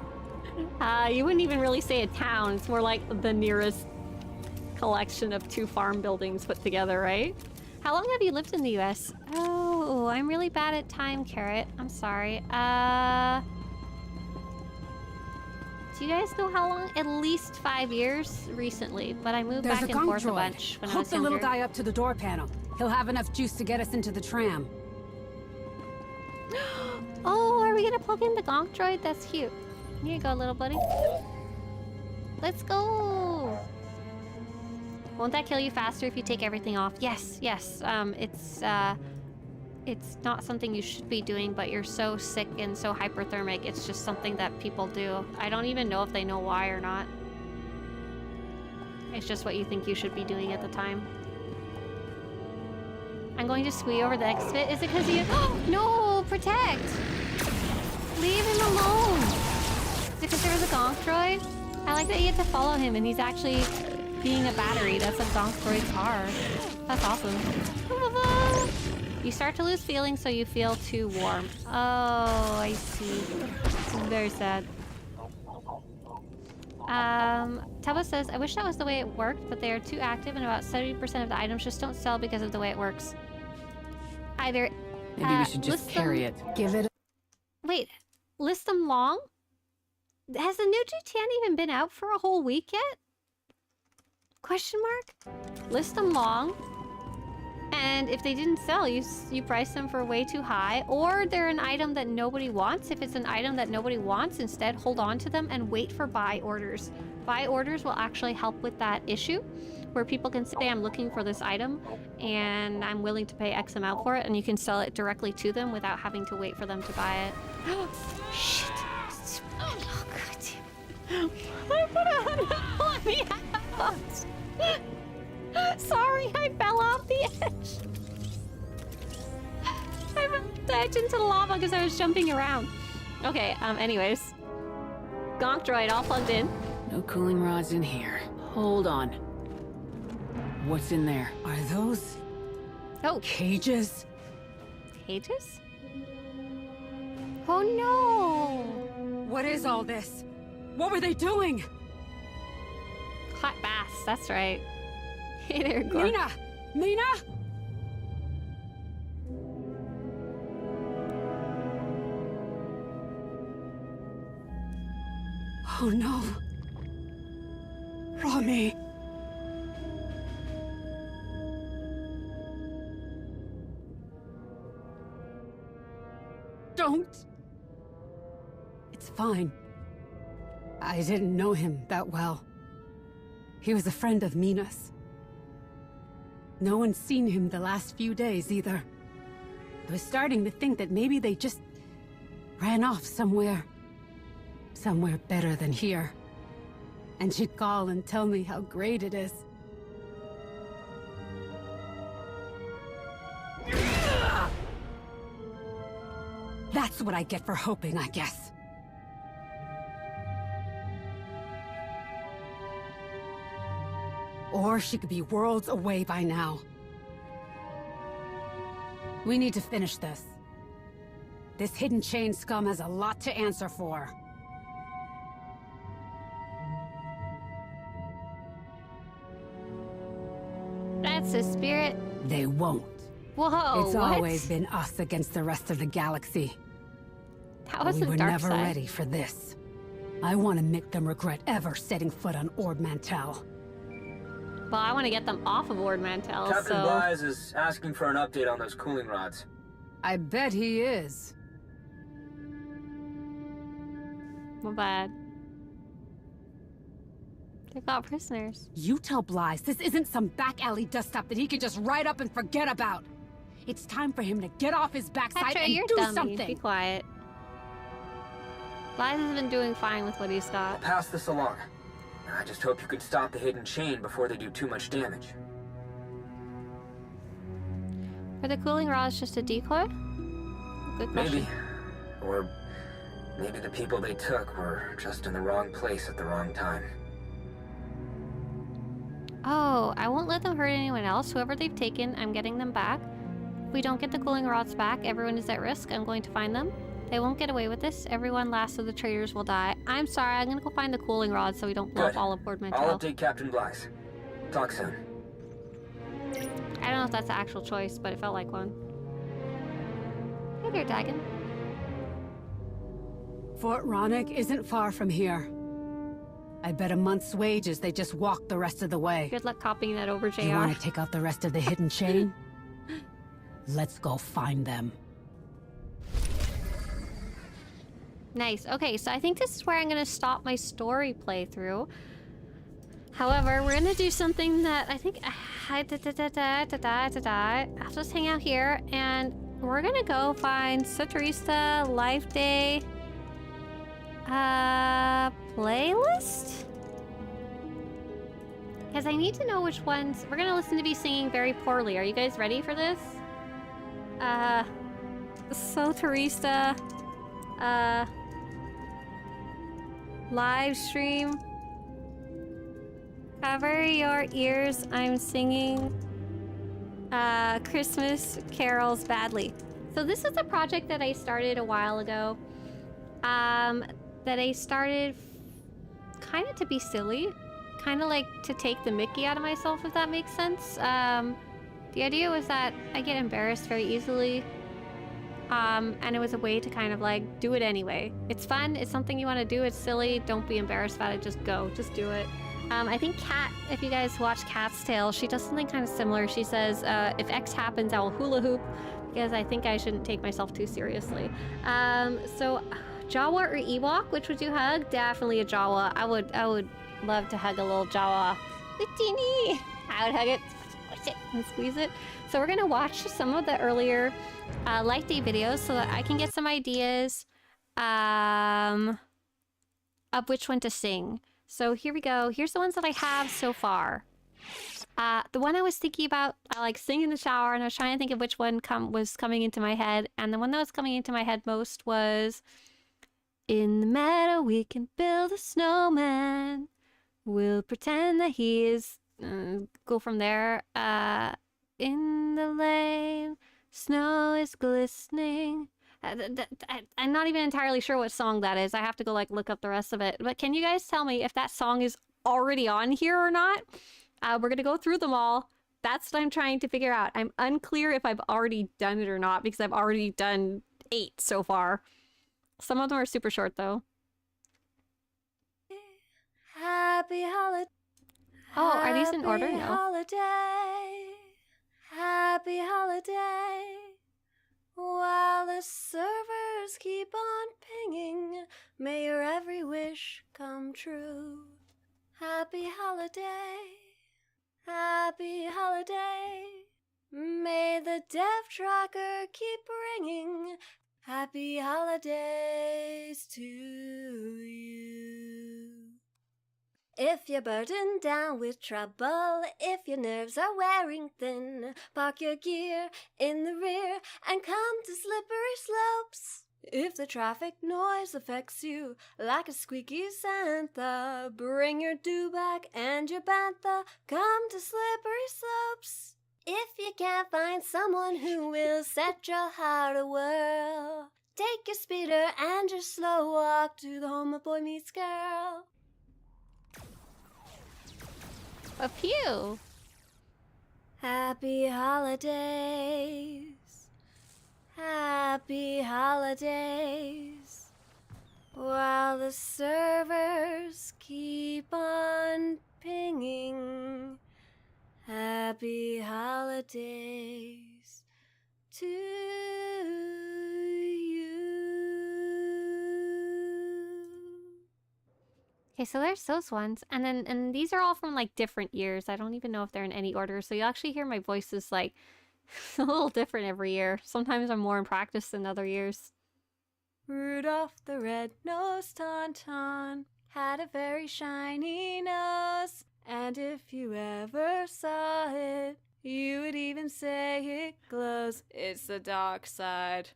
You wouldn't even really say a town. It's more like the nearest collection of 2 farm buildings put together, right? How long have you lived in the US? Oh, I'm really bad at time, Carrot. I'm sorry. Do you guys know how long? At least 5 years recently, but I moved back and forth a bunch when I was Hook the younger. little guy up to the door panel. He'll have enough juice to get us into the tram. Oh, are we gonna plug in the gonk droid? That's cute. Here you go, little buddy. Let's go! Won't that kill you faster if you take everything off? Yes, yes. it's not something you should be doing, but you're so sick and so hyperthermic, it's just something that people do. I don't even know if they know why or not. It's just what you think you should be doing at the time. I'm going to squee over the next bit. Is it because you... No! Protect! Leave him alone! Is it because there was a gonk droid? I like that you get to follow him and he's actually being a battery. That's what gonk droids are. That's awesome. You start to lose feeling, so you feel too warm. Oh, I see. This is very sad. Tubba says, I wish that was the way it worked, but they are too active and about 70% of the items just don't sell because of the way it works. Either... Maybe we should just carry it. Give it... Wait, list them long? Has the new GTN even been out for a whole week yet? Question mark? List them long. And if they didn't sell, you price them for way too high, or they're an item that nobody wants. If it's an item that nobody wants, instead hold on to them and wait for buy orders. Buy orders will actually help with that issue, where people can say, I'm looking for this item, and I'm willing to pay X amount for it, and you can sell it directly to them without having to wait for them to buy it. Shit. Oh, God damn it. I put a on me out. Sorry, I fell off the edge. I fell off the edge into the lava because I was jumping around. Okay, anyways. Gonk droid all plugged in. No cooling rods in here. Hold on. What's in there? Are those... Oh. Cages? Cages? Oh no! What is all this? What were they doing? Hot baths, that's right. Hey there, Gork. Mina! Mina! Oh no. Rami. Don't. It's fine. I didn't know him that well. He was a friend of Mina's. No one's seen him the last few days either. I was starting to think that maybe they just ran off somewhere. Somewhere better than here. And she'd call and tell me how great it is. That's what I get for hoping, I guess. Or she could be worlds away by now. We need to finish this. This hidden chain scum has a lot to answer for. That's the spirit. They won't. Whoa, It's what? always been us against the rest of the galaxy. That was we the were dark never side. ready for this. I want to make them regret ever setting foot on Ord Mantell. Well, I want to get them off of Ord Mantell, Captain so... Blyes is asking for an update on those cooling rods. I bet he is. My bad. They've got prisoners. You tell Blyes this isn't some back alley dust stop that he can just ride up and forget about. It's time for him to get off his backside Petra, and you're do dummy. something. Be quiet. Blyes has been doing fine with what he's got. Pass this along. I just hope you can stop the hidden chain before they do too much damage. Are the cooling rods just a decoy? Good question. Maybe. Or maybe the people they took were just in the wrong place at the wrong time. Oh, I won't let them hurt anyone else. Whoever they've taken, I'm getting them back. If we don't get the cooling rods back, everyone is at risk. I'm going to find them. They won't get away with this. Everyone last of the traitors will die. I'm sorry, I'm gonna go find the cooling rods so we don't blow up all of Ord I'll Mantell. update Captain Blyes. Talk soon. I don't know if that's the actual choice, but it felt like one. Hey there, Dagon. Fort Ronick isn't far from here. I bet a month's wages they just walked the rest of the way. Good luck copying that over, JR. You want to take out the rest of the hidden chain? Let's go find them. Nice. Okay, so I think this is where I'm gonna stop my story playthrough. However, we're gonna do something that I think... I'll just hang out here, and we're gonna go find Swtorista Life Day playlist? Because I need to know which ones. We're gonna listen to me singing very poorly. Are you guys ready for this? Swtorista live stream. Cover your ears, I'm singing Christmas carols badly. So this is a project that I started a while ago. That I started kind of to be silly. Kind of like to take the mickey out of myself, if that makes sense. The idea was that I get embarrassed very easily. And it was a way to kind of like do it anyway. It's fun, it's something you want to do, it's silly, don't be embarrassed about it, just go, just do it. I think Kat, if you guys watch Kat's Tale, she does something kind of similar. She says, if X happens, I will hula hoop, because I think I shouldn't take myself too seriously. So Jawa or Ewok, which would you hug? Definitely a Jawa. I would love to hug a little Jawa. Teeny. I would hug it, squish it, and squeeze it. So we're gonna watch some of the earlier Life Day videos so that I can get some ideas of which one to sing. So here we go. Here's the ones that I have so far. The one I was thinking about, I like sing in the shower, and I was trying to think of which one was coming into my head. And the one that was coming into my head most was, in the meadow we can build a snowman. We'll pretend that he is, go from there. In the lane, snow is glistening. I'm not even entirely sure what song that is. I have to go like look up the rest of it. But can you guys tell me if that song is already on here or not? We're gonna go through them all. That's what I'm trying to figure out. I'm unclear if I've already done it or not, because I've already done 8 so far. Some of them are super short though. Happy holiday. Oh, are these in order? No. Holiday. Happy holiday. While the servers keep on pinging, may your every wish come true. Happy holiday. Happy holiday. May the dev tracker keep ringing. Happy holidays to you. If you're burdened down with trouble, if your nerves are wearing thin, park your gear in the rear and come to slippery slopes. If the traffic noise affects you like a squeaky Santa, bring your dewback and your bantha, come to slippery slopes. If you can't find someone who will set your heart a whirl, take your speeder and your slow walk to the home of Boy Meets Girl. A few. Happy holidays. Happy holidays. While the servers keep on pinging. Happy holidays to you. Okay, so there's those ones. And these are all from like different years. I don't even know if they're in any order. So you'll actually hear my voice is like a little different every year. Sometimes I'm more in practice than other years. Rudolph the red-nosed tauntaun had a very shiny nose, and if you ever saw it, you would even say it glows. It's the dark side.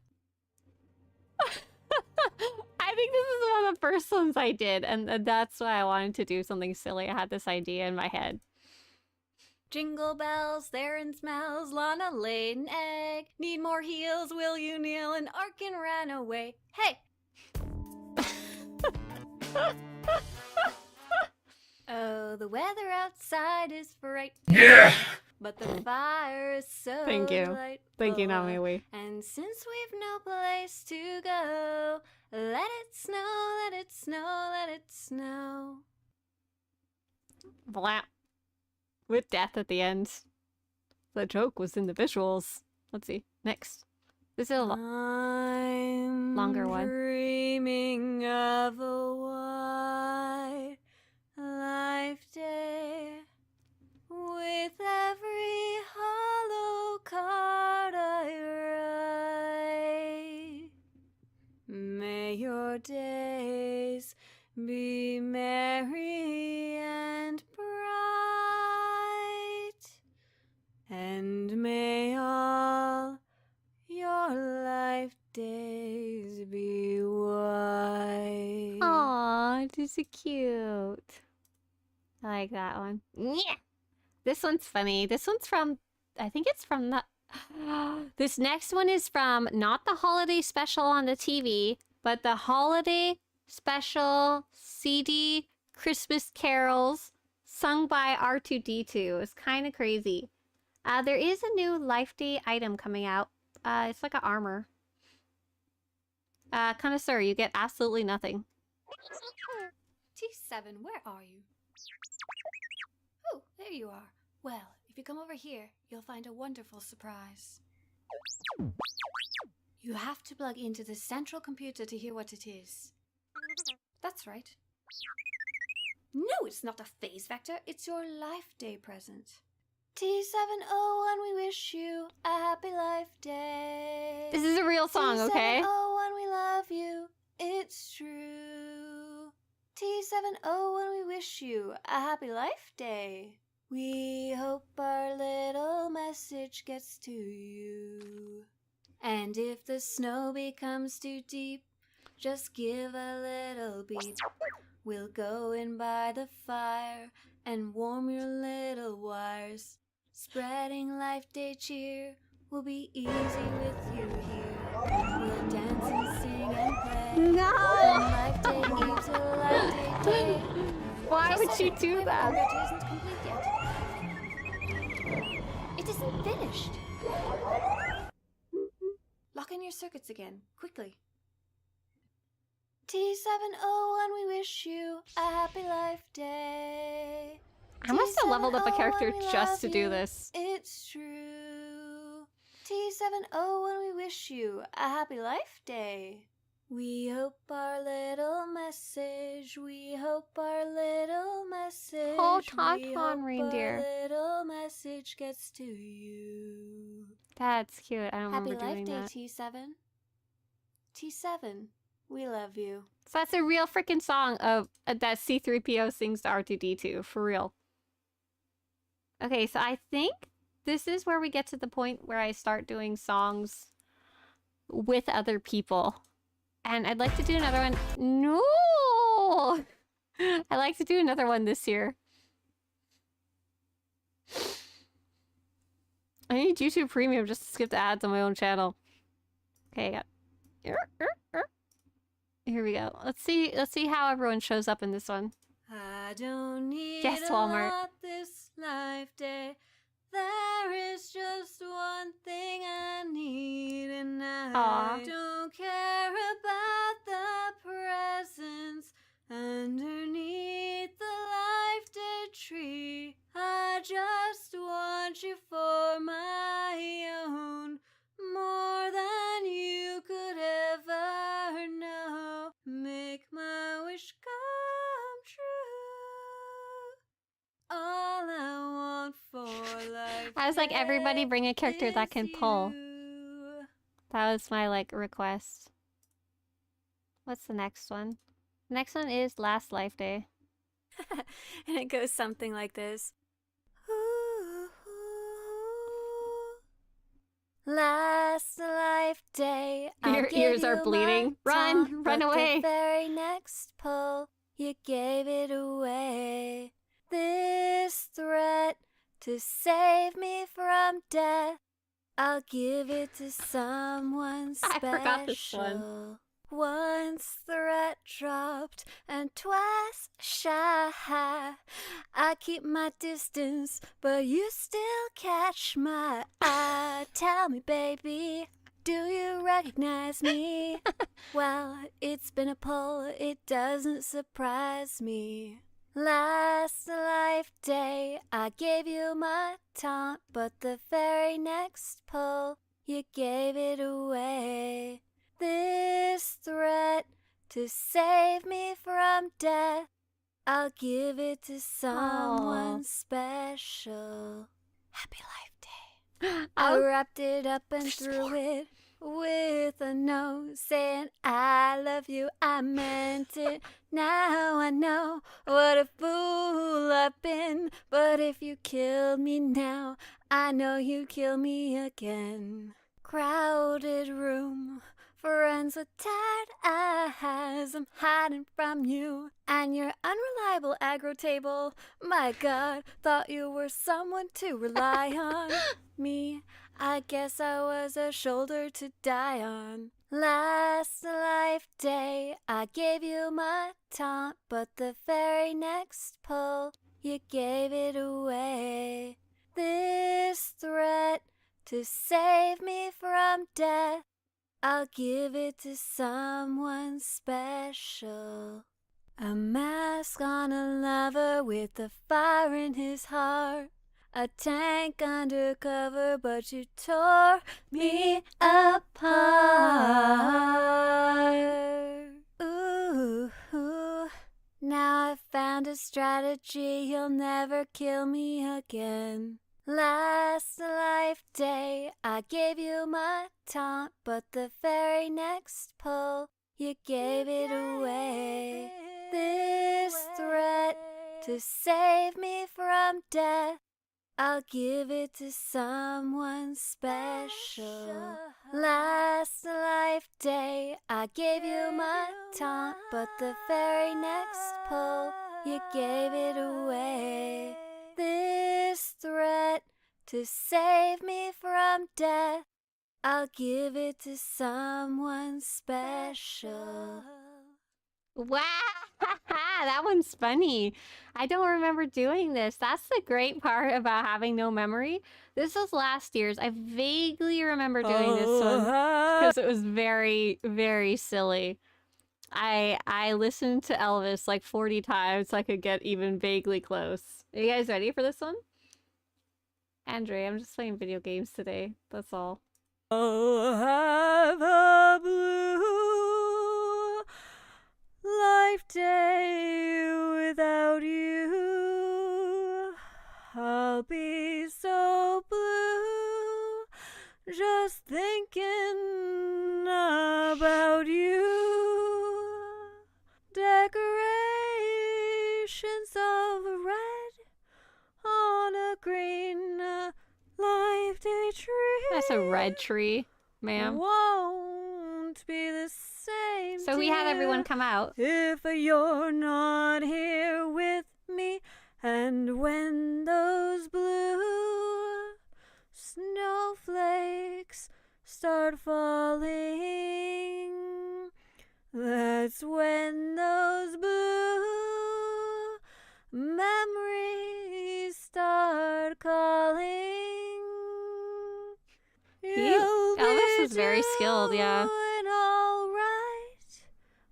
I think this is one of the first ones I did, and that's why I wanted to do something silly. I had this idea in my head. Jingle bells, therein smells, Lana laid an egg. Need more heels, will you kneel? And Arkin ran away. Hey! Oh, the weather outside is frightful. Yeah! But the fire is so Thank you. delightful. Thank you, Namiwi. And since we've no place to go, let it snow, let it snow, let it snow. Blah. With death at the end. The joke was in the visuals. Let's see. Next. This is a longer one. Dreaming of a white life day. With every hollow card I may your days be merry and bright, and may all your life days be white. Aw, this is cute. I like that one. Yeah. This one's funny. This one's from, I think it's from the... This next one is from not the holiday special on the TV, but the holiday special CD Christmas carols sung by R2-D2. It's kind of crazy. There is a new Life Day item coming out. It's like an armor. Connoisseur, you get absolutely nothing. T7, where are you? Oh, there you are. Well, if you come over here, you'll find a wonderful surprise. You have to plug into the central computer to hear what it is. That's right. No, it's not a phase vector. It's your Life Day present. T701, we wish you a happy Life Day. This is a real song, okay? T701, we love you. It's true. T701, we wish you a happy Life Day. We hope our little message gets to you. And if the snow becomes too deep, just give a little beep. We'll go in by the fire and warm your little wires. Spreading Life Day cheer will be easy with you here. We'll dance and sing and play. No! From Life Day Eve to Life Day Day. Why would you do that? It isn't complete yet. It isn't finished. Lock in your circuits again, quickly. T701, we wish you a happy Life Day. I must have leveled up a character T701, we just to love do you. this. It's true. T701, we wish you a happy Life Day. We hope our little message, we hope our little message, Oh, we Tauntaun hope reindeer. our little message gets to you. That's cute. I don't Happy remember Life doing Day, that. T7. T7, we love you. So that's a real freaking song of that C-3PO sings to R2-D2, for real. Okay, so I think this is where we get to the point where I start doing songs with other people. And I'd like to do another one. No! I'd like to do another one this year. I need YouTube Premium just to skip the ads on my own channel. Okay, I got... Here we go. Let's see how everyone shows up in this one. I don't need Yes, a Walmart. lot this Life Day. There is just one thing I need, and I don't care about the presents underneath the Life Day tree. I just want you for my own, more than you could ever know. Make my wish come true. All I want for life. I was like, everybody bring a character that can pull. That was my, like, request. What's the next one? The next one is Last Life Day. And it goes something like this. Last Life Day, Your ears are bleeding. Run! Run away! The very next pull, you gave it away. This threat to save me from death, I'll give it to someone special. I forgot this one. Once threat dropped and twice shy. I keep my distance, but you still catch my eye. Tell me, baby, do you recognize me? Well, it's been a pull, it doesn't surprise me. Last Life Day, I gave you my taunt, but the very next pull, you gave it away. This threat to save me from death, I'll give it to someone special. Happy Life Day. I wrapped it up and threw it with a note saying I love you, I meant it. Now I know what a fool I've been, but if you killed me now, I know you'd kill me again. Crowded room, friends with tired eyes, I'm hiding from you and your unreliable aggro table. My God, thought you were someone to rely on. Me, I guess I was a shoulder to die on. Last life day, I gave you my taunt, but the very next pull, you gave it away. This threat to save me from death, I'll give it to someone special. A mask on a lover with a fire in his heart. A tank undercover, but you tore me apart. Ooh, now I've found a strategy, you'll never kill me again. Last life day, I gave you my taunt, but the very next pull, you gave it away. This threat to save me from death, I'll give it to someone special. Last life day, I gave you my taunt, but the very next pull, you gave it away. This threat to save me from death, I'll give it to someone special. Wow, that one's funny. I don't remember doing this. That's the great part about having no memory. This was last year's. I vaguely remember doing this one because it was very, very silly. I listened to Elvis like 40 times so I could get even vaguely close. Are you guys ready for this one? Andre, I'm just playing video games today. That's all. I'll have a blue life day without you. I'll be so blue just thinking about you. Decorations of red on a green life day tree. That's a red tree, ma'am. Won't be the same. So we had everyone come out. If you're not here with me, and when those blue snowflakes start falling, that's when those blue memories start calling. Elvis is very skilled, yeah. Doing all right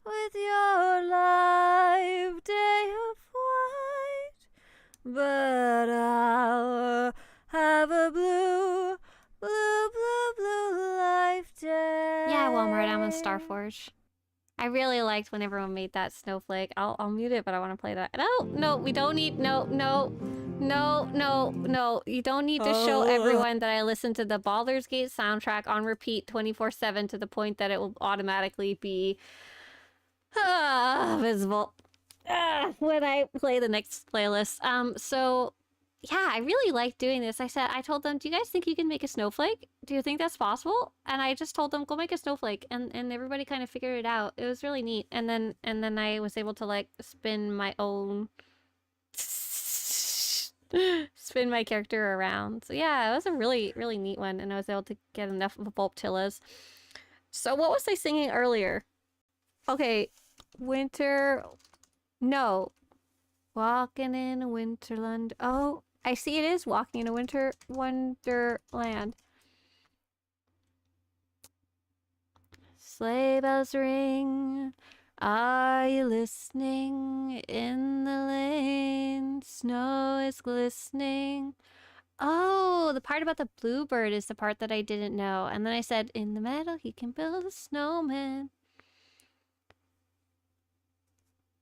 with your life day of white, but I'll have a blue life day. Yeah, Walmart, I'm on Starforge. I really liked when everyone made that snowflake. I'll mute it, but I want to play that. No, we don't need, no. You don't need to show everyone that I listened to the Baldur's Gate soundtrack on repeat 24/7 to the point that it will automatically be visible when I play the next playlist. So yeah, I really like doing this. I told them, do you guys think you can make a snowflake? Do you think that's possible? And I just told them, go make a snowflake, and everybody kind of figured it out. It was really neat. And then I was able to like spin my character around. So yeah, it was a really, really neat one, and I was able to get enough of Volptillas. So what was I singing earlier? Okay, walking in a winterland. Oh, I see it is walking in a wonderland. Sleigh bells ring. Are you listening? In the lane, snow is glistening. Oh, the part about the bluebird is the part that I didn't know. And then I said, in the meadow, he can build a snowman.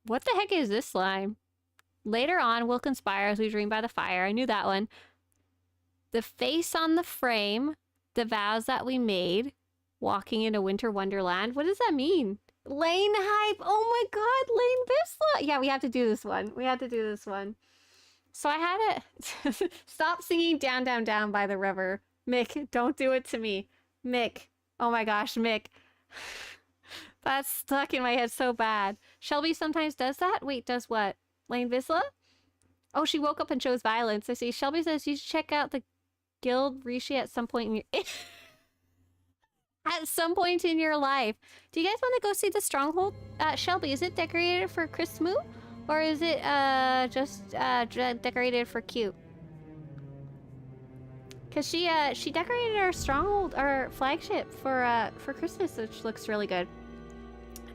What the heck is this slime? Later on, we'll conspire as we dream by the fire. I knew that one. The face on the frame, the vows that we made, Walking in a winter wonderland. What does that mean? Lane hype. Oh my god, Lane Bisla. Yeah, we have to do this one. We have to do this one. So I had to stop singing Down, Down, Down by the river. Mick, don't do it to me. Mick. Oh my gosh, Mick. That's stuck in my head so bad. Shelby sometimes does that? Wait, does what? Lane Bisla? Oh, she woke up and chose violence. I see. Shelby says you should check out the guild Rishi at some point in your... at some point in your life. Do you guys want to go see the Stronghold? Shelby, is it decorated for Chris Moo? Or is it just decorated for cute? Cause she decorated our Stronghold, our flagship for Christmas, which looks really good.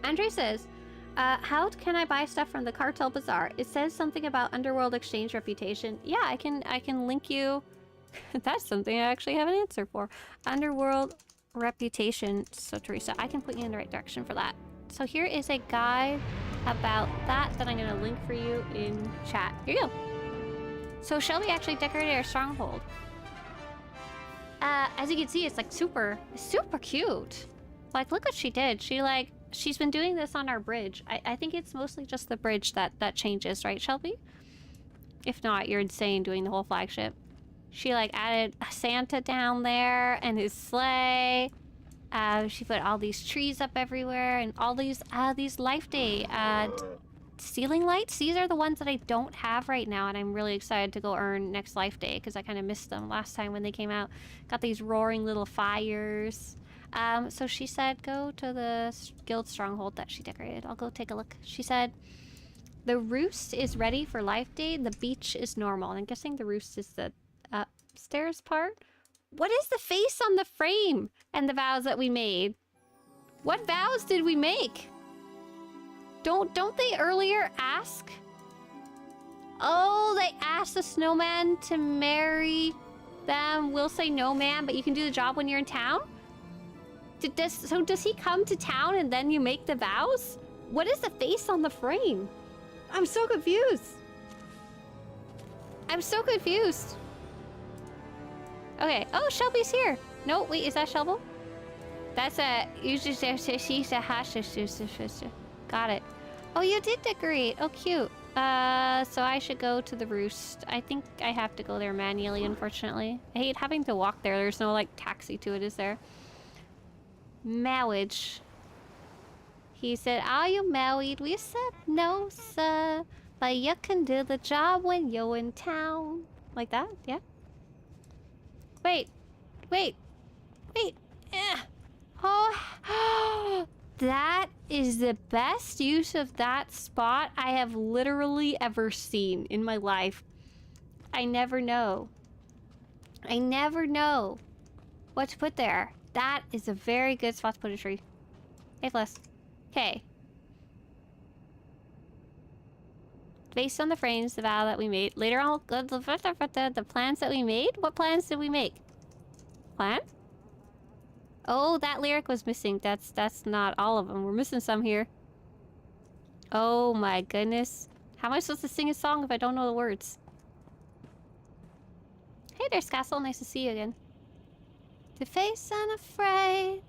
Andre says, how can I buy stuff from the Cartel Bazaar? It says something about Underworld Exchange reputation. Yeah, I can link you. That's something I actually have an answer for. Underworld reputation. So Teresa, I can put you in the right direction for that. So here is a guide about that I'm gonna link for you in chat. Here you go. So Shelby actually decorated our Stronghold. As you can see, it's like super cute. Like, look what she did. She's been doing this on our bridge. I think it's mostly just the bridge that changes, right, Shelby? If not, you're insane doing the whole flagship. She like added Santa down there and his sleigh. She put all these trees up everywhere and all these Life Day ceiling lights. These are the ones that I don't have right now, and I'm really excited to go earn next Life Day because I kind of missed them last time when they came out. Got these roaring little fires. So she said go to the guild Stronghold that she decorated. I'll go take a look. She said the roost is ready for Life Day. The beach is normal. And I'm guessing the roost is the upstairs part. What is the face on the frame and the vows that we made? What vows did we make? Don't they earlier ask? Oh, they asked the snowman to marry them. We'll say no, man, but you can do the job when you're in town? So does he come to town and then you make the vows? What is the face on the frame? I'm so confused. I'm so confused. Okay. Oh, Shelby's here. No, wait, is that Shelby? That's a... Got it. Oh, you did decorate. Oh, cute. So I should go to the roost. I think I have to go there manually, unfortunately. I hate having to walk there. There's no, like, taxi to it, is there? Marriage. He said, are you married? We said, no, sir. But you can do the job when you're in town. Like that? Yeah? Wait. Wait. Wait. Oh. That is the best use of that spot I have literally ever seen in my life. I never know. I never know what to put there. That is a very good spot to put a tree. A plus. Okay. Based on the frames, the vow that we made. Later on, the plans that we made? What plans did we make? Plan? Oh, that lyric was missing. That's not all of them. We're missing some here. Oh my goodness. How am I supposed to sing a song if I don't know the words? Hey there, Scassel. Nice to see you again. To face unafraid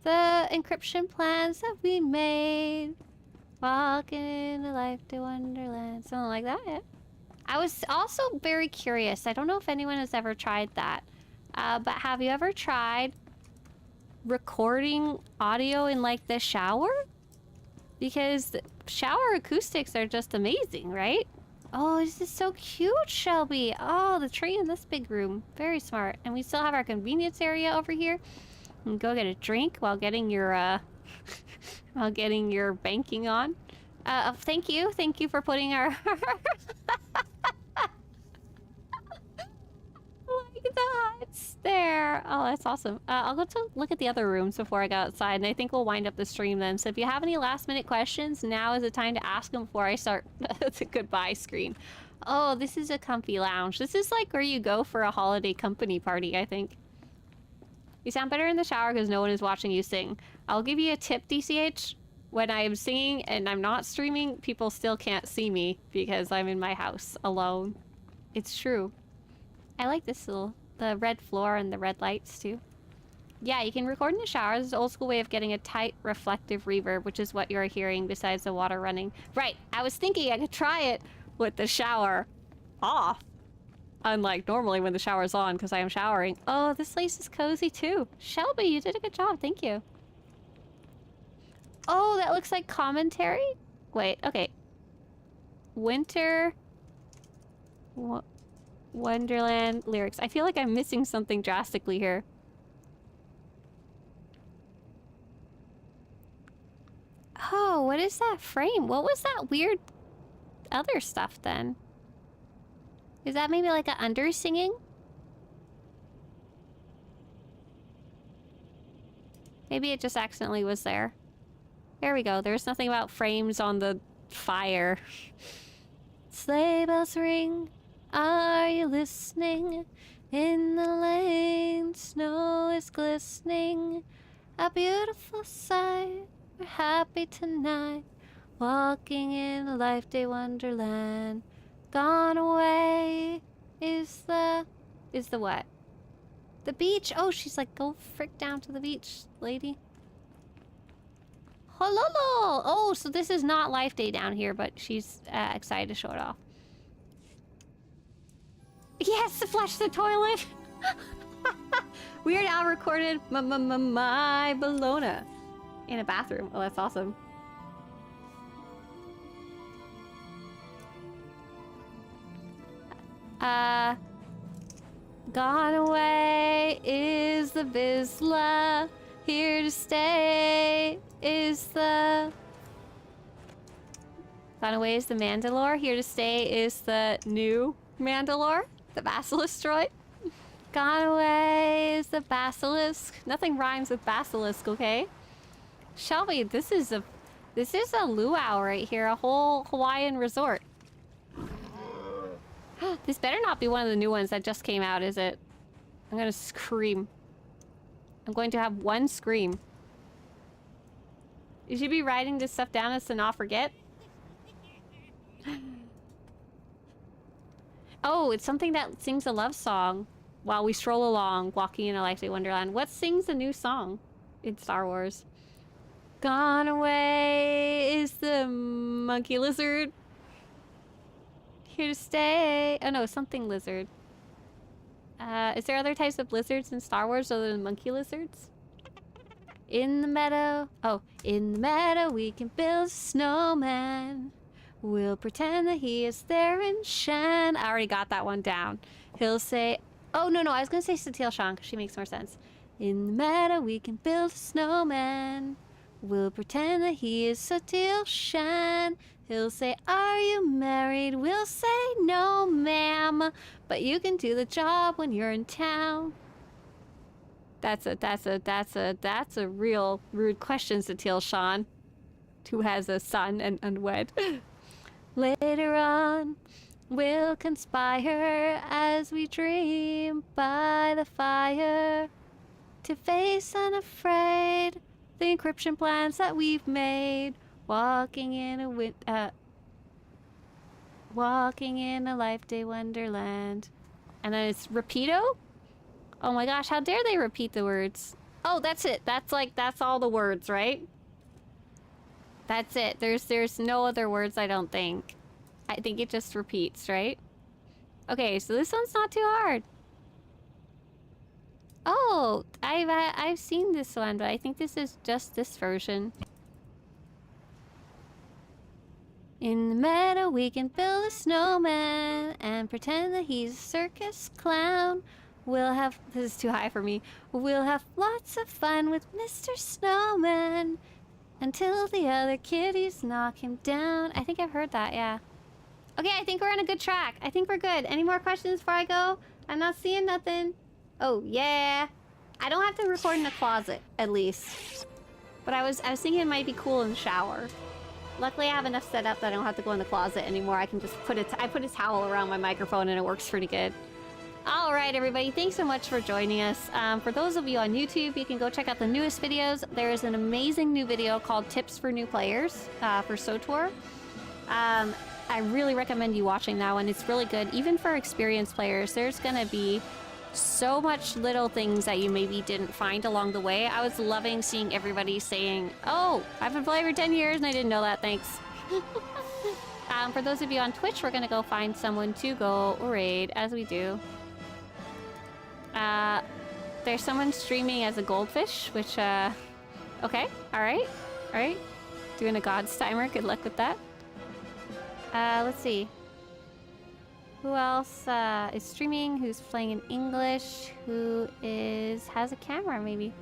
the encryption plans that we made. Walking in a life to Wonderland. Something like that, yeah. I was also very curious. I don't know if anyone has ever tried that. But have you ever tried recording audio in like the shower? Because the shower acoustics are just amazing, right? Oh, this is so cute, Shelby. Oh, the tree in this big room. Very smart. And we still have our convenience area over here. And go get a drink while getting your while getting your banking on. Thank you. Thank you for putting our like the huts there. Oh, that's awesome. I'll go to look at the other rooms before I go outside, and I think we'll wind up the stream then. So if you have any last minute questions, now is the time to ask them before I start the goodbye screen. Oh, this is a comfy lounge. This is like where you go for a holiday company party, I think. You sound better in the shower because no one is watching you sing. I'll give you a tip, DCH. When I'm singing and I'm not streaming, people still can't see me because I'm in my house alone. It's true. I like this little, the red floor and the red lights too. Yeah, you can record in the shower. This is an old school way of getting a tight, reflective reverb, which is what you're hearing besides the water running. Right, I was thinking I could try it with the shower off. Unlike normally when the shower's on, because I am showering. Oh, this place is cozy too. Shelby, you did a good job. Thank you. Oh, that looks like commentary? Wait, okay. Winter... Wonderland lyrics. I feel like I'm missing something drastically here. Oh, what is that frame? What was that weird other stuff then? Is that maybe like an under singing? Maybe it just accidentally was there. There we go. There's nothing about frames on the fire. Sleigh bells ring. Are you listening? In the lane, snow is glistening. A beautiful sight. We're happy tonight. Walking in a life day wonderland. Gone away is the what? The beach. Oh, she's like, go frick down to the beach, lady. Hello. Oh, so this is not Life Day down here, but she's excited to show it off. Yes, to flush the toilet. Weird Al recorded my Bologna in a bathroom. Oh, that's awesome. Gone away is the Vizsla. Here to stay is the... Gone away is the Mandalore. Here to stay is the new Mandalore. The Basilisk droid. Gone away is the Basilisk. Nothing rhymes with Basilisk, okay? Shelby, this is a luau right here. A whole Hawaiian resort. This better not be one of the new ones that just came out, is it? I'm gonna scream. I'm going to have one scream. You should be writing this stuff down as to not forget. Oh, it's something that sings a love song while we stroll along, walking in a life day wonderland. What sings a new song in Star Wars? Gone away is the monkey lizard. Here to stay. Oh no, something lizard. Is there other types of lizards in Star Wars other than monkey lizards? In the meadow. Oh, in the meadow we can build a snowman. We'll pretend that he is there in Shan. I already got that one down. He'll say, oh no, I was gonna say Satil Shan because she makes more sense. In the meadow we can build a snowman. We'll pretend that he is Satil Shan. He'll say, are you married? We'll say, no, ma'am. But you can do the job when you're in town. That's a real rude question, Satil Shan, who has a son and unwed. Later on, we'll conspire as we dream by the fire to face unafraid the encryption plans that we've made. Walking in a life day wonderland. And then it's Rapido? Oh my gosh, how dare they repeat the words? Oh, that's it. That's all the words, right? That's it. There's no other words, I don't think. I think it just repeats, right? Okay, so this one's not too hard. Oh, I've seen this one, but I think this is just this version. In the meadow we can build a snowman and pretend that he's a circus clown. We'll have... This is too high for me. We'll have lots of fun with Mr. Snowman until the other kitties knock him down. I think I've heard that, yeah. Okay, I think we're on a good track. I think we're good. Any more questions before I go? I'm not seeing nothing. Oh, yeah. I don't have to record in the closet, at least. But I was thinking it might be cool in the shower. Luckily, I have enough set up that I don't have to go in the closet anymore. I can just put I put a towel around my microphone and it works pretty good. All right, everybody. Thanks so much for joining us. For those of you on YouTube, you can go check out the newest videos. There is an amazing new video called Tips for New Players for SWTOR. I really recommend you watching that one. It's really good. Even for experienced players, there's going to be so much little things that you maybe didn't find along the way. I was loving seeing everybody saying, oh, I've been playing for 10 years and I didn't know that, thanks. For those of you on Twitch, we're gonna go find someone to go raid, as we do. There's someone streaming as a goldfish, which, okay, alright, alright. Doing a god's timer, good luck with that. Let's see. Who else is streaming? Who's playing in English? Who has a camera, maybe?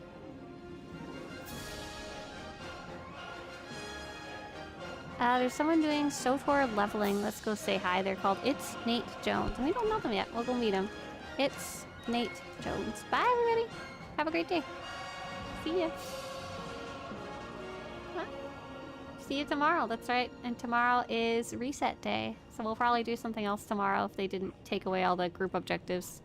There's someone doing SWTOR leveling. Let's go say hi. They're called It's Nate Jones. We don't know them yet. We'll go meet them. It's Nate Jones. Bye, everybody. Have a great day. See ya. Huh? See you tomorrow. That's right. And tomorrow is reset day. So we'll probably do something else tomorrow if they didn't take away all the group objectives.